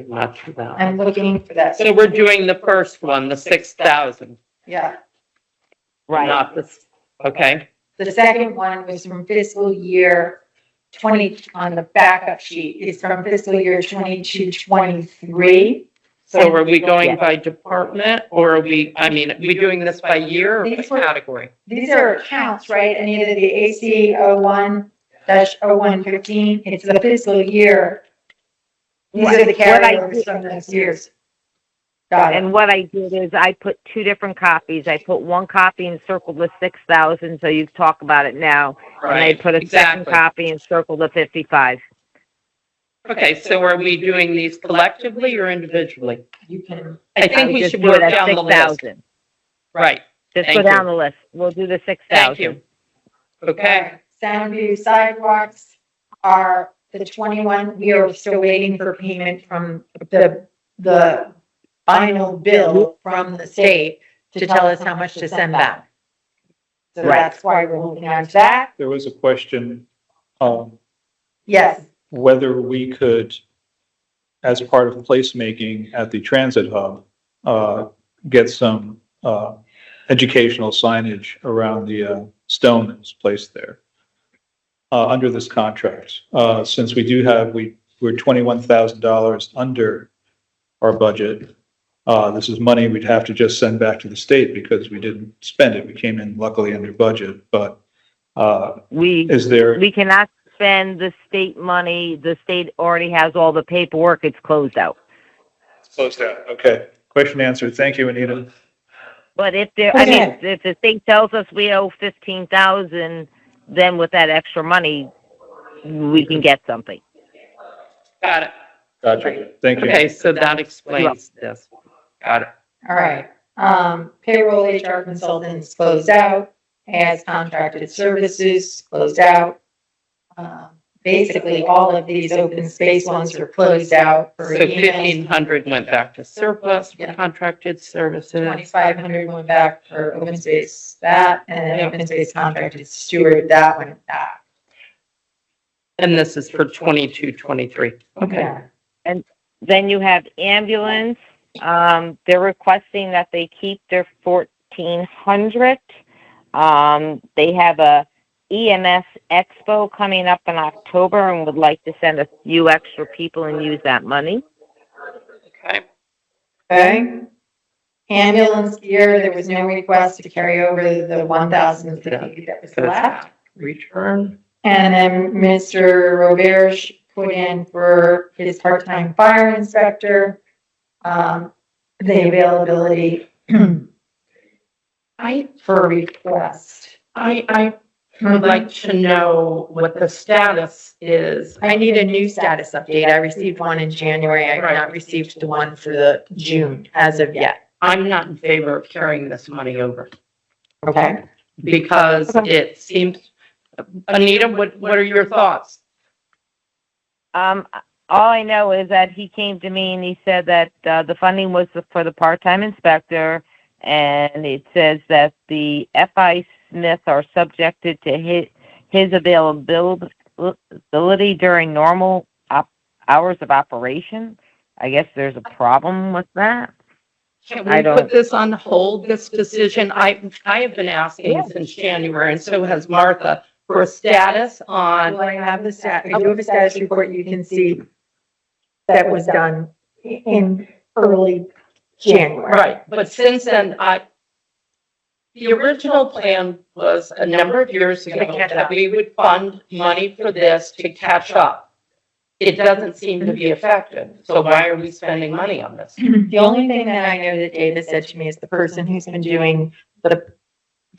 not for that. I'm looking for that. So we're doing the first one, the 6,000, Yeah, Right. not this, okay, the second one was from fiscal year 20, on the backup sheet, is from fiscal year 22, 23. so are we going Yes. by department, or are we doing this by year or by These were- category? These are accounts, right? And either the AC 01-0115, it's the fiscal year. These are the What I carryovers did- from those years. Got it. And what I did is I put 2 different copies. I put one copy and circled the 6,000, so you talk about it now. And I put a second Exactly. copy and circled the 55. Okay, so are we doing these collectively or individually? You can, I think we Just should do work it at down the list. 6,000. Right, Just Thank go down you. the list. We'll do the 6,000. thank you. Okay, Soundview sidewalks are the 21, we are still waiting for payment from the final bill from the state to tell us how much to send back. So Right. that's why we're holding on to that. There was a question, Yes, whether we could, as part of placemaking at the transit hub, get some, educational signage around the, stone that's placed there, under this contract. Since we do have, we're $21,000 under our budget. This is money we'd have to just send back to the state because we didn't spend it. We came in luckily under budget, but, is there? We cannot spend the state money. The state already has all the paperwork. It's closed out. Closed out. Okay. Question answered. Thank you, Anita. But if there, Okay. if the state tells us we owe 15,000, then with that extra money, we can get something. Got it. Gotcha. Thank you. Okay, so that explains this. Got it. All right. Payroll HR consultants closed out, as contracted services closed out. Basically, all of these open space ones are closed out. So 1,500 went back to surplus for contracted services. 2,500 went back for open space, that, and then open space contracted steward, that went back. And this is for 22, 23. Okay. Then you have ambulance. They're requesting that they keep their 1,400. They have a EMS Expo coming up in October and would like to send a few extra people and use that money. Okay. Okay. Ambulance gear, there was no request to carry over the 1,050 that was left. Return. And then Mr. Roberge put in for his part-time fire inspector, the availability for request. I would like to know what the status is. I need a new status update. I received one in January. I have not received the one for the June as of yet. I'm not in favor of carrying this money over Okay. because it seems, Anita, what are your thoughts? All I know is that he came to me and he said that the funding was for the part-time inspector, and it says that the FI Smith are subjected to his availability during normal hours of operation. I guess there's a problem with that. Can we put this on hold, this decision? I have been asking since January, and so has Martha, for a status on. Well, I have the I do have a status report you can see that was done in early January. Right, but since then, the original plan was a number of years ago that we would fund money for this to catch up. It doesn't seem to be effective, so why are we spending money on this? The only thing that I know that David said to me is the person who's been doing the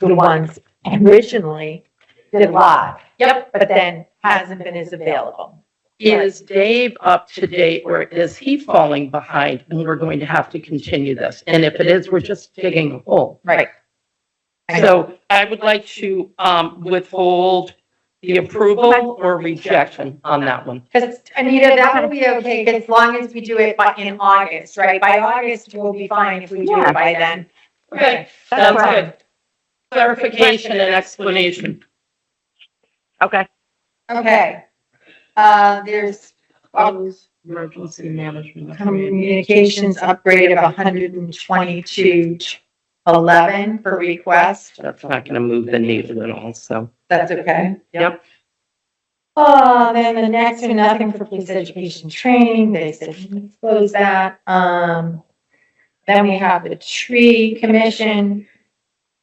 ones originally did live. Yep. But then hasn't been as available. Is Dave up to date, or is he falling behind and we're going to have to continue this? And if it is, we're just digging a hole. Right. So I would like to withhold the approval or rejection on that one. Because Anita, that will be okay as long as we do it in August, right? By August, we'll be fine if we do it by then. Okay, sounds good. Clarification and explanation. Okay. Okay. There's Emergency management. communications upgrade of 122.11 for request. That's not going to move the needle at all, so. That's okay. Yep. Then the next one, nothing for police education training. They said close that. Then we have the tree commission.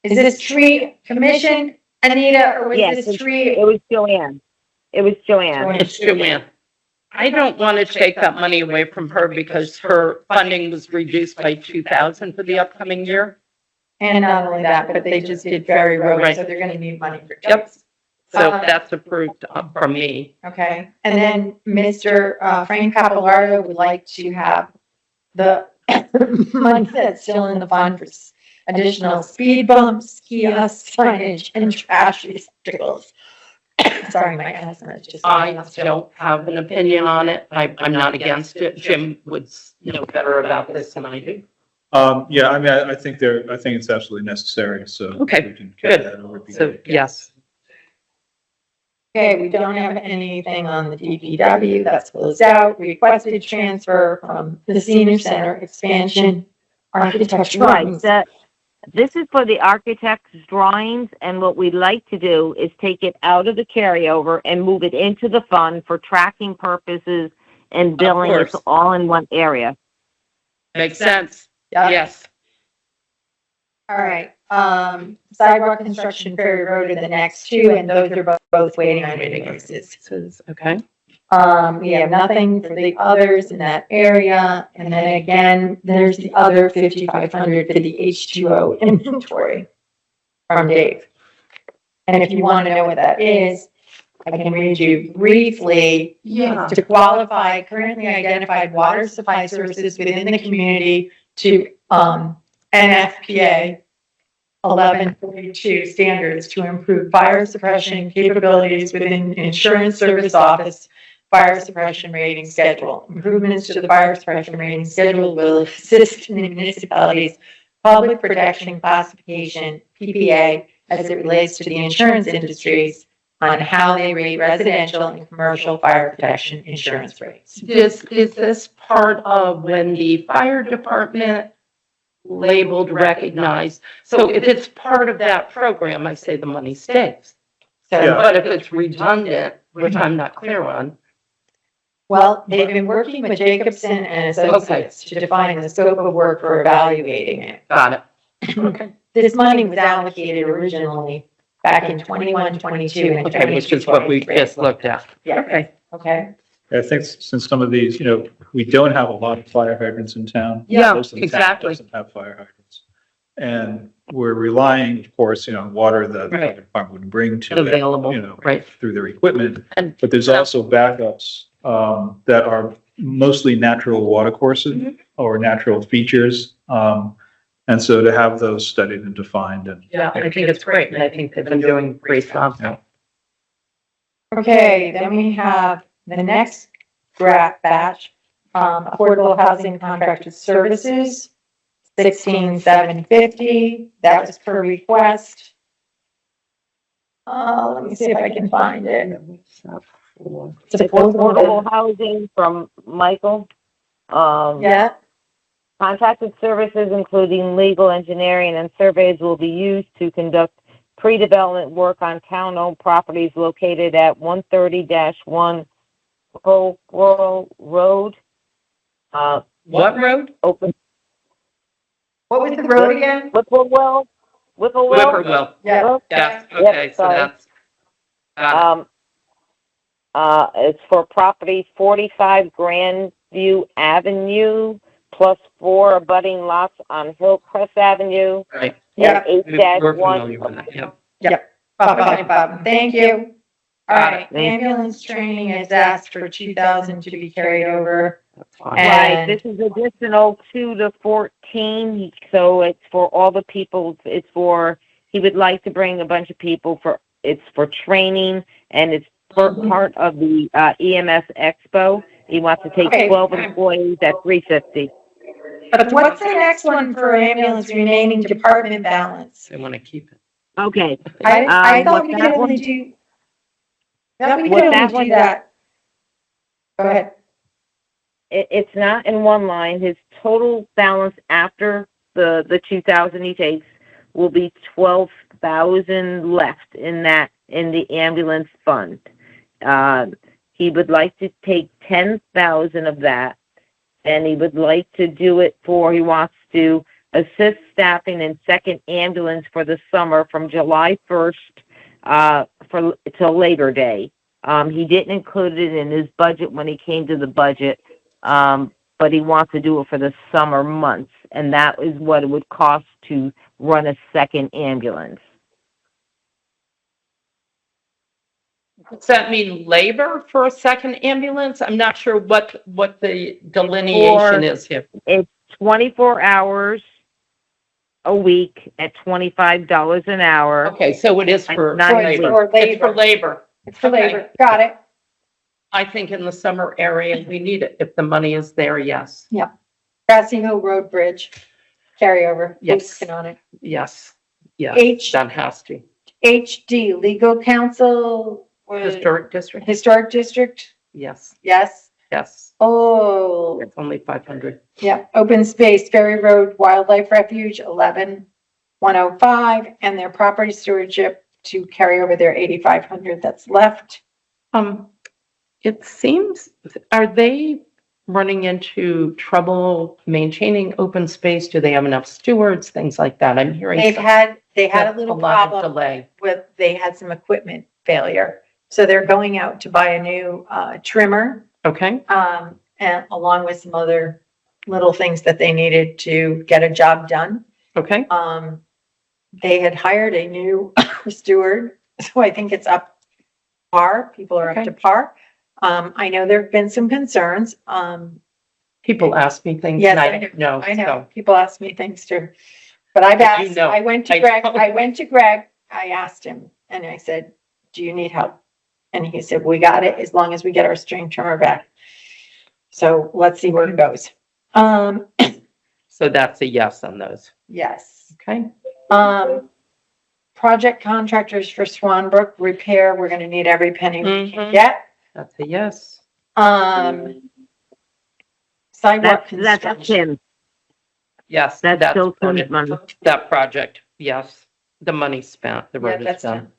Is this tree commission, Anita, or was Yes, this tree? it was Joanne. It's Joanne. I don't want to take that money away from her because her funding was reduced by 2,000 for the upcoming year. And not only that, but they just did Ferry Road, so they're gonna need money for Yep. trees. So that's approved from me. Okay, and then Mr. Frank Capilardo would like to have the money that's still in the fund for additional speed bumps, kiosks, signage, and trash receptacles. Sorry, my asthma is just. I don't have an opinion on it. I'm not against it. Jim would know better about this than I do. Yeah, I mean, I think it's absolutely necessary, so. Okay, we can get good. that over. So, yes. Okay, we don't have anything on the DPW, that's closed out. Requested transfer from the senior center expansion architecture Right, drawings. this is for the architect's drawings, and what we'd like to do is take it out of the carryover and move it into the fund for tracking purposes and billing. It's course. all in one area. Makes sense. Yeah. Yes. All right, sidewalk construction, Ferry Road are the next two, and those are both waiting on invoices. Okay. We have nothing for the others in that area, and then again, there's the other 5,500 for the H2O inventory from Dave. And if you want to know what that is, I can read you briefly. Yeah. To qualify currently identified water supply sources within the community to NFPA 1142 standards to improve fire suppression capabilities within insurance service office fire suppression rating schedule. Improvements to the fire suppression rating schedule will assist in the municipalities' public protection classification, PPA, as it relates to the insurance industries on how they rate residential and commercial fire protection insurance rates. Is this part of when the fire department labeled, recognized? So if it's part of that program, I say the money stays. So, Yeah. But if it's redundant, which I'm not clear on, well, they've been working with Jacobson and Associates to define the scope of work for evaluating it. got it. Okay. This money was allocated originally back in 21, 22, and Okay, which is what we 23. just looked at. Yeah. Okay. Okay. I think since some of these, we don't have a lot of fire hydrants in town. Yeah, Most of the town exactly. doesn't have fire hydrants. And we're relying, of course, on water that the Right. fire department would bring to it, Available, right. through their equipment. And- But there's also backups that are mostly natural water courses Mm-hmm. or natural features. And so to have those studied and defined and. Yeah, I think it's great, and I think they've been doing a great job. Yeah. Okay, then we have the next batch, affordable housing contracted services, 16,750. That was per request. Let me see if I can find it. It's Affordable housing from Michael. Yeah, Contracted services, including legal, engineering, and surveys, will be used to conduct pre-development work on town-owned properties located at 130-1 Rural Road. What road? Open, what was the road again? Whipplewell? Whippoorwill. Yeah. Yes, Yep, okay, so sorry. that's, got It's for property 45 Grandview Avenue, plus 4 abutting lots on Hillcrest Avenue, it, right. Yeah. and We're 8-1. familiar with that, yeah. Thank you. All right, ambulance training is asked for 2,000 to be carried over. That's fine. Right, And- this is additional 2 to 14, so it's for all the people, he would like to bring a bunch of people it's for training, and it's part of the EMS Expo. He wants to take Okay. 12 employees at $350. But what's the next one for ambulance remaining department balance? They want to keep it. Okay, I thought we what could that only one- do. That we What could that only one- do that. Go ahead. it's not in one line. His total balance after the 2,000 he takes will be 12,000 left in the ambulance fund. He would like to take 10,000 of that, and he would like to do it he wants to assist staffing in second ambulance for the summer from July 1st till Labor Day. He didn't include it in his budget when he came to the budget, but he wants to do it for the summer months, and that is what it would cost to run a second ambulance. Does that mean labor for a second ambulance? I'm not sure what the delineation is here. It's 24 hours a week at $25 an hour. Okay, so it is for Not labor. It's for labor. It's for labor. Got it. I think in the summer area, we need it. If the money is there, yes. Grassy Hill Road Bridge carryover. Yes. Working on it. Yes. Yeah. H, Done has to. HD, legal counsel. Historic district? Historic district. Yes, Yes. yes. Oh, It's only 500. yeah. Open space, Ferry Road Wildlife Refuge, 11,105, and their property stewardship to carry over their 8,500 that's left. It seems, are they running into trouble maintaining open space? Do they have enough stewards, things like that? I'm hearing. They had a little lot of problem delay. they had some equipment failure. So they're going out to buy a new trimmer, Okay, and along with some other little things that they needed to get a job done. okay, They had hired a new steward So I think it's up par. People are up to par. I know there've been some concerns. People ask me things Yes, and I I know. don't know. I know, so. people ask me things too. But I've But you asked, know, I went to I Greg, don't. I went to Greg, I asked him, and I said, do you need help? And he said, we got it, as long as we get our string trimmer back. So let's see where it goes. So that's a yes on those. Yes. Okay. Project contractors for Swanbrook repair, we're gonna need every penny we can Mhm. get. That's a yes. Sidewalk That's construction. Tim. Yes. That's still voted. Tim's money. That project, yes. The money spent, the Yeah, road is that's done.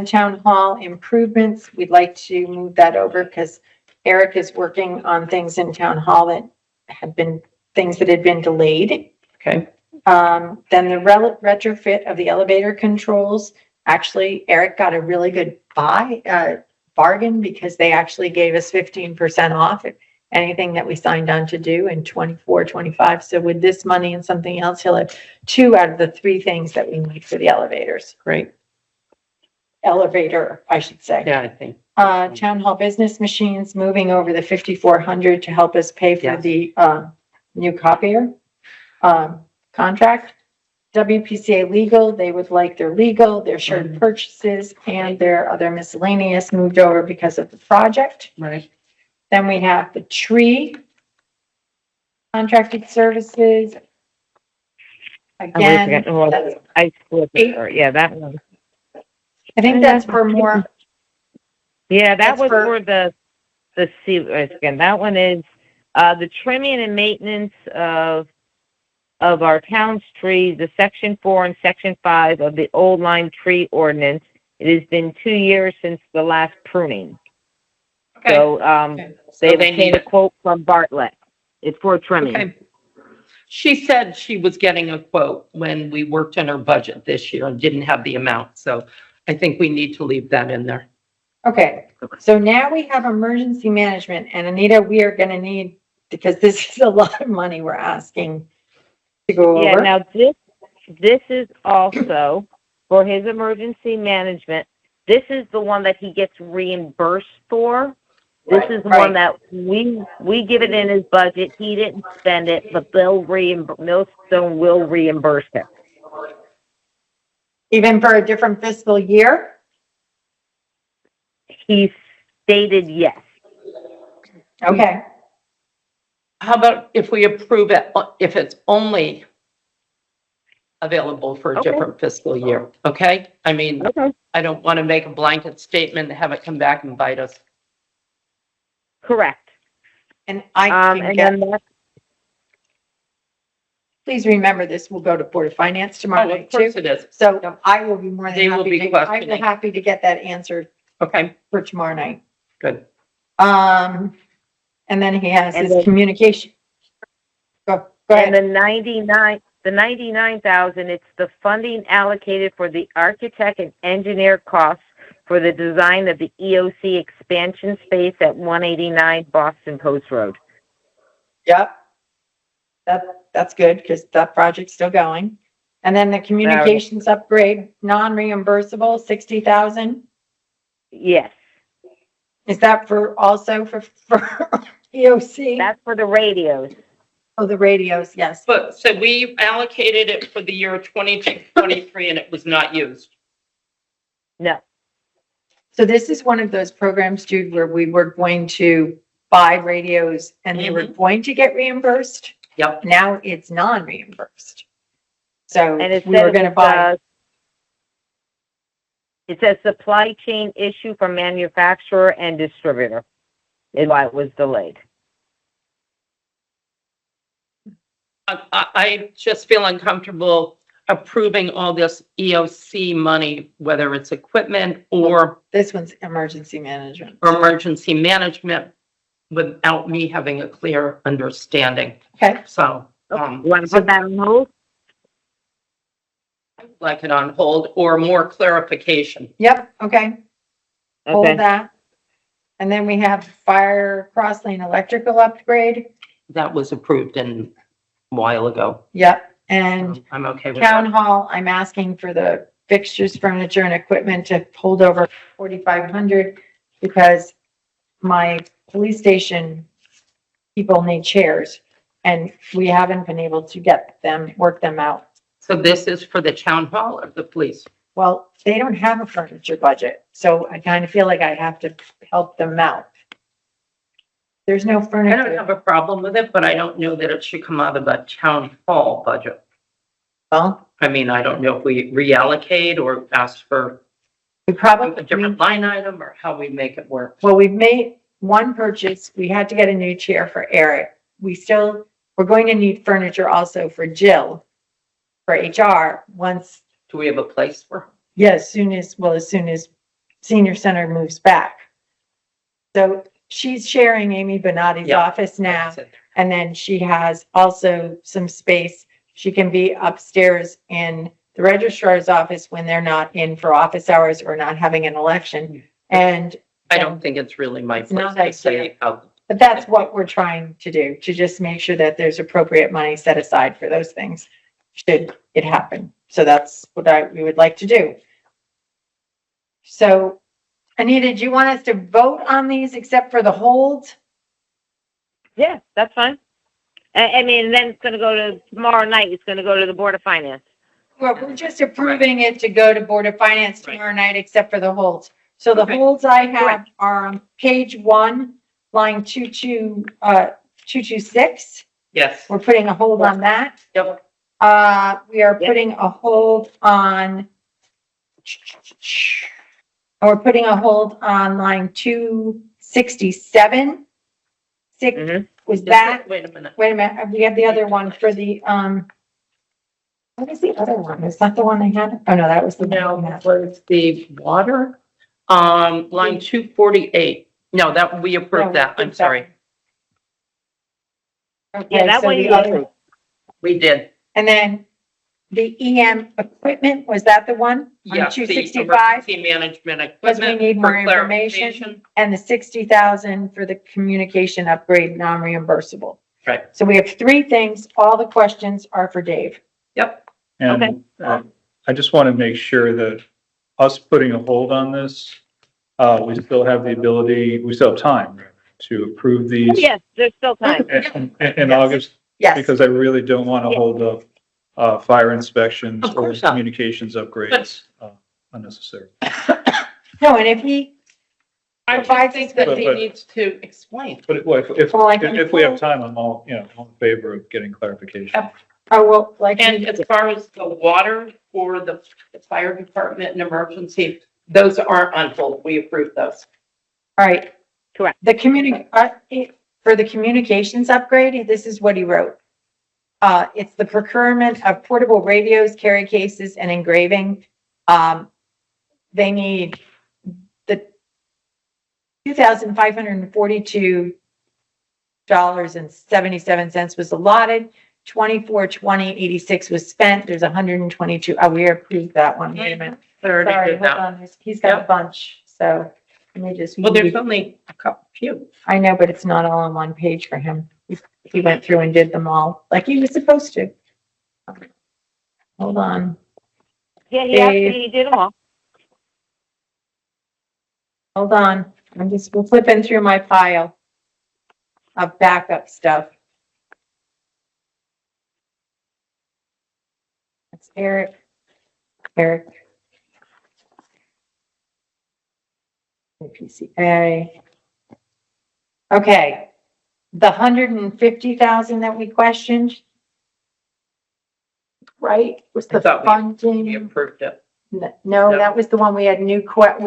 town hall improvements, we'd like to move that over because Eric is working on things in town hall that had been, things that had been delayed. Okay. Then the retrofit of the elevator controls, actually, Eric got a really good bargain because they actually gave us 15% off anything that we signed on to do in 24, 25. So with this money and something else, he'll have 2 out of the 3 things that we need for the elevators. Great. Elevator, I should say. Yeah, I think. Town hall business machines, moving over the 5,400 to help us pay for Yes. the new copier contract. WPCA legal, they would like their legal, their shared purchases, and their other miscellaneous moved over because of the project. Right. Then we have the tree contracted services. Again, that's- I split it, yeah, that one. I think that's for more, Yeah, that That's was for- for the again, that one is, the trimming and maintenance of our town's trees, the section 4 and section 5 of the old line tree ordinance. It has been 2 years since the last pruning. Okay. So, Okay. they they obtained need a quote from Bartlett. It's for trimming. Okay. She said she was getting a quote when we worked on her budget this year and didn't have the amount. So I think we need to leave that in there. okay. So now we have emergency management, and Anita, we are gonna need, because this is a lot of money we're asking to go Yeah, over. now this is also for his emergency management. This is the one that he gets reimbursed for. This is the one that we give it in his budget. He didn't spend it, but Millstone will reimburse him. Even for a different fiscal year? He stated yes. Okay, How about if we approve it, if it's only available for a Okay. different fiscal year, okay? I mean, Okay. I don't want to make a blanket statement and have it come back and bite us. Correct. and I can And get, then please remember this will go to Board of Finance tomorrow Oh, of night course too. it is. So I will be more They than will happy be to, I'm questioning. happy to get that answered Okay, for tomorrow night. good. And then he has And his then- communication. Go And ahead. the 99,000, it's the funding allocated for the architect and engineer costs for the design of the EOC expansion space at 189 Boston Post Road. Yep. That's good because that project's still going. And then the communications upgrade, non-reimbursable, 60,000. Yes, Is that for also for EOC? that's for the radios. Oh, the radios, yes. But, so we allocated it for the year 22, 23, and it was not used. No, So this is one of those programs, Jude, where we were going to buy radios and they were going to get reimbursed. Yep. Now it's non-reimbursed. So and it we were says gonna buy, it says supply chain issue from manufacturer and distributor is why it was delayed. I just feel uncomfortable approving all this EOC money, whether it's equipment or this one's emergency management. emergency management, without me having a clear understanding. Okay, So, You want to put that on hold? like it on hold or more clarification. yep, okay, hold Okay, that. And then we have fire crosslane electrical upgrade. That was approved a while ago. Yep, and I'm okay with town that. hall, I'm asking for the fixtures, furniture, and equipment to hold over 4,500 because my police station people need chairs, and we haven't been able to work them out. So this is for the town hall or the police? Well, they don't have a furniture budget, so I kind of feel like I have to help them out. There's no I don't furniture. have a problem with it, but I don't know that it should come out of the town hall budget. Well, I mean, I don't know if we reallocate or ask for we a probably, different line item or how we make it work. well, we've made one purchase. We had to get a new chair for Eric. We're going to need furniture also for Jill, for HR, once, Do we have a place for? yeah, as soon as senior center moves back. So she's sharing Amy Bonatti's Yeah. office now, and then she has also some space. She can be upstairs in the registrar's office when they're not in for office hours or not having an election. And I don't think it's really my It's place not to say how. but that's what we're trying to do, to just make sure that there's appropriate money set aside for those things, should it happen. So that's what we would like to do. So, Anita, do you want us to vote on these except for the hold? Yeah, that's fine. I mean, then it's gonna go to, tomorrow night, it's gonna go to the Board of Finance. Well, we're just approving it to go to Board of Finance tomorrow night, except for the holds. So the Okay. holds I have are on page 1, line 226. Yes. We're putting a hold on that. Yep. We are putting a hold on. We're putting a hold on line 267. Mhm. Was that, Wait a minute. wait a minute, we have the other one for the, what is the other one? Is that the one I had? Oh, no, that was the No, one. I that had. was the water, line 248. No, that, we No, approved that. I'm sorry. Yeah, Okay, that so one the you other, approved. We did. and then the EM equipment, was that the one? Yes, the 265? emergency management Because we equipment. need more for information. clarification. And the 60,000 for the communication upgrade, non-reimbursable. Right. So we have 3 things. All the questions are for Dave. Yep. And I just want to make sure that us putting a hold on this, we still have the ability, we still have time to approve these Yes, there's still time. in August, Yes. because I really don't want to Yeah. hold up fire inspections Of or course not. communications upgrades unnecessarily. No, and if he, I Provides just think that he but- needs to explain. But if Well, I can- if we have time, I'm all, all in favor of getting clarification. oh, well, like, And as far as the water for the fire department and emergency, those aren't on hold. We approved those. all right. Correct. The for the communications upgrade, this is what he wrote. It's the procurement of portable radios, carry cases, and engraving. They need the $2,542.77 was allotted. 24,2086 was spent. There's 122. Oh, we approved that one. Wait a minute. Already Sorry, did hold that. on. He's got a Yep. bunch, so let me just. Well, there's only a couple, few. I know, but it's not all on one page for him. He went through and did them all like he was supposed to. Hold on. Yeah, Dave. he did them all. Hold on. We're flipping through my pile of backup stuff. That's Eric. PCA. Okay. The 150,000 that we questioned. Right? Was the I thought we funding? approved it. No, that was the one we had we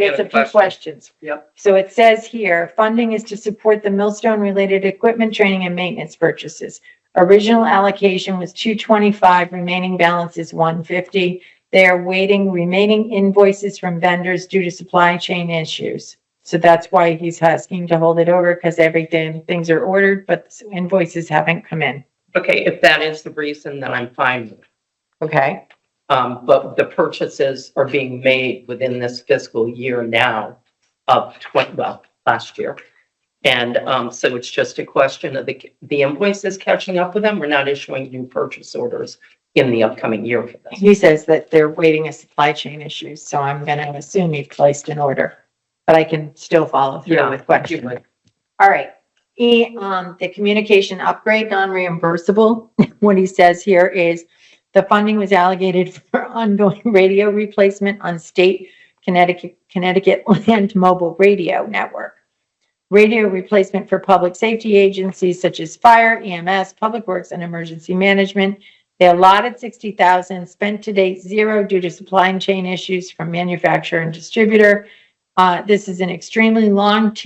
had a few questions. Yep. So it says here, funding is to support the millstone-related equipment, training, and maintenance purchases. Original allocation was 225, remaining balance is 150. They are waiting remaining invoices from vendors due to supply chain issues. So that's why he's asking to hold it over, because things are ordered, but the invoices haven't come in. Okay, if that is the reason, then I'm fine with it. Okay? But the purchases are being made within this fiscal year now of last year. And, so it's just a question of the invoices catching up with them. We're not issuing new purchase orders in the upcoming year for this. He says that they're waiting a supply chain issues, so I'm gonna assume he's placed an order. But I can still follow through Yeah, with questions. All right. The communication upgrade, non-reimbursable, what he says here is the funding was allocated for ongoing radio replacement on state Connecticut land mobile radio network. Radio replacement for public safety agencies such as fire, EMS, public works, and emergency management. They allotted 60,000, spent to date zero due to supply chain issues from manufacturer and distributor. This is an extremely long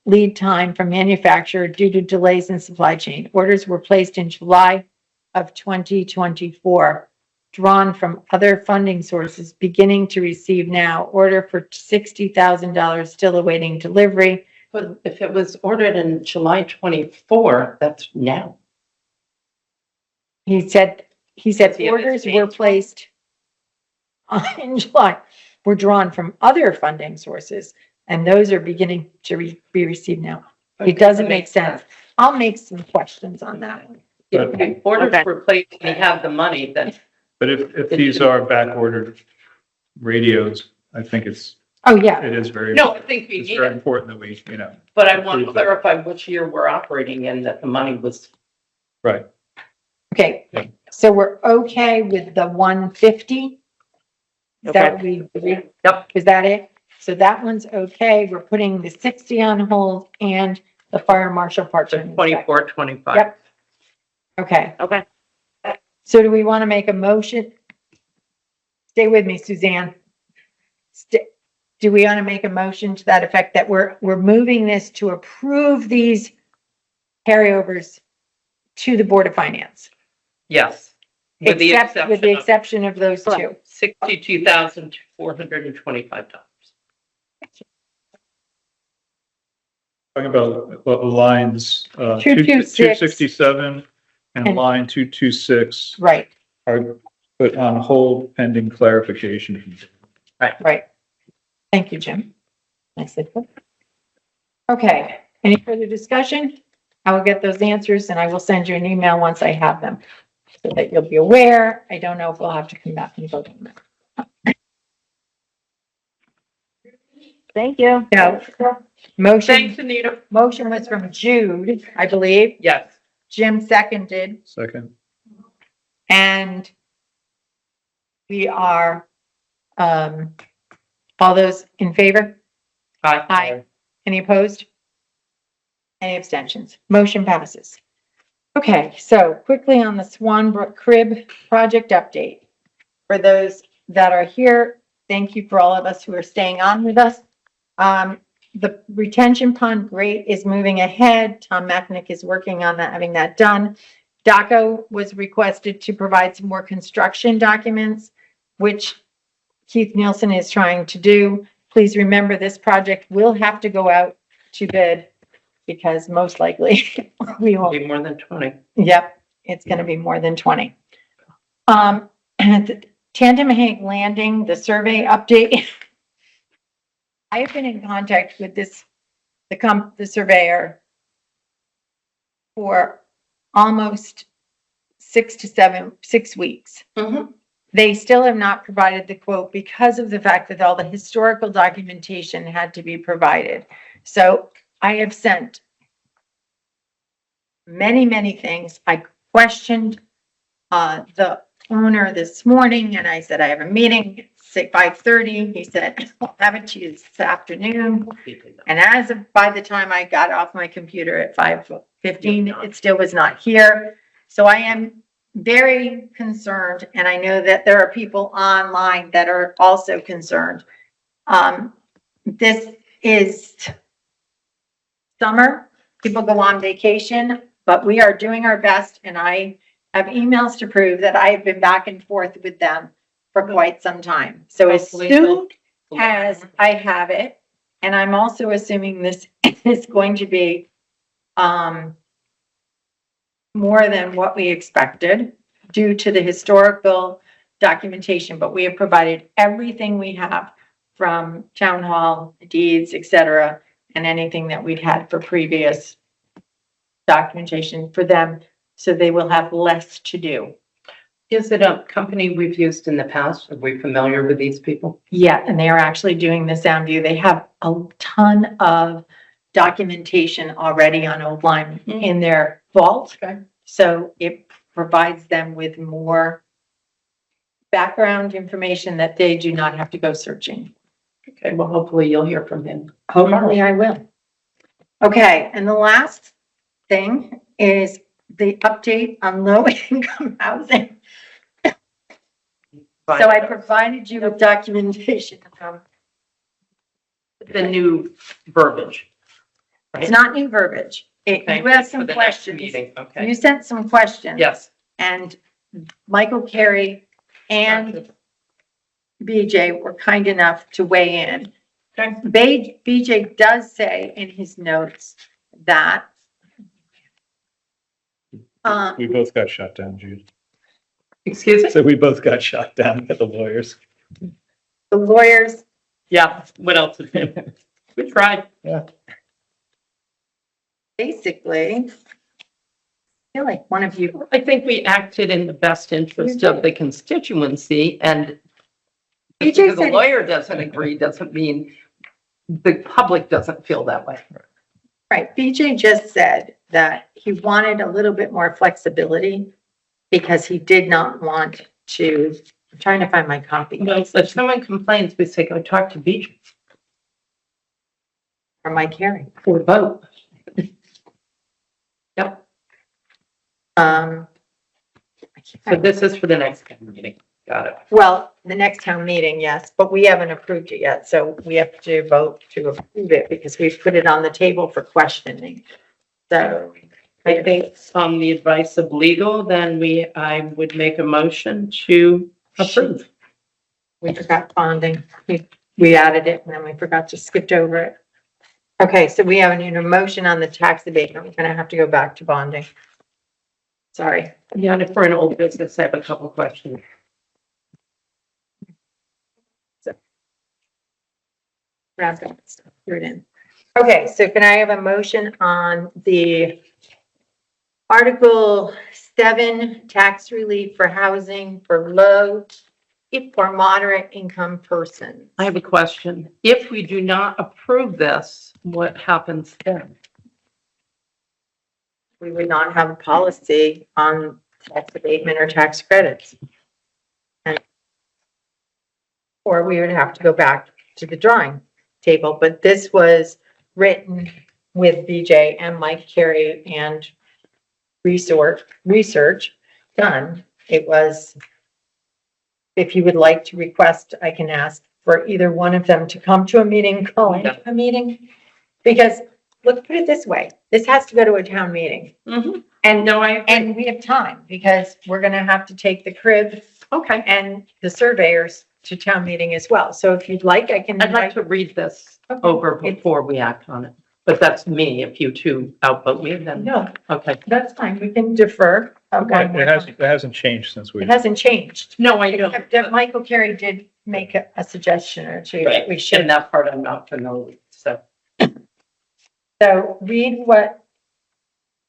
lead time from manufacturer due to delays in supply chain. Orders were placed in July of 2024, drawn from other funding sources, beginning to receive now. Order for $60,000 still awaiting delivery. But if it was ordered in July 24, that's now. He said Yeah, orders it's were placed in July, were drawn from other funding sources, and those are beginning to be received now. It doesn't make sense. I'll make some questions on that one. If the orders Okay. were placed and they have the money, then But if these are back ordered radios, I think Oh, yeah. it is very, no, I think we it's need very it. important that we, you know, But I want to approve that. clarify which year we're operating in, that the money was. right. Okay, Yeah. so we're okay with the 150? Is that what we agreed? Yep. Is that it? So that one's okay. We're putting the 60 on hold and the fire marshal part-time. 24, 25. Yep. Okay, Okay. so do we want to make a motion? Stay with me, Suzanne. Do we want to make a motion to that effect that we're moving this to approve these carryovers to the Board of Finance? Yes. With the With the exception exception of those two. of $62,425. Talking about lines, 226. 267 and And- line 226 Right, are put on hold pending clarification. right. Thank you, Jim. Nicely put. Okay, any further discussion? I will get those answers and I will send you an email once I have them, so that you'll be aware. I don't know if we'll have to come back and vote on that. Thank you. No, motion, Thanks, Anita. motion was from Jude, I believe. Yes. Jim seconded, Second, and we are, all those in favor? Aye. Aye. Any opposed? Any abstentions? Motion passes. Okay, so quickly on the Swan Brook Crib project update. For those that are here, thank you for all of us who are staying on with us. The retention pond grate is moving ahead. Tom Macknick is working on that, having that done. DACO was requested to provide some more construction documents, which Keith Nielsen is trying to do. Please remember, this project will have to go out to bid because most likely we will. Be more than 20. Yep, it's gonna be more than 20. Tandem Landing, the survey update. I have been in contact with the surveyor for almost 6 weeks. Mhm. They still have not provided the quote because of the fact that all the historical documentation had to be provided. So I have sent many things. I questioned the owner this morning and I said, I have a meeting at 5:30. He said, I'll have it to you this afternoon. And by the time I got off my computer at 5:15, it still was not here. So I am very concerned, and I know that there are people online that are also concerned. This is summer, people go on vacation, but we are doing our best, and I have emails to prove that I have been back and forth with them for quite some time. So as soon as I have it, and I'm also assuming this is going to be more than what we expected due to the historical documentation, but we have provided everything we have from town hall deeds, et cetera, and anything that we'd had for previous documentation for them, so they will have less to do. Is it a company we've used in the past? Are we familiar with these people? Yeah, and they are actually doing the sound view. They have a ton of documentation already on Old Lyme in their vault. Okay. So it provides them with more background information that they do not have to go searching. Okay, well, hopefully you'll hear from him. Hopefully I will. Okay, and the last thing is the update on low income housing. So I provided you with documentation from, The new verbiage. it's not new verbiage. You asked some questions. Okay, You sent some questions. yes. And Michael Carey and BJ were kind enough to weigh in. Okay. BJ does say in his notes that We both got shot down, Jude. Excuse me? So we both got shot down by the lawyers. the lawyers, Yeah, what else is there? We tried. basically, I feel like one of you, I think we acted in the best interest of the constituency, and BJ because the said, lawyer doesn't agree, doesn't mean the public doesn't feel that way. right, BJ just said that he wanted a little bit more flexibility because he did not want to, I'm trying to find my copy. Well, if someone complains, we say, go talk to BJ Or Mike Carey. or vote. Yep, I can't so find- this is for the next meeting. Got it. Well, the next town meeting, yes, but we haven't approved it yet, so we have to vote to approve it because we've put it on the table for questioning. So I think on the advice of legal, then I would make a motion to approve. we forgot bonding. We added it and then we forgot to skip over it. Okay, so we have a motion on the tax abatement. We're gonna have to go back to bonding. Sorry. Yeah, and if we're an old business, I have a couple questions. Grab that stuff, threw it in. Okay, so can I have a motion on the Article 7, tax relief for housing for low or moderate income persons? I have a question. If we do not approve this, what happens then? We would not have a policy on tax abatement or tax credits. Or we would have to go back to the drawing table, but this was written with BJ and Mike Carey and research done. It was, if you would like to request, I can ask for either one of them to come to a meeting, call into a meeting. Because let's put it this way, this has to go to a town meeting. And No, and we have time because we're gonna have to take the crib okay. and the surveyors to town meeting as well. So if you'd like, I can. I'd like to read this Okay. over before we act on it. But that's me. If you two outvote me, then, No, okay. that's fine. We can defer. Okay. It hasn't changed since we. It hasn't changed. No, I don't. Except that Michael Carey did make a suggestion or two. Right. We And should. that part I'm not familiar with, so. So read what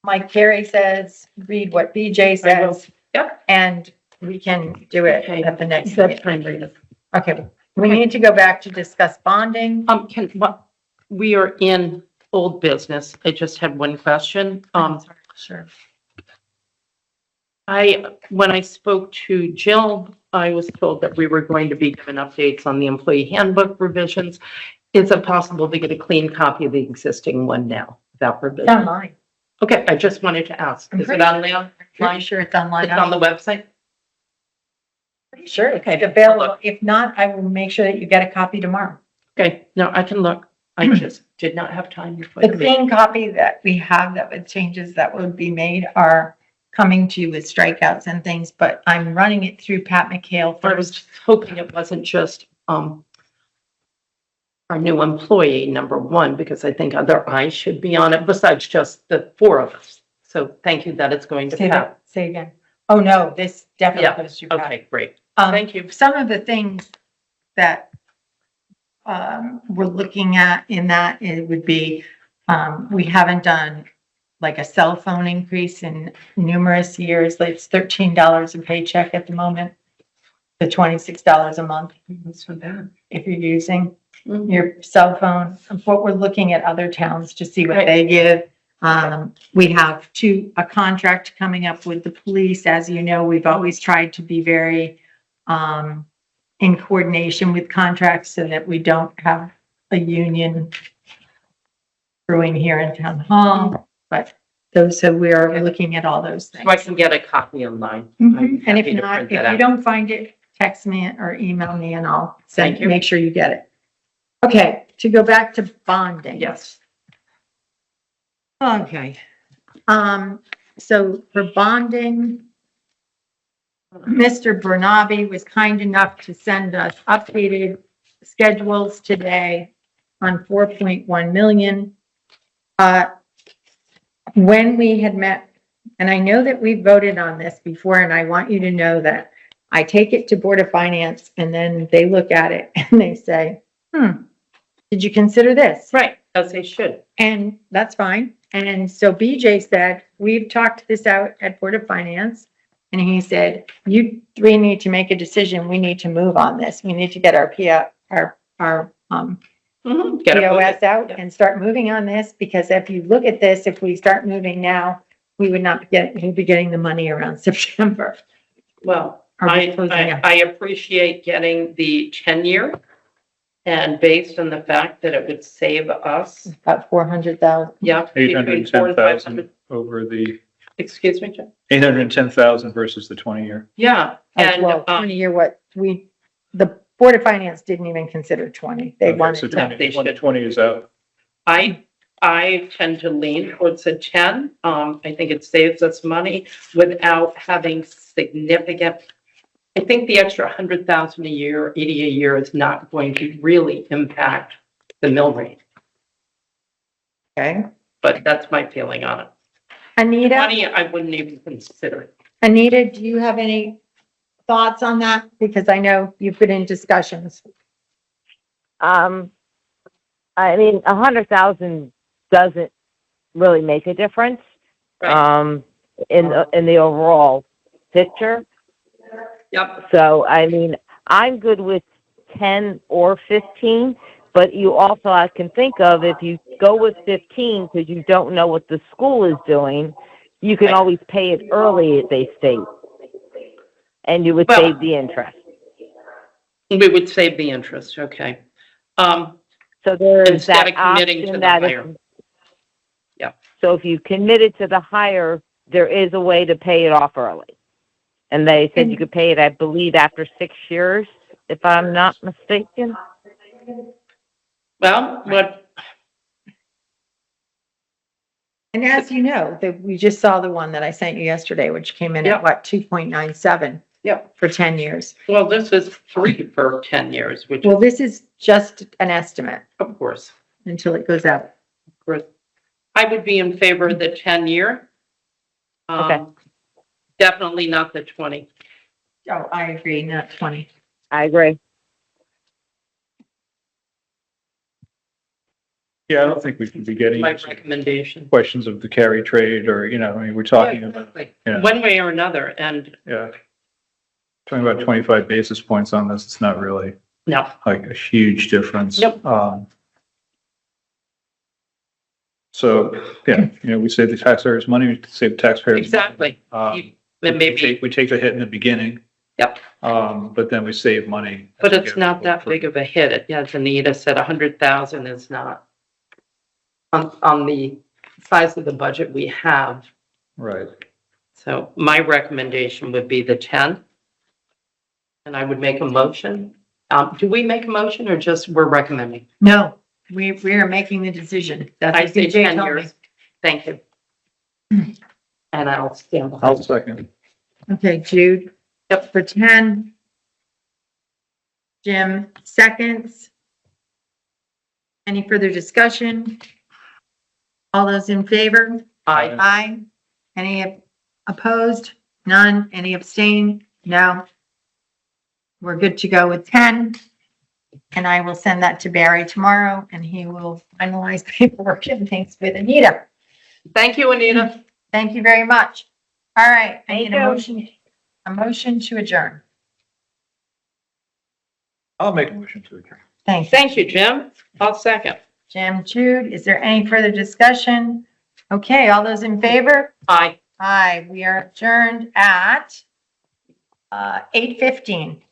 Mike Carey says, read what BJ I will. says. Yep. And we can do it Okay. at the next That's meeting. fine, Rita. Okay, we need to go back to discuss bonding. We are in old business. I just had one question. Sure. When I spoke to Jill, I was told that we were going to be given updates on the employee handbook revisions. Is it possible to get a clean copy of the existing one now without It's revision? online. Okay, I just wanted to ask. I'm Is it pretty on there? Pretty sure it's online. It's on the website? Pretty sure it's Okay, available. I'll look. If not, I will make sure that you get a copy tomorrow. Okay, no, I can look. I just did not have time before The the meeting. clean copy that we have that with changes that would be made are coming to you with strikeouts and things, but I'm running it through Pat McHale I was first. hoping it wasn't just, our new employee, number one, because I think other eyes should be on it besides just the four of us. So thank you that it's going to Say Pat. that, say again. Oh, no, this Yeah, definitely goes to Pat. Okay, great. Um, Thank you. Some of the things that we're looking at in that, it would be, we haven't done like a cell phone increase in numerous years. Like it's $13 a paycheck at the moment, to $26 a month That's not bad. if you're using Mhm. your cell phone. What we're looking at other towns to see what Right. they give. We have a contract coming up with the police. As you know, we've always tried to be very, in coordination with contracts so that we don't have a union brewing here in town hall, but so we are looking at all those things. So I can get a copy online. Mhm. I'm And if happy to not, print if that you out. don't find it, text me or email me and I'll send, Thank you. make sure you get it. Okay, to go back to bonding. Yes. Okay. So for bonding, Mr. Bernabe was kind enough to send us updated schedules today on 4.1 million. When we had met, and I know that we voted on this before, and I want you to know that I take it to Board of Finance and then they look at it and they say, did you consider this? Right, as they should. And that's fine. And so BJ said, we've talked this out at Board of Finance. And he said, you three need to make a decision. We need to move on this. We need to get our Mhm. Get it POS moving. out Yeah. and start moving on this, because if you look at this, if we start moving now, we would not we'd be getting the money around September. Well, Are we closing out? I appreciate getting the 10-year, and based on the fact that it would save us, About 400,000. yeah. between 400 and 810,000 500. over the, Excuse me, Jim? 810,000 versus the 20-year. Yeah, and, Well, 20-year, the Board of Finance didn't even consider 20. They Okay, so wanted to. 20 They should. 20 is out. I tend to lean towards a 10. I think it saves us money without having significant, I think the extra 100,000 a year, 80 a year is not going to really impact the mill rate, Okay. but that's my feeling on it. Anita, 20, I wouldn't even consider it. Anita, do you have any thoughts on that? Because I know you've been in discussions. I mean, 100,000 doesn't really make a difference, Right. in the overall picture. Yep, So, I mean, I'm good with 10 or 15, but you also, I can think of, if you go with 15 because you don't know what the school is doing, you can Right. always pay it early, they state. And you would Well- save the interest. we would save the interest, okay. So there is Instead that of committing to option the that higher. if, Yeah. so if you committed to the higher, there is a way to pay it off early. And they said you could pay it, I believe, after 6 years, if I'm not mistaken. Well, what, And as you know, we just saw the one that I sent you yesterday, which came in Yeah. at what, 2.97 yeah, for 10 years. well, this is 3 for 10 years, which, Well, this is just an estimate of course. until it goes out. I would be in favor of the 10-year. Okay. Definitely not the 20. Oh, I agree, not 20. I agree. Yeah, I don't think we should be getting My recommendation. questions of the carry trade or, I mean, we're talking about, Exactly. yeah. One way or another, and yeah. Talking about 25 basis points on this, it's not really no, like a huge difference. Nope. So, yeah, we save the taxpayers money, we save the taxpayers. money. exactly. Um, It may be, We take the hit in the beginning. Yep. But then we save money. but it's not that big of a hit. As Anita said, 100,000 is not on the size of the budget we have. Right. So my recommendation would be the 10. And I would make a motion. Do we make a motion or just we're recommending? No, we are making the decision. That's I what say BJ 10 told me. years. Thank you. And I'll stand behind. I'll second. Okay, Jude. Yep. For 10. Jim, seconds. Any further discussion? All those in favor? Aye. Aye. Any opposed? None. Any abstain? No. We're good to go with 10. And I will send that to Barry tomorrow and he will finalize paperwork and things with Anita. Thank you, Anita. Thank you very much. All right, I need Thank a motion to adjourn. I'll make a motion to adjourn. Thanks. Thank you, Jim. I'll second. Jim, Jude, is there any further discussion? Okay, all those in favor? Aye. Aye, we are adjourned at 8:15.